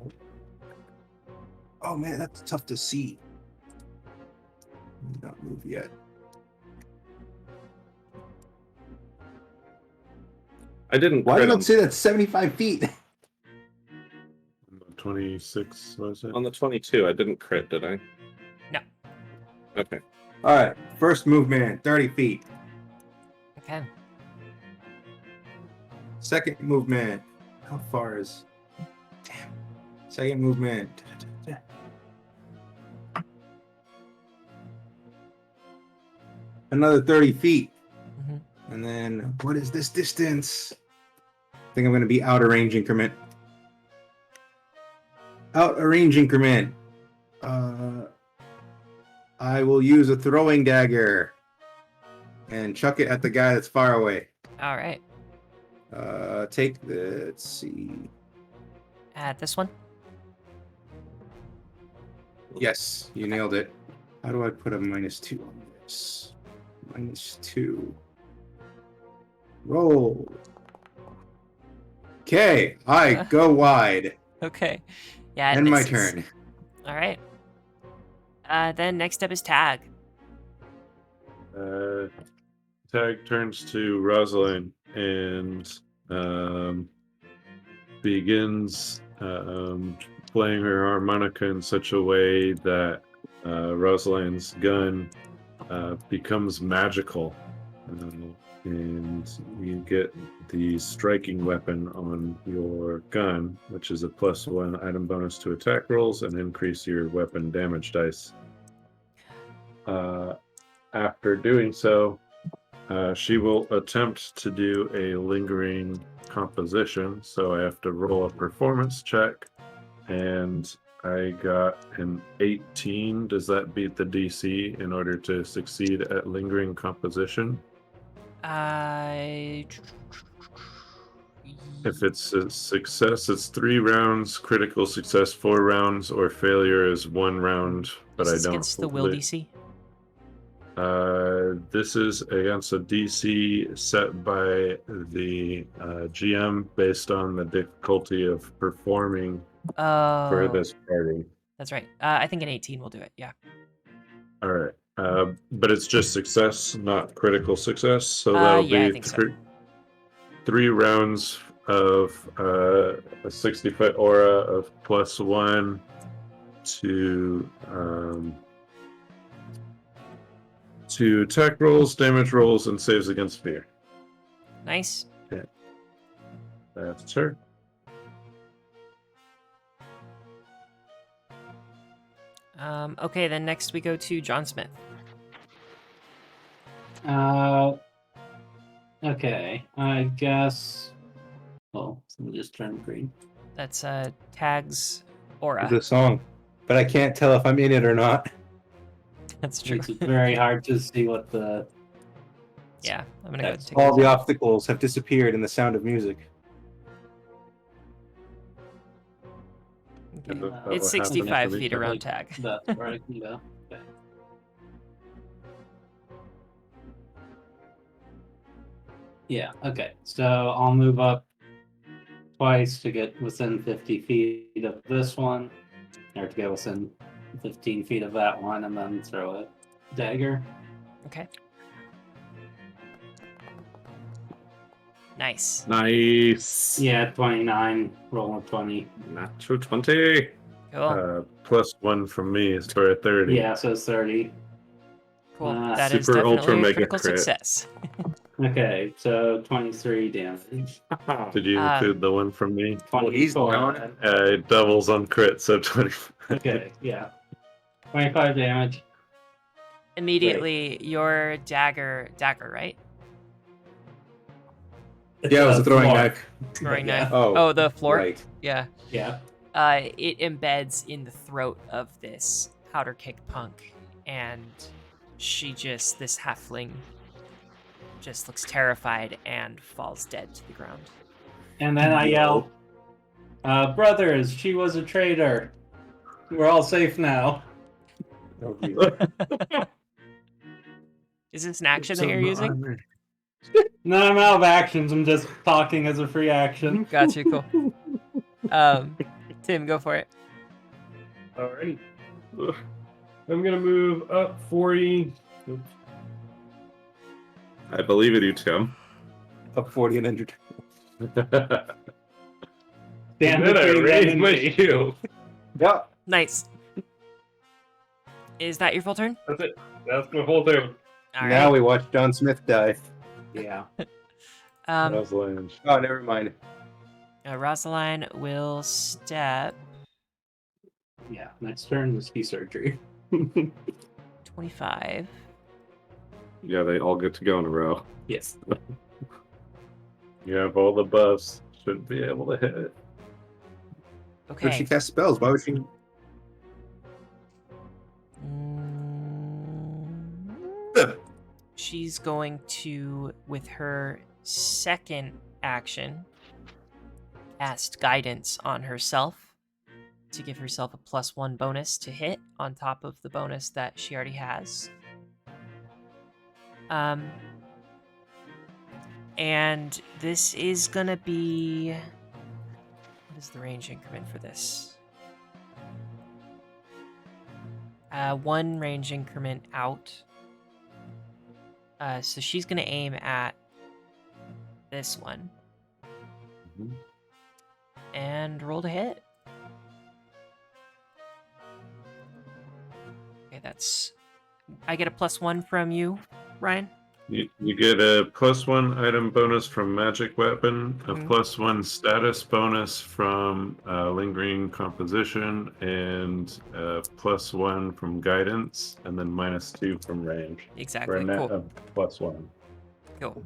Oh man, that's tough to see. Did not move yet. I didn't. Why crit did him. it say that's 75 feet? 26 was it? On the 22? I didn't crit, did I? No. Okay. All right. First movement, 30 feet. Okay. Second movement. How far is? Damn. Second movement. Another 30 feet. Mhm. And then what is this distance? I think I'm going to be out of range increment. Out of range increment. I will use a throwing dagger and chuck it at the guy that's far away. Alright. Take the, let's see. Add this one. Yes, you nailed it. How do I put a -2 on this? -2. Roll. Okay, I go wide. Okay. Yeah, it End my misses. turn. Alright. Then next up is Tag. Tag turns to Rosalind and begins playing her harmonica in such a way that Rosalind's gun becomes magical. And you get the striking weapon on your gun, which is a +1 item bonus to attack rolls and increase your weapon damage dice. After doing so, she will attempt to do a lingering composition, so I have to roll a performance check, and I got an 18. Does that beat the DC in order to succeed at lingering composition? If it's a success, it's 3 rounds. Critical success, 4 rounds, or failure is 1 round. But Is I this don't. against the will DC? This is against a DC set by the GM based on the difficulty of performing for Oh, this party. that's right. I think an 18 will do it. Yeah. All right. But it's just success, not critical success. So that'll Yeah, I be think so. 3 rounds of a 60-foot aura of +1 to attack rolls, damage rolls, and saves against fear. Nice. That's her. Okay, then next we go to John Smith. Okay, I guess. Oh, something just turned green. That's Tag's aura. The song, but I can't tell if I'm in it or not. That's true. Makes it very hard to see what the. Yeah, I'm gonna go ahead and take All this the off. obstacles have disappeared in the sound of music. Okay. That It's will happen 65 for me. feet around Tag. That's where I can go. Okay. Yeah, okay. So I'll move up twice to get within 50 feet of this one, or to get within 15 feet of that one, and then throw a dagger. Okay. Nice. Nice. Yeah, 29, roll a 20. Natural 20. Cool. +1 from me is for a 30. Yeah, so it's 30. Cool. That is Super ultra definitely a mega critical crit. success. Okay, so 23 damage. Did you include the one from me? 24. It doubles on crit, so 20. Okay, yeah. 25 damage. Immediately, your dagger, right? Yeah, it was a throwing Floor. knife. Throwing Yeah. knife. Oh, the floor. Right. Yeah. Yeah. It embeds in the throat of this Powderkeg Punk, and this halfling, just looks terrified and falls dead to the ground. And then I yell, brothers, she was a traitor. We're all safe now. Is this an action that you're using? No, I'm out of actions. I'm just talking as a free action. Gotcha, cool. Tim, go for it. Alrighty. I'm gonna move up 40. Oops. I believe in you, Tim. Up 40 and injured. Stand And then I between them raise and my me. shield. Yeah. Nice. Is that your full turn? That's it. That's my whole turn. All Now right. we watch John Smith die. Yeah. Rosalind. Oh, never mind. Rosaline will step Yeah. Next turn is key surgery. 25. Yeah, they all get to go in a row. Yes. You have all the buffs. Should be able to hit it. But she Okay. casts spells. Why would she? She's going to, with her second action, cast guidance on herself to give herself a +1 bonus to hit on top of the bonus that she already has. And this is gonna be, what is the range increment for this? 1 range increment out. So she's gonna aim at this one. Mhm. And roll to hit. Okay, I get a +1 from you, Ryan. You get a +1 item bonus from magic weapon, a Mhm. +1 status bonus from lingering composition, and a +1 from guidance, and then -2 from range. For Exactly. a net Cool. of +1. Cool.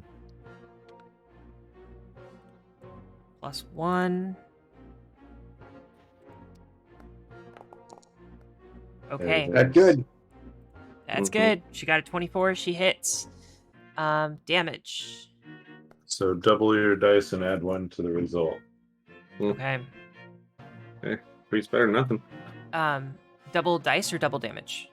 +1. Okay, There it That good. that's Mhm. good. She got a 24. She hits. Damage. So double your dice and add 1 to the result. Okay. Priest better than nothing. Double dice or double damage?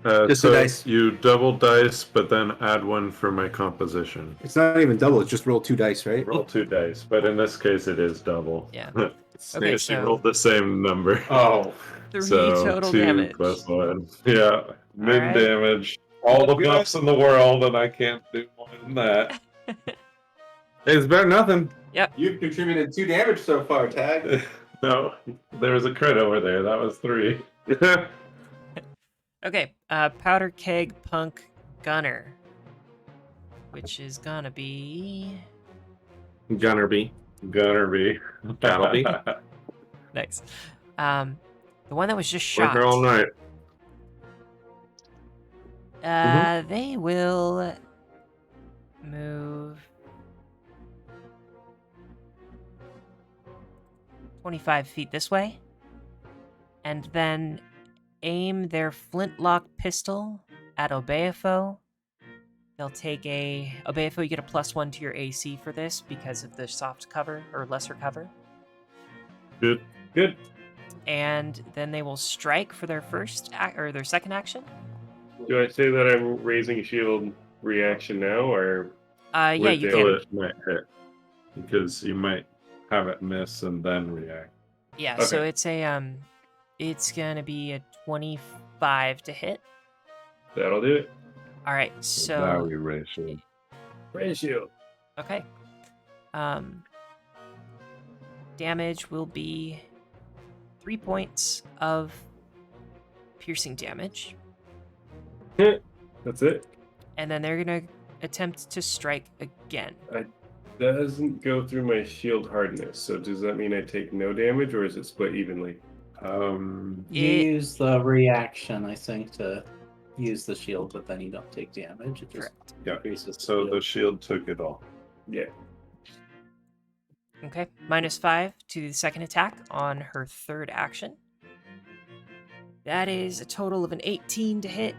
Just so the dice. you double dice, but then add 1 for my composition. It's not even double. It's just roll 2 dice, right? Roll 2 dice, but in this case it is double. Yeah. Okay, Okay, she so rolled the same number. Oh, 3 So total 2 damage. plus 1. Yeah, min right. damage. All the buffs in the world, and I can't do more than that. it's better than nothing. You've contributed 2 damage so far, Tag. No, there was a crit over there. That was 3. Okay, Powderkeg Punk Gunner. Which is gonna be... Gunnerby. Gunnerby. That'll be. Nice. The one that was just Work shot. her all night. They will move 25 feet this way, and then aim their flintlock pistol at Obeafo. They'll take a... Obeafo, you get a +1 to your AC for this because of the soft cover, or lesser cover. Good. Good. And then they will strike for their or their second action. Do I say that I'm raising shield reaction now, or Yeah, With you the- can. It might hit. Because you might have it miss and then react. Yeah, so Okay. it's a it's gonna be a 25 to hit. that'll do it? All right, Now so we raise shield. Raise shield. okay. Damage will be 3 points of piercing damage, That's it. and then they're gonna attempt to strike again. Doesn't go through my shield hardness. So does that mean I take no damage, or is it split evenly? You It- use the reaction, I think, to use the shield, but then you don't take damage. It just Correct. Yeah. increases. So the shield. shield took it all. Yeah. Okay, -5 to the second attack on her third action. That is a total of an 18 to hit.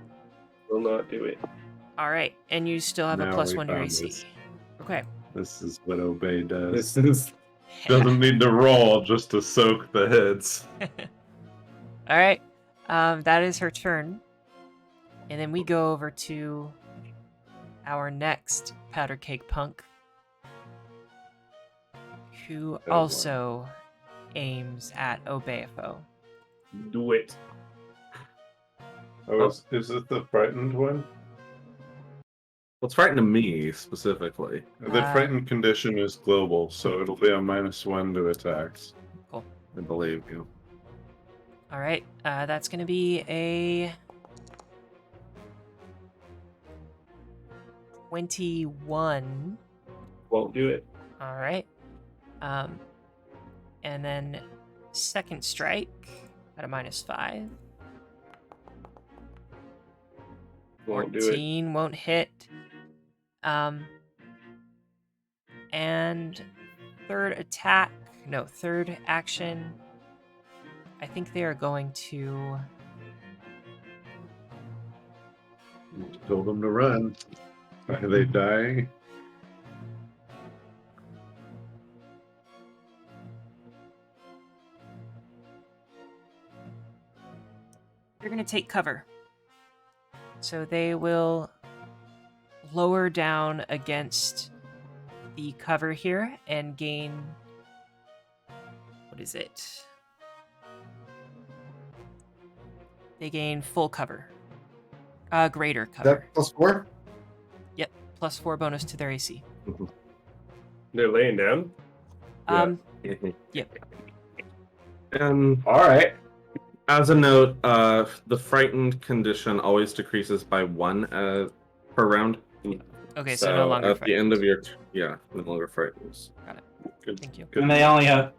Will not do it. All right, and you still have a Now +1 we to your found AC. this. Okay. This is what Obey does. This is Doesn't need to roll just to soak the hits. All right. That is her turn. And then we go over to our next Powderkeg Punk, who boy. also aims at Obeafo. do it. Oh, is it the frightened one? Well, it's frightening me specifically. The frightened condition is global, so it'll be a -1 to attacks. Cool. I believe you. All right. That's going to be a 21. Won't do it. All right. And then second strike at a -5. Won't do it. 14 won't hit. And third action. I think they are going to... Told them to run. Are they dying? They're going to take cover. So they will lower down against the cover here and gain... What is it? They gain full cover. Greater Is cover. that +4? Yep, +4 bonus to their AC. They're laying down. Yep. And All right. as a note, the frightened condition always decreases by 1 per round. Okay, so no longer at the end of frightened. your no longer frightened. Good. Thank you. Good. And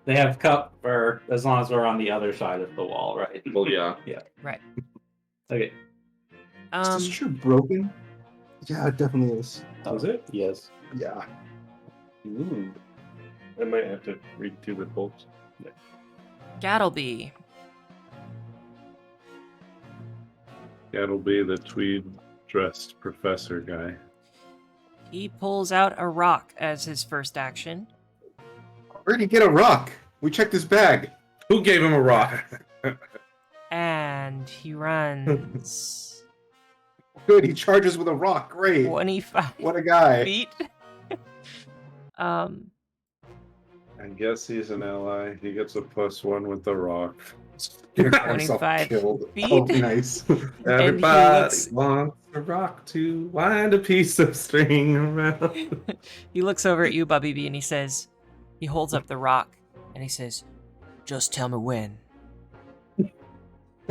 they have cover as long as we're on the other side of the wall, right? Well, yeah. Right. Okay. Is this true broken? Yeah, it definitely is. Is it? Yes. Yeah. Ooh. I might have to redo the bolts. Gattleby. That'll be the tweed-dressed professor guy. He pulls out a rock as his first action. Where'd he get a rock? We checked his bag. Who gave him a rock? And he runs Good, he charges with a rock. Great. 25 What a guy. feet. I guess he's an ally. He gets a +1 with the rock. Get himself 25 killed. feet. Oh, nice. Everybody looks- wants a rock to wind a piece of string around. He looks over at you, Bubby B, and he holds up the rock, and he says, "Just tell me when."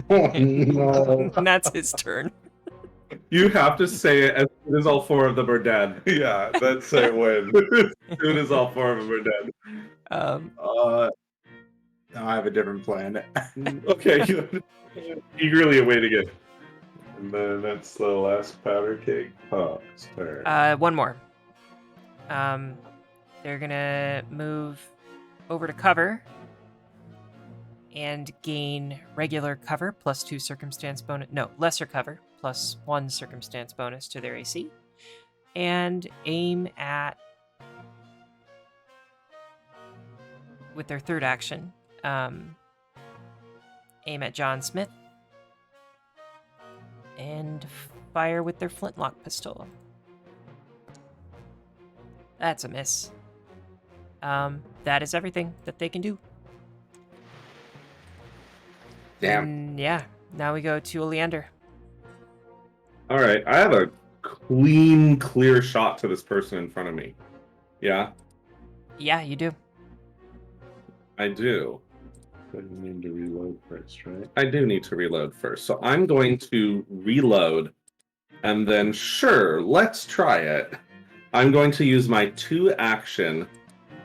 Oh, no. And that's his turn. You have to say it as soon as all 4 of them are dead. Yeah, that's a win. As soon as all 4 of them are dead. No, I have a different plan. Okay, eagerly awaiting it. And then that's the last Powderkeg Punks turn. One more. They're gonna move over to cover and gain regular cover plus 2 circumstance bonus. No, lesser cover plus 1 circumstance bonus to their AC, and aim at, with their third action, aim at John Smith and fire with their flintlock pistol. That's a miss. That is everything that they can do. Damn. And yeah, now we go to Oleander. All right, I have a clean, clear shot to this person in front of me. Yeah, Yeah, you do. I do. But you need to reload first, right? I do need to reload first. So I'm going to reload and then, sure, let's try it. I'm going to use my 2-action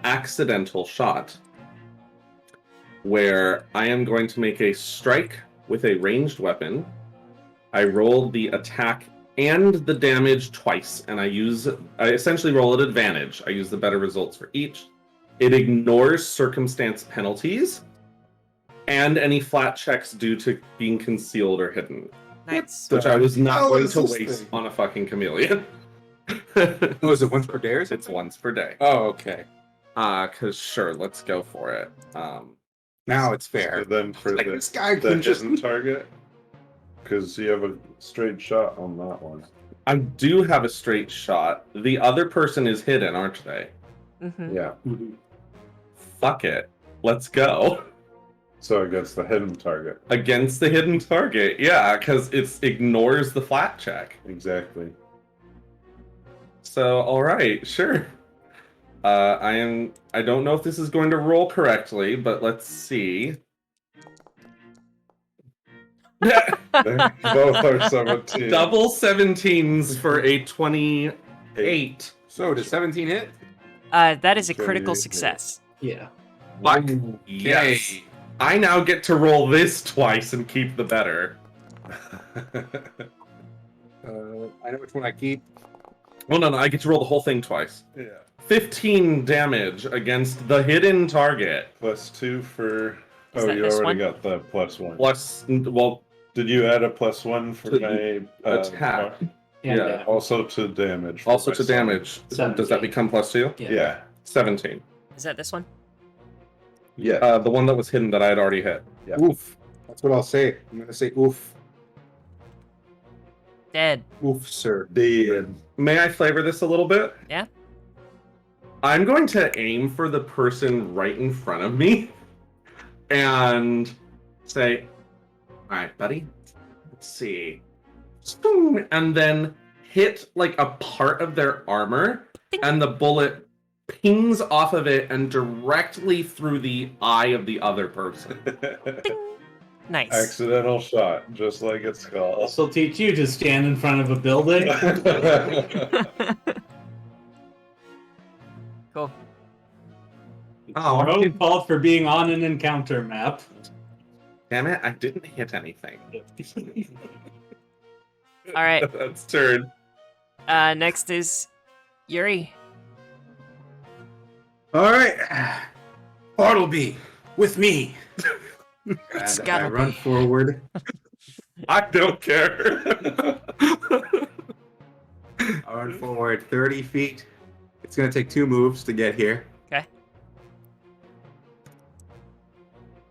accidental shot where I am going to make a strike with a ranged weapon. I roll the attack and the damage twice, and I essentially roll at advantage. I use the better results for each. It ignores circumstance penalties and any flat checks due to being concealed or hidden, Nice. which I was not hell going is to this waste thing? on a fucking chameleon. Oh, is it once per day or It's something? once per day. Oh, okay. Cause sure, let's go for it. Now it's So fair. then for Like, the, this guy the can just... hidden target, because you have a straight shot on that one. I do have a straight shot. The other person is hidden, aren't they? Mm-hmm. Yeah. Fuck it. Let's go. So against the hidden target. Against the hidden target, yeah, because it ignores the flat check. Exactly. So, alright, sure. I don't know if this is going to roll correctly, but let's see. Both are 17. Double 17s for a 28. So, does 17 hit? That is a Very critical good. success. Yeah. Fuck. Okay. Yes. I now get to roll this twice and keep the better. I know which one I keep. Well, no, I get to roll the whole thing twice. Yeah. 15 damage against the hidden target. +2 for. Is Oh, that you this already one? got the +1. Plus, well, Did you add a +1 for To my attack. And, Also to damage. for Also my to son. damage. 17. Does that become +2? Yeah. 17. Is that this one? Yeah. The one that was hidden that I had already hit. Yeah. Oof. That's what I'll say. I'm going to say oof. Dead. Oof, sir. Dead. May I flavor this a little bit? Yeah. I'm going to aim for the person right in front of me and say, all right, buddy, let's see. And then hit like a part of their armor, and the bullet pings off of it and directly through the eye of the other person. Nice. Accidental shot, just like it's called. also teach you to stand in front of a building. Cool. Oh, Your own fault for being on an encounter map. Damn it, I didn't hit anything. All right. That's turn. Next is Yuri. all right. Bartleby, with me. It's And gotta I run be. forward I don't care. I'll run forward 30 feet. It's going to take 2 moves to get here. Okay.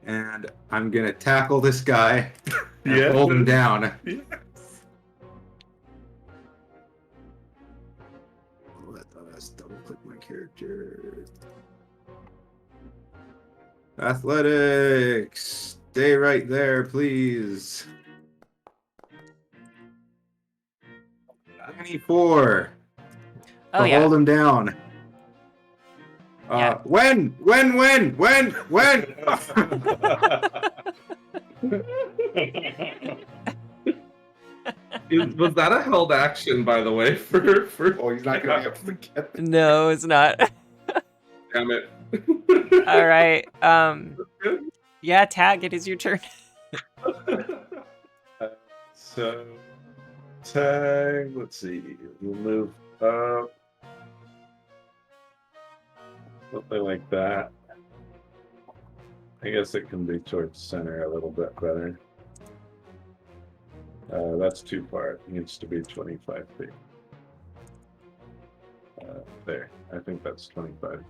And I'm going to tackle this guy and Yeah. hold him down. Let's double click my character. Athletics. Stay right there, please. 94. Oh To yeah. hold him down. Yeah. When? Was that a held action, by the way? For Oh, he's not going to be able to get this. No, it's not. damn it. All right. Yeah, Tag. It is your turn. So, tag. Let's see. We'll move up. Something like that. I guess it can be towards center a little bit better. That's too far. It needs to be 25 feet. There. I think that's 25.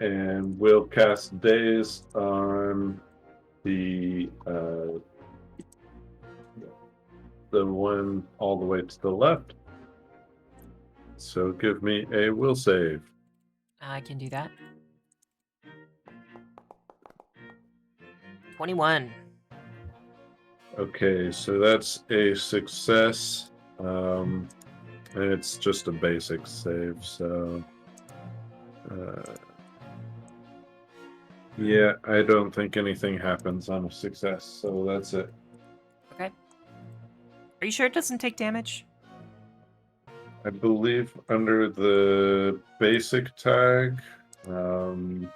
And we'll cast Daze on the one all the way to the left. So give me a will save. I can do that. 21. Okay, so that's a success. And it's just a basic save, so yeah, I don't think anything happens on a success, so that's it. Okay. Are you sure it doesn't take damage? I believe under the basic tag, You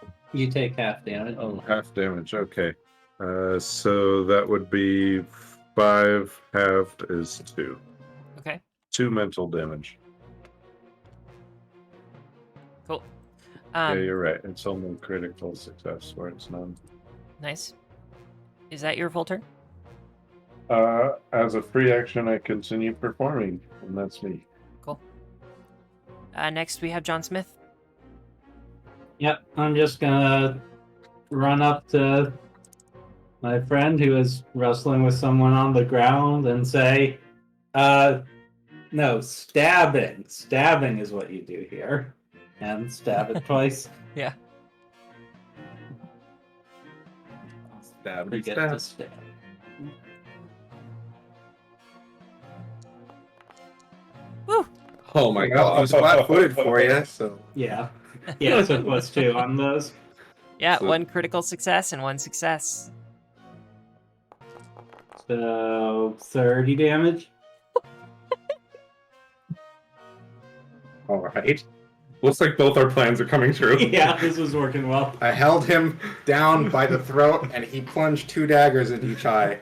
take half damage. half damage, okay. So that would be 5 halved is 2. Okay. 2 mental damage. Cool. Yeah, you're right. It's only critical success where it's none. Nice. Is that your full turn? As a free action, I continue performing, and that's me. Cool. Next, we have John Smith. Yep, I'm just gonna run up to my friend who is wrestling with someone on the ground and say, no, stabbing. Stabbing is what you do here. And stab it twice. Yeah. Stab, To get stab. to stab. Woo! Oh my Well, I god. was flat-footed for you, so... Yeah. Yeah, so plus 2 on those. Yeah, So- 1 critical success and 1 success. So 30 damage. Alright. Looks like both our plans are coming true. Yeah, this was working well. I held him down by the throat, and he plunged 2 daggers into each eye.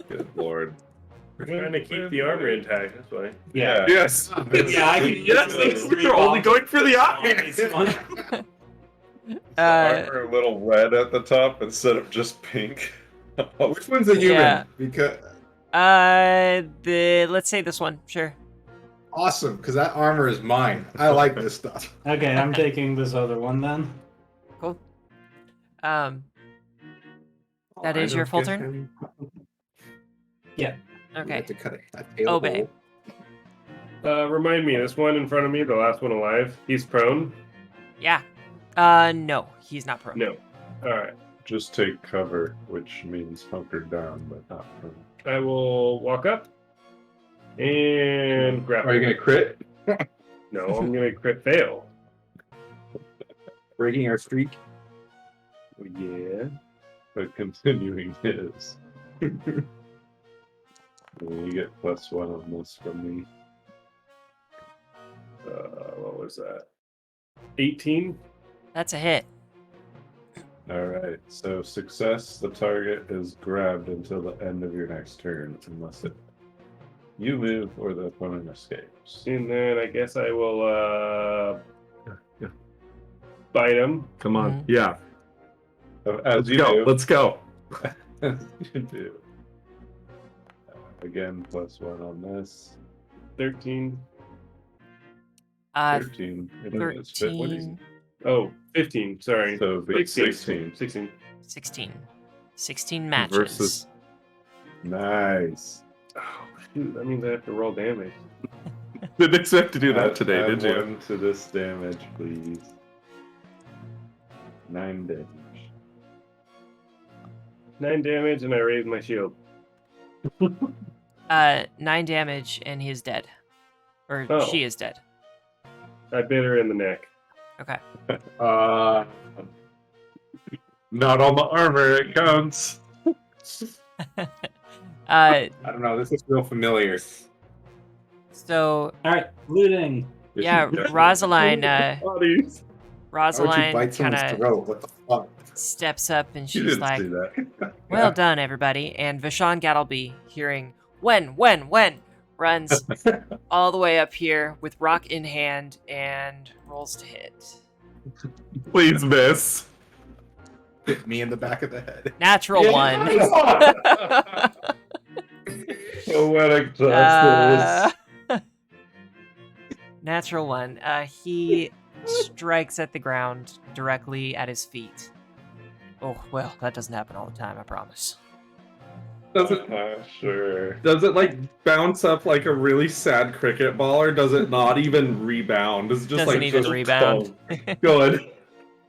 Good lord. We're trying to keep the armor intact, that's why. Yeah. Yes. Yeah, I can Yes, we're only going for the eyes. Armor a little red at the top instead of just pink. Which one's a human? Yeah. Because Let's say this one, sure. awesome, because that armor is mine. I like this stuff. Okay, I'm taking this other one then. Cool. That is your full turn? Yeah. Okay. To cut a tail Obey. hole. Remind me, this one in front of me, the last one alive, he's prone? Yeah. No, he's not prone. No. Alright. Just take cover, which means hunkered down, but not prone. I will walk up and grapple. Are you gonna crit? No, I'm gonna crit fail. Breaking our streak. Yeah. But continuing his. You get +1 on this from me. What was that? 18? That's a hit. Alright, so success, the target is grabbed until the end of your next turn, unless you move or the opponent escapes. And then I guess I will bite him. Come on, Mhm. yeah. As you do. Let's go. As you do. Again, +1 on this. 13. 13. It is fit. What is 13, Oh, 15. Sorry. So big 16. 16. 16. 16 matches. Versus- Nice. Oh, shoot. That means I have to roll damage. Didn't expect to do that Add- today, add did you? 1 to this damage, please. 9 damage. 9 damage, and I raise my shield. 9 damage, and he is dead. Or Oh. she is dead. I bit her in the neck. Okay. Not all the armor, it counts. I don't know. This is real familiar. So, All right, looting. yeah, Rosaline, Bodies. Why would you Rosaline bite someone's kind of throat? What the fuck? steps up and You she's didn't like, see that. well done, everybody. And Vashon Gattleby, hearing, when, runs all the way up here with rock in hand and rolls to hit. Please miss. Hit me in the back of the head. Natural one. Poetic justice. Natural one. He strikes at the ground directly at his feet. Oh, well, that doesn't happen all the time, I promise. Does it, Sure. does it like bounce up like a really sad cricket ball, or does it not even rebound? It's just Doesn't like even just rebound. Good.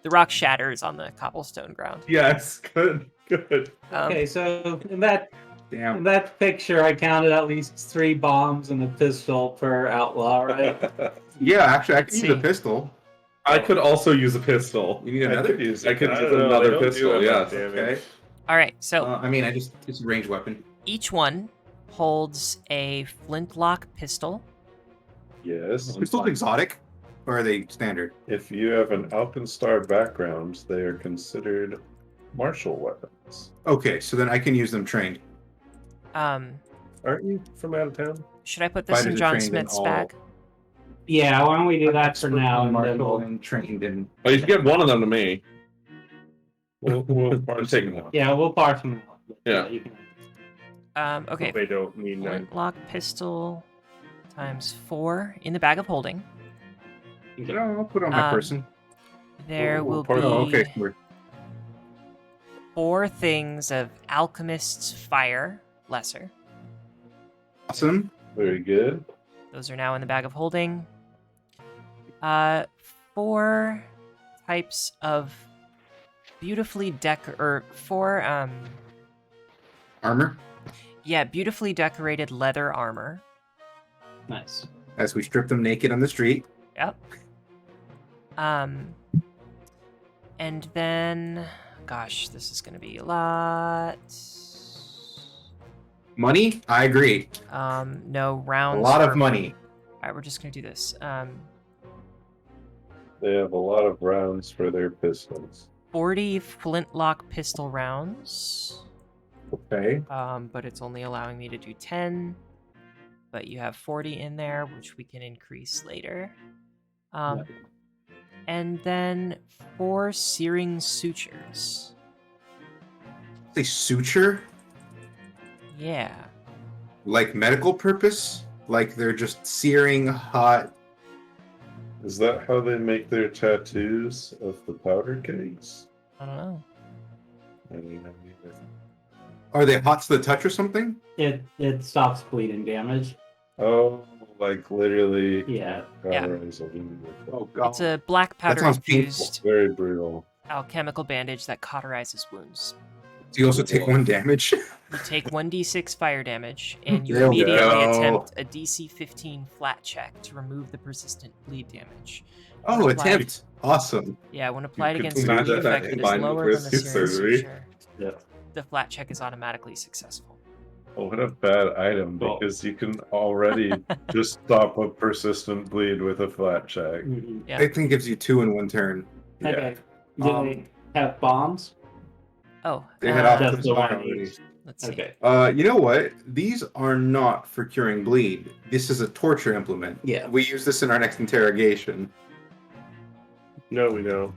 The rock shatters on the cobblestone ground. Yes. Good. Good. Okay, so in that Damn. picture, I counted at least 3 bombs and a pistol per outlaw, right? Yeah, actually, I can Let's use a see. pistol. I could also use a pistol. You need another? I could use don't know, another they don't do pistol. enough Yes. damage. Okay. All right, so I mean, it's a ranged weapon. each one holds a flintlock pistol. Yes. Pistols exotic, or are they standard? If you have an Alchemist background, they are considered martial weapons. Okay, so then I can use them trained. Um, Aren't you from out of town? should I put this in Fighters are John trained in Smith's all- bag? Yeah, why don't we do that for now? And then Martial we'll... and trained in. Oh, you should give one of them to me. We'll I'm taking one. Yeah, we'll parse them out. Yeah. You can... Okay, They don't need 9. flintlock pistol times 4 in the bag of holding. I'll put it on my Um, person. There will be Oh, okay. 4 things of alchemist's fire, lesser. Awesome. Very good. Those are now in the bag of holding. 4 types of beautifully Armor. beautifully decorated leather armor. Nice. As we strip them naked on the street. Yep. And then, gosh, this is gonna be a lot. Money? I agree. No A rounds. lot for- of money. All right, we're just gonna do this. They have a lot of rounds for their pistols. 40 flintlock pistol rounds. Okay. But it's only allowing me to do 10. But you have 40 in there, which we can increase later. And then 4 searing sutures. Say suture? Yeah. Like medical purpose? Like they're just searing hot. Is that how they make their tattoos of the powder kegs? I don't know. I don't know either. Are they hot to the touch or something? It stops bleeding damage. Oh, like literally. Yeah. Yeah. cauterize a wound with it. Oh god. It's a black powder sounds painful. infused Very brutal. alchemical bandage that cauterizes wounds. Do you also take 1 damage? You take 1d6 fire damage, and you There we immediately go. attempt a DC 15 flat check to remove the persistent bleed damage. Oh, Applied- attempt. Awesome. Yeah, when applied could against do a that effect that is combined with lower than the risk searing surgery. suture, Yeah. the flat check is automatically successful. Oh, what a bad item, Well- because you can already just stop a persistent bleed with a flat check. Mhm. Yeah. I think it gives you 2 in 1 turn. Okay. Do they have bombs? Oh, They had off That's to the the one I already. used. let's see. Okay. You know what? These are not for curing bleed. This is a torture implement. Yeah. We use this in our next interrogation. No, we know.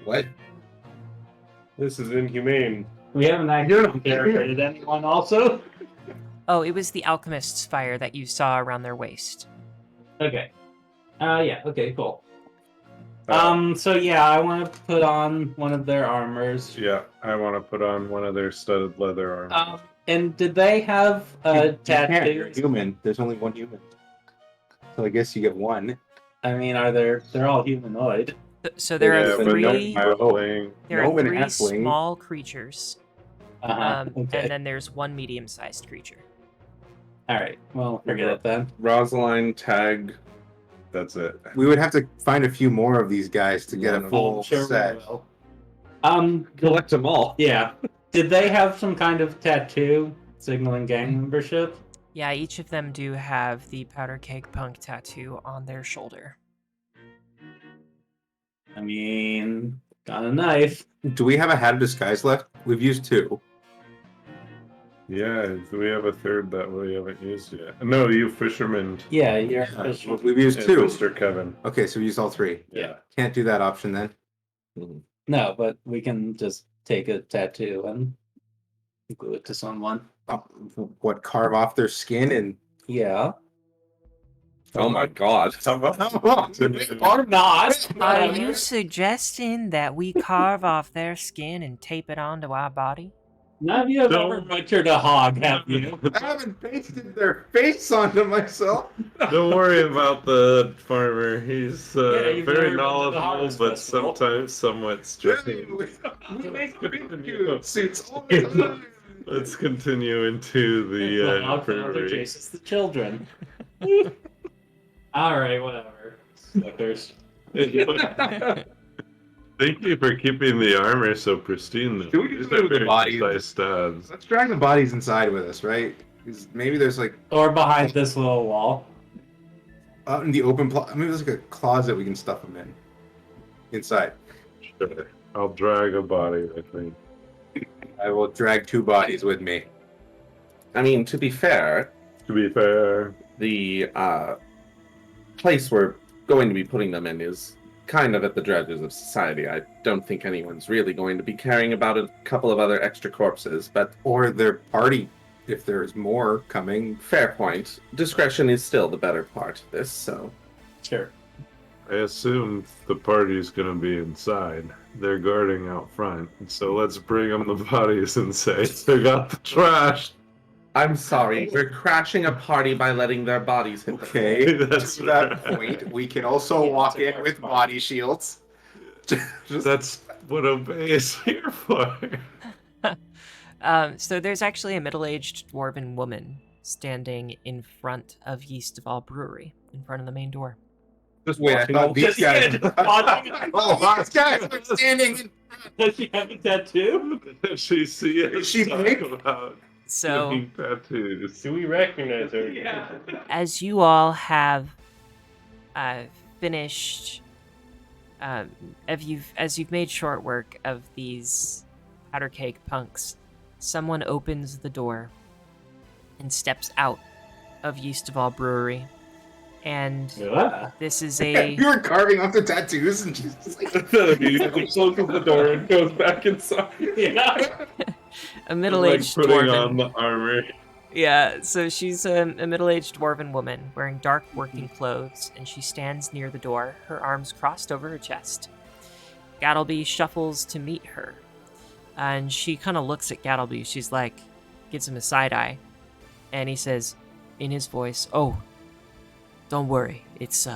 What? This is inhumane. We haven't actually interrogated anyone also. Oh, it was the alchemist's fire that you saw around their waist. Okay. Yeah. Okay. Cool. Uh, So yeah, I want to put on one of their armors. Yeah, I want to put on one of their studded leather armors. And did they have You can't. You're tattoos? human. There's only one human. So I guess you get one. I mean, they're all humanoid? So there Yeah, are but no three. Halfling. There are gnome and three halfling. small creatures, Okay. and then there's one medium-sized creature. All right. Well, forget it then. Rosaline, Tag. That's it. We would have to find a few more of these guys to get a full Sure we set. will. Collect them all. Yeah. Did they have some kind of tattoo signaling gang membership? Yeah, each of them do have the Powderkeg Punk tattoo on their shoulder. I mean, got a knife. Do we have a hat of disguise left? We've used 2. Yeah, do we have a third that we haven't used yet? No, you fisherman. Yeah, you're We've used and 2. Mr. Kevin. Okay, so we used all 3. Yeah. Can't do that option then. No, but we can just take a tattoo and glue it to someone. What, carve off their skin and Yeah. Oh my god. Or not. Are you suggesting that we carve off their skin and tape it onto our body? None of you have Don't- ever butchered a hog, have you? I haven't pasted their face onto myself. Don't worry about the farmer. He's Yeah, you've very never been to the knowledgeable, harvest but festival. sometimes somewhat strange. We make barbecue suits all the time. Let's continue into The the hog father brewery. chases the children. All right, whatever. Suckers. Thank you for keeping the armor so pristine. Though. Should we These just do are the very bodies? precise stabs. Let's drag the bodies inside with us, right? 'Cause maybe there's like Or behind this little wall. out in the open. Maybe there's like a closet we can stuff them in. Inside. Sure. I'll drag a body, I think. I will drag 2 bodies with me. I mean, to be fair, To be fair, the place we're going to be putting them in is kind of at the dredges of society. I don't think anyone's really going to be caring about a couple of other extra corpses, but Or their party, if there's more coming. fair point. Discretion is still the better part of this, so... Sure. I assume the party's gonna be inside. They're guarding out front, so let's bring them the bodies and say, they got the trash. I'm sorry, we're crashing a party by letting their bodies hit the floor. Okay, That's to that right. point, we can also walk in with body shields. Just- That's what Obey is here for. So there's actually a middle-aged dwarven woman standing in front of Yeastaval Brewery, in front of the main door. Just Wait, I watching thought all- these guys. watching- Oh, these guys are standing. Does she have a tattoo? She see us Is she talk big? about So, getting tattoos. Do we recognize her? Yeah. as you all have finished, as you've made short work of these Powderkeg Punks, someone opens the door and steps out of Yeastaval Brewery, and Yeah. this is a You were carving off the tattoos, and she's just like, He closes the door and goes back inside. Yeah. a middle-aged like putting dwarven. on the armor. Yeah, so she's a middle-aged dwarven woman wearing dark working clothes, and she stands near the door, her arms crossed over her chest. Gattleby shuffles to meet her, and she kind of looks at Gattleby. She's like, gives him a side eye, and he says, in his voice, "Oh, don't worry, it's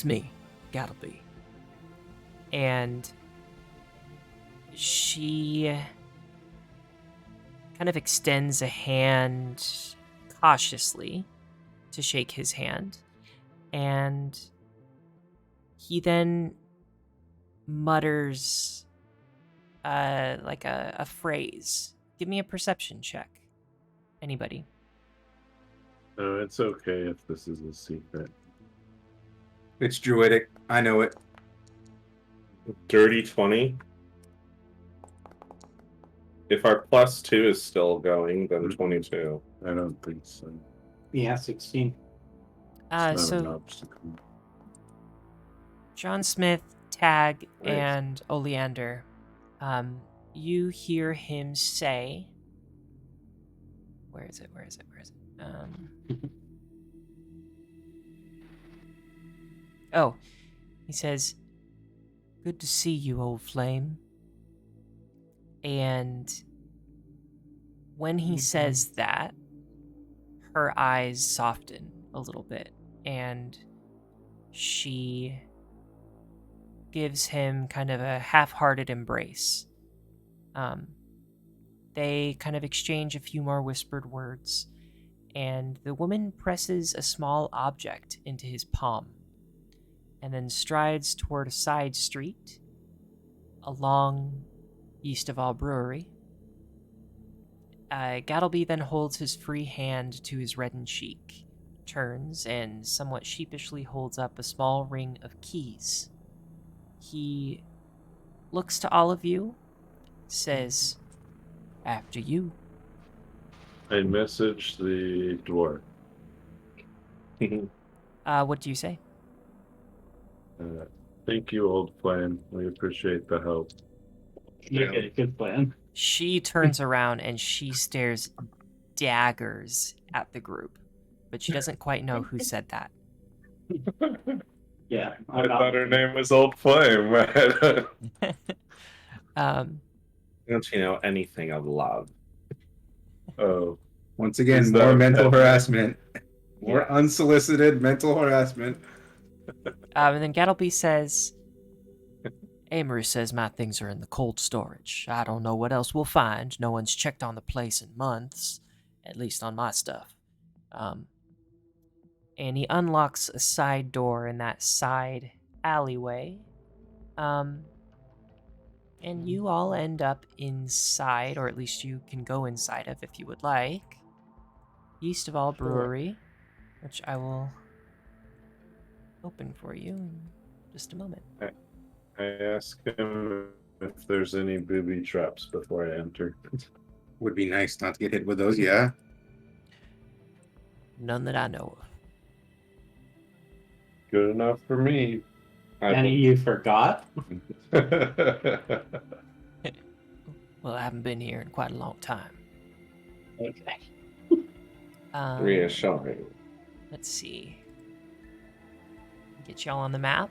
me, Gattleby." And she kind of extends a hand cautiously to shake his hand, and he then mutters like a phrase. Give me a perception check. Anybody? No, it's okay if this is a secret. it's druidic. I know it. Dirty 20. If our +2 is still going, then 22. I don't think so. Yeah, 16. It's not an So obstacle. John Smith, Tag, Nice. and Oleander, you hear him say, Where is it? Oh, he says, "Good to see you, old flame." And when he says that, her eyes soften a little bit, and she gives him kind of a half-hearted embrace. They kind of exchange a few more whispered words, and the woman presses a small object into his palm, and then strides toward a side street along east of all brewery. Gattleby then holds his free hand to his reddened cheek, turns, and somewhat sheepishly holds up a small ring of keys. He looks to all of you, says, "After you." I message the dwarf. What do you say? Thank you, old flame. We appreciate the help. Okay, good plan. She turns around and she stares daggers at the group, but she doesn't quite know who said that. Yeah. I thought her name was Old Flame. Don't you know anything of love? Oh, Once again, Is more that- mental harassment. More Yes. unsolicited mental harassment. And then Gattleby says, "Amory says my things are in the cold storage. I don't know what else we'll find. No one's checked on the place in months, at least on my stuff." And he unlocks a side door in that side alleyway. And you all end up inside, or at least you can go inside of if you would like, east of all brewery, which I will open for you in just a moment. I ask him if there's any booby traps before I enter. Would be nice not to get hit with those, yeah. None that I know of. Good enough for me. Any you forgot? Well, I haven't been here in quite a long time. Okay. Reassuring. Let's see. Get y'all on the map.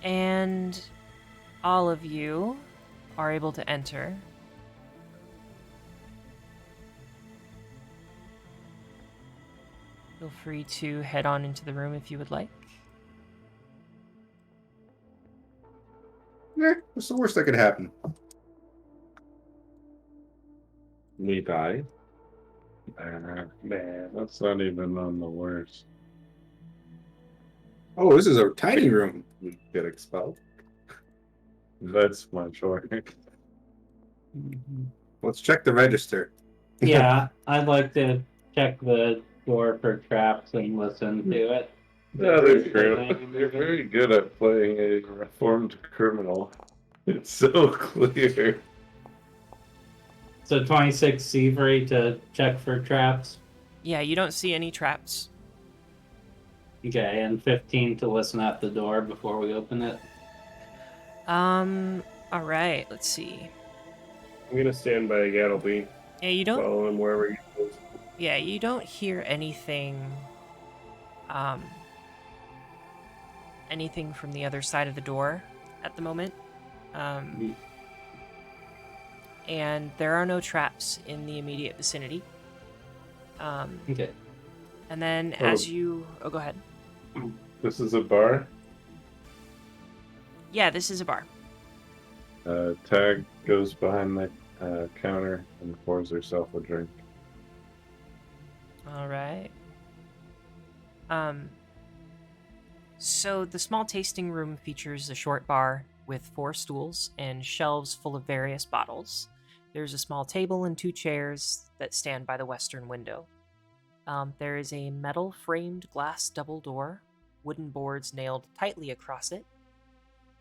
And all of you are able to enter. Feel free to head on into the room if you would like. What's the worst that could happen? We die. Man, that's not even on the worst. Oh, this is a tiny room. We get expelled. That's much work. Let's check the register. Yeah, I'd like to check the door for traps and listen to it. Yeah, they're very good at playing a reformed criminal. It's so clear. So 26 Seavery to check for traps. Yeah, you don't see any traps. Okay, and 15 to listen at the door before we open it. All right, let's see. I'm gonna stand by Gattleby, Yeah, you don't. follow him wherever he goes. Yeah, you don't hear anything. Anything from the other side of the door at the moment. And there are no traps in the immediate vicinity. Okay. And then as you... Oh, go ahead. This is a bar. Yeah, this is a bar. Tag goes behind the counter and pours herself a drink. All right. So the small tasting room features a short bar with 4 stools and shelves full of various bottles. There's a small table and 2 chairs that stand by the western window. There is a metal framed glass double door wooden boards nailed tightly across it,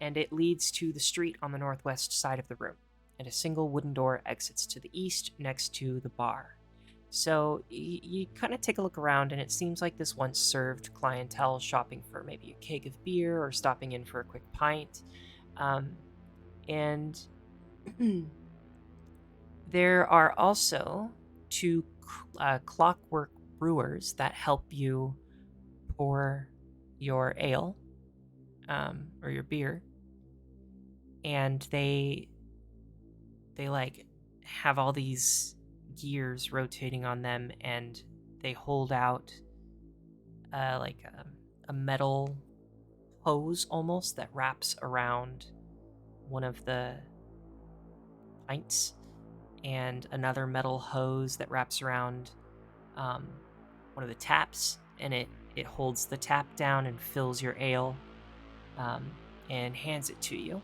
and it leads to the street on the northwest side of the room, and a single wooden door exits to the east next to the bar. So you kind of take a look around, and it seems like this once served clientele shopping for maybe a keg of beer or stopping in for a quick pint. And there are also two clockwork brewers that help you pour your ale or your beer, and they like have all these gears rotating on them, and they hold out like a metal hose almost that wraps around one of the pints, and another metal hose that wraps around one of the taps, and it holds the tap down and fills your ale and hands it to you.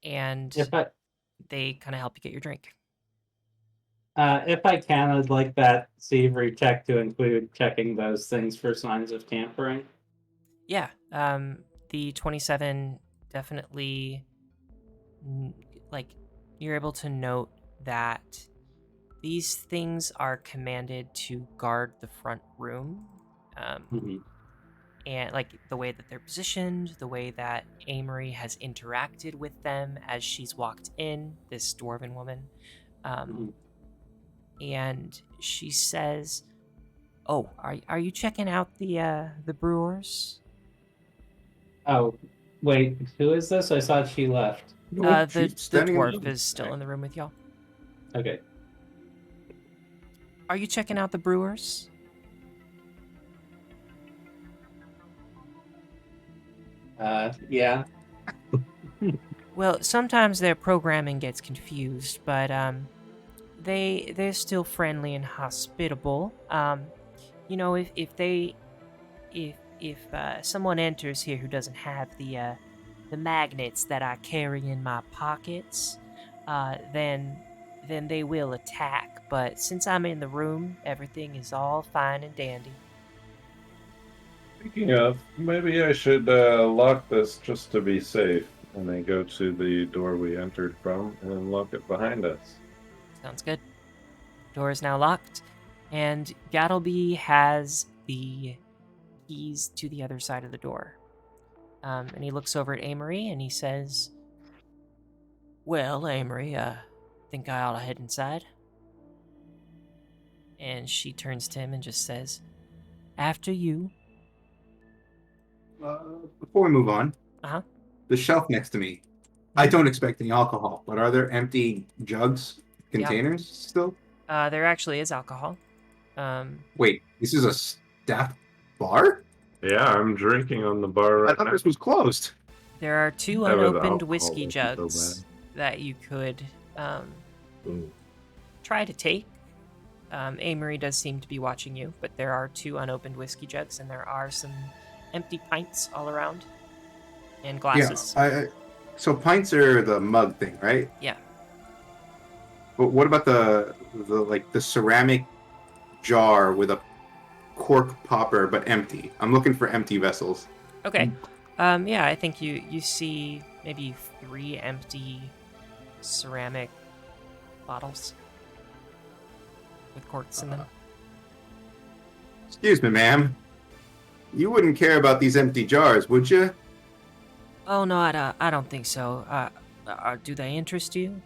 And If they kind of help you get your drink. I can, I'd like that savory check to include checking those things for signs of tampering. Yeah, the 27 definitely, like, you're able to note that these things are commanded to guard the front room. And like the way that they're positioned, the way that Amory has interacted with them as she's walked in, this dwarven woman. And she says, "Oh, are you checking out the brewers?" Oh, wait, who is this? I thought she left. The Standing dwarf alone. is still in the room with y'all. Okay. Are you checking out the brewers? Yeah. Well, sometimes their programming gets confused, but they're still friendly and hospitable. You know, if someone enters here who doesn't have the magnets that I carry in my pockets, then they will attack. But since I'm in the room, everything is all fine and dandy. Speaking of, maybe I should lock this just to be safe. And I go to the door we entered from and lock it behind us. Sounds good. Door is now locked, and Gattleby has the keys to the other side of the door. And he looks over at Amory and he says, "Well, Amory, think I ought to head inside?" And she turns to him and just says, "After you." Before we move on, Uh-huh. the shelf next to me. I don't expect any alcohol, but are there empty jugs, containers still? There actually is alcohol. Wait, this is a staff bar? Yeah, I'm drinking on the bar right I thought now. this was closed. There are two That was unopened alcohol, whiskey wasn't so jugs that you could Ooh. try to take. Amory does seem to be watching you, but there are two unopened whiskey jugs, and there are some empty pints all around, and glasses. Yeah, so pints are the mug thing, right? Yeah. But what about the ceramic jar with a cork popper but empty? I'm looking for empty vessels. Okay. Yeah, I think you see maybe 3 empty ceramic bottles with corks in them. Excuse me, ma'am. You wouldn't care about these empty jars, would you? Oh no, I don't think so. Do they interest you?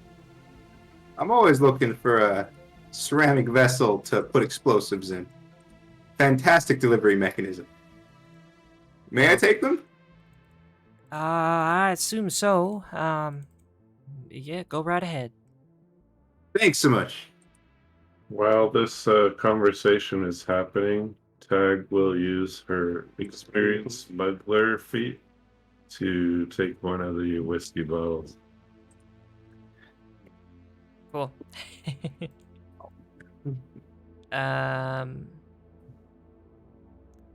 I'm always looking for a ceramic vessel to put explosives in. Fantastic delivery mechanism. May I take them? I assume so. Yeah, go right ahead. Thanks so much. While this conversation is happening, Tag will use her experienced smuggler feat to take one of the whiskey bottles. Cool.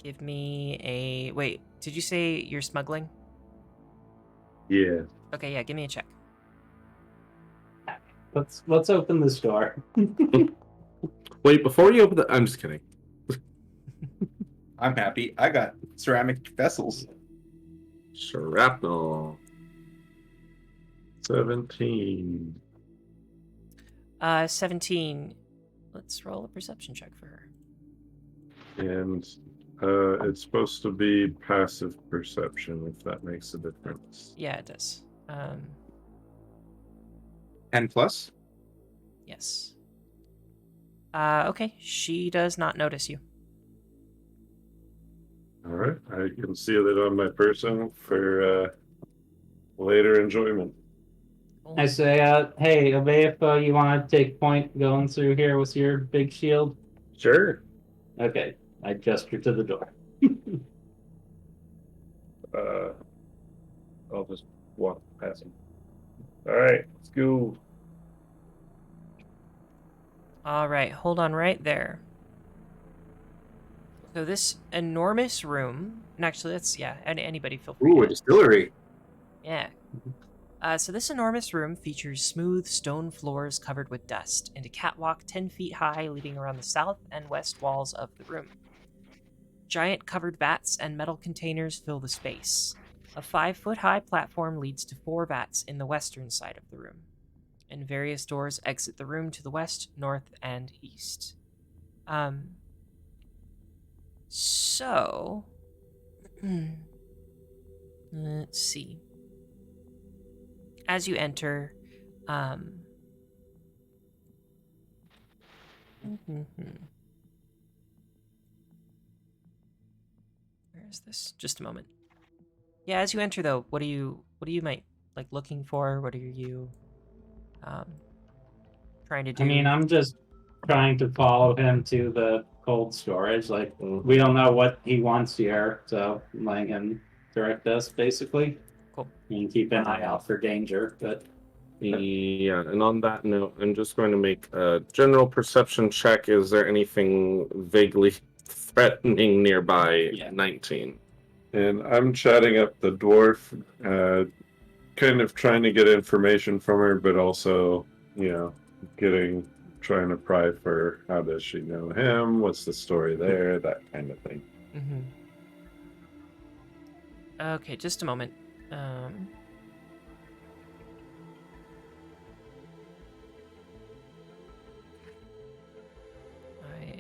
Give me a... Wait, did you say you're smuggling? Yeah. Okay, yeah, give me a check. Let's open this door. Wait, before you open the... I'm just kidding. I'm happy. I got ceramic vessels. Shrapnel. 17. 17. Let's roll a perception check for her. And it's supposed to be passive perception, if that makes a difference. Yeah, it does. 10 plus. Yes. Okay, she does not notice you. All right, I conceal it on my person for later enjoyment. Cool. I say, hey, Obey, if you want to take point going through here with your big shield. Sure. Okay, I gesture to the door. I'll just walk past him. All right, let's go. All right, hold on right there. So this enormous room, and actually, that's anybody feel free. Ooh, a distillery. Yeah. So this enormous room features smooth stone floors covered with dust, and a catwalk 10 feet high leading around the south and west walls of the room. Giant covered vats and metal containers fill the space. A 5-foot-high platform leads to 4 vats in the western side of the room, and various doors exit the room to the west, north, and east. So, let's see. As you enter, where is this? Just a moment. Yeah, as you enter, though, what are you might like looking for? What are you trying to do? I mean, I'm just trying to follow him to the cold storage. Like, we don't know what he wants here, so I'm letting him direct us, basically. Cool. You can keep an eye out for danger, but... Yeah, and on that note, I'm just going to make a general perception check. Is there anything vaguely threatening nearby? Yeah. 19. And I'm chatting up the dwarf, kind of trying to get information from her, but also, trying to pry for how does she know him? What's the story there? That kind of thing. Okay, just a moment. I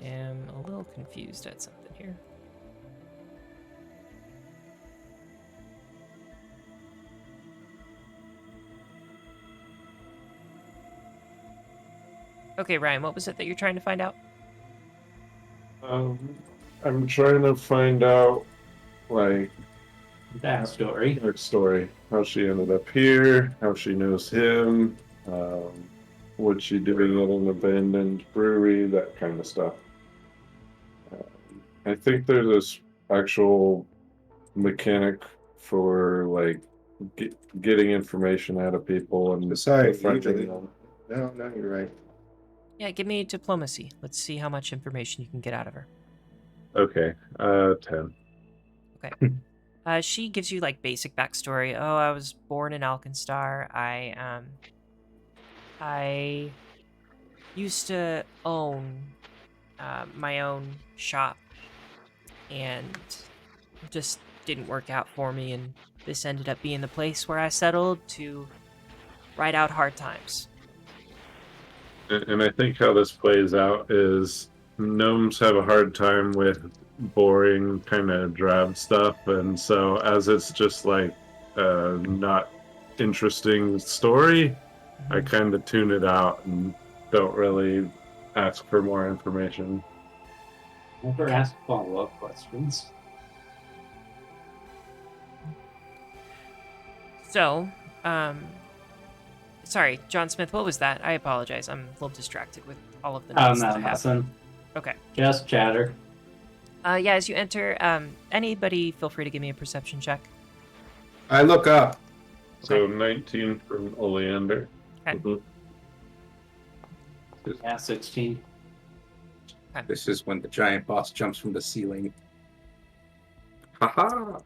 am a little confused at something here. Okay, Ryan, what was it that you're trying to find out? I'm trying to find out, That story. her story, how she ended up here, how she knows him, what's she doing at an abandoned brewery, that kind of stuff. I think there's this actual mechanic for getting information out of people and Besides, befriending usually- them. No, you're right. Yeah, give me diplomacy. Let's see how much information you can get out of her. Okay, 10. She gives you basic backstory. Oh, I was born in Alkenstar. I used to own my own shop, and it just didn't work out for me. And this ended up being the place where I settled to ride out hard times. And I think how this plays out is gnomes have a hard time with boring, kind of drab stuff, and so as it's just not interesting story, I kind of tune it out and don't really ask for more information. Never ask follow-up questions. So, sorry, John Smith, what was that? I apologize. I'm a little distracted with all of the Oh, notes no, that I have. nothing. Okay. Just chatter. Yeah, as you enter, anybody feel free to give me a perception check. I look up. So 19 from Oleander. Okay. Mhm. Yeah, 16. This is when the giant boss jumps from the ceiling. Haha!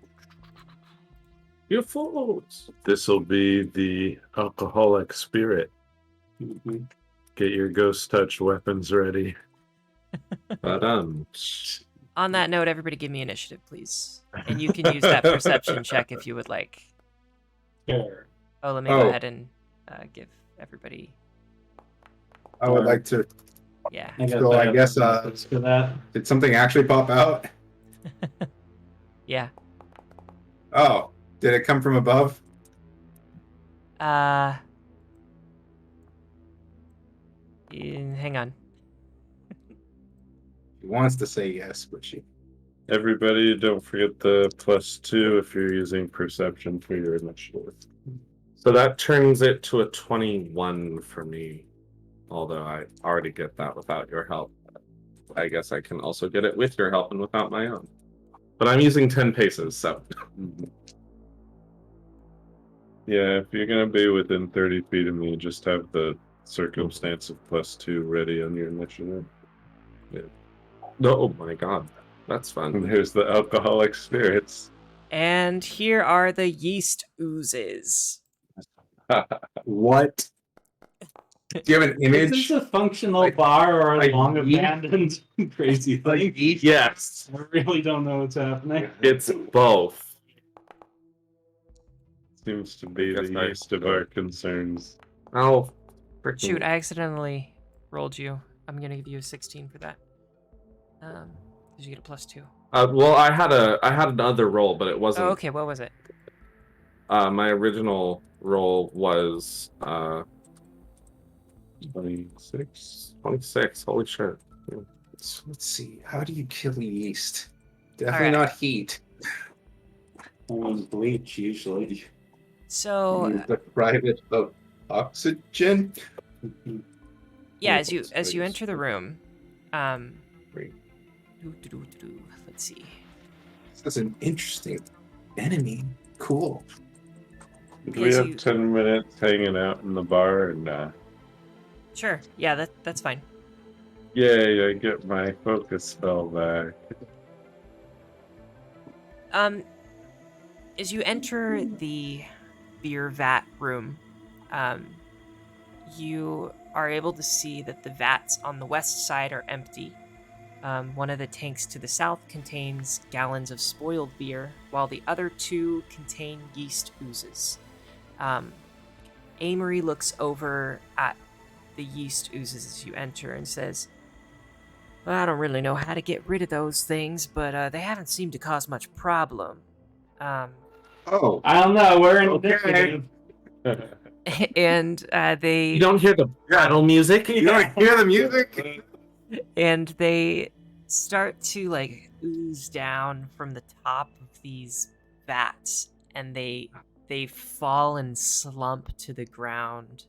You fools! This'll be the alcoholic spirit. Get your ghost touch weapons ready. But On that note, everybody give me initiative, please. And you can use that perception check if you would like. Sure. Oh, let me go ahead and give everybody. I would like to. Yeah. So I guess for that. did something actually pop out? Yeah. Oh, did it come from above? Hang on. She wants to say yes, but she. Everybody, don't forget the +2 if you're using perception for your initiative. So that turns it to a 21 for me. Although I already get that without your help. I guess I can also get it with your help and without my own. But I'm using 10 paces, so. Yeah, if you're gonna be within 30 feet of me, just have the circumstance of +2 ready on your initiative. Yeah. No, oh my god, that's fun. And here's the alcoholic spirits. And here are the yeast oozes. What? Do you have an Is image? this a functional Like- bar or a like long yeast? abandoned crazy thing? Yes, I really don't know what's happening. it's both. Seems to be Guess the I- least of our concerns. Oh, freaking. Shoot, I accidentally rolled you. I'm gonna give you a 16 for that. Did you get a +2? Well, I had another roll, but it wasn't. Oh, okay. What was it? My original roll was 26. 26. Holy shit. So let's see. How do you kill yeast? Definitely Alright. not heat. Bleach usually. So You deprive it of oxygen. yeah, Oh, as you space. enter the room, Great. let's see. This is an interesting enemy. Cool. Do we As have you- 10 minutes hanging out in the bar and Sure. Yeah, that's fine. yay, I get my focus spell back. As you enter the beer vat room, you are able to see that the vats on the west side are empty. One of the tanks to the south contains gallons of spoiled beer, while the other two contain yeast oozes. Amory looks over at the yeast oozes as you enter and says, "Well, I don't really know how to get rid of those things, but they haven't seemed to cause much problem." Oh, I don't know. We're in Okay. initiative. And they You don't hear the battle music? you don't hear the music? and they start to like ooze down from the top of these vats, and they fall and slump to the ground.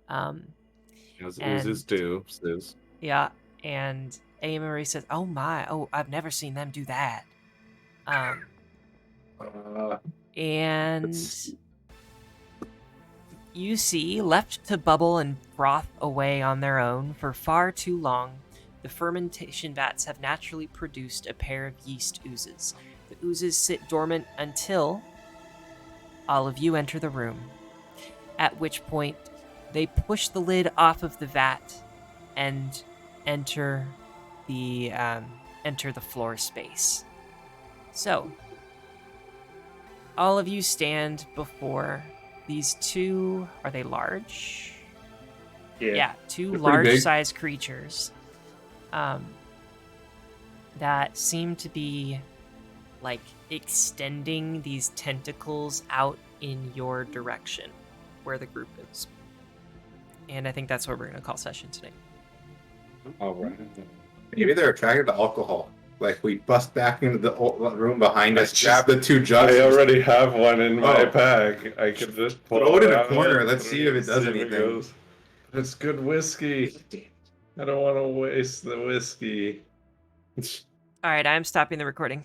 As And- oozes do. Sis. Yeah, and Amory says, "Oh my! Oh, I've never seen them do that." And Let's- you see, left to bubble and froth away on their own for far too long, the fermentation vats have naturally produced a pair of yeast oozes. The oozes sit dormant until all of you enter the room, at which point they push the lid off of the vat and enter the floor space. So, all of you stand before these two. Are they large? Yeah, two They're pretty big. large-sized creatures. That seem to be like extending these tentacles out in your direction, where the group is. And I think that's what we're gonna call session today. All right. Maybe they're attracted to alcohol. Like we bust back into the room behind us, grab the two jugs. I already have one in my Oh. bag. I could just Throw it in a out of corner. Let's see if it does see anything. goes. It's good whiskey. I don't want to waste the whiskey. All right, I'm stopping the recording.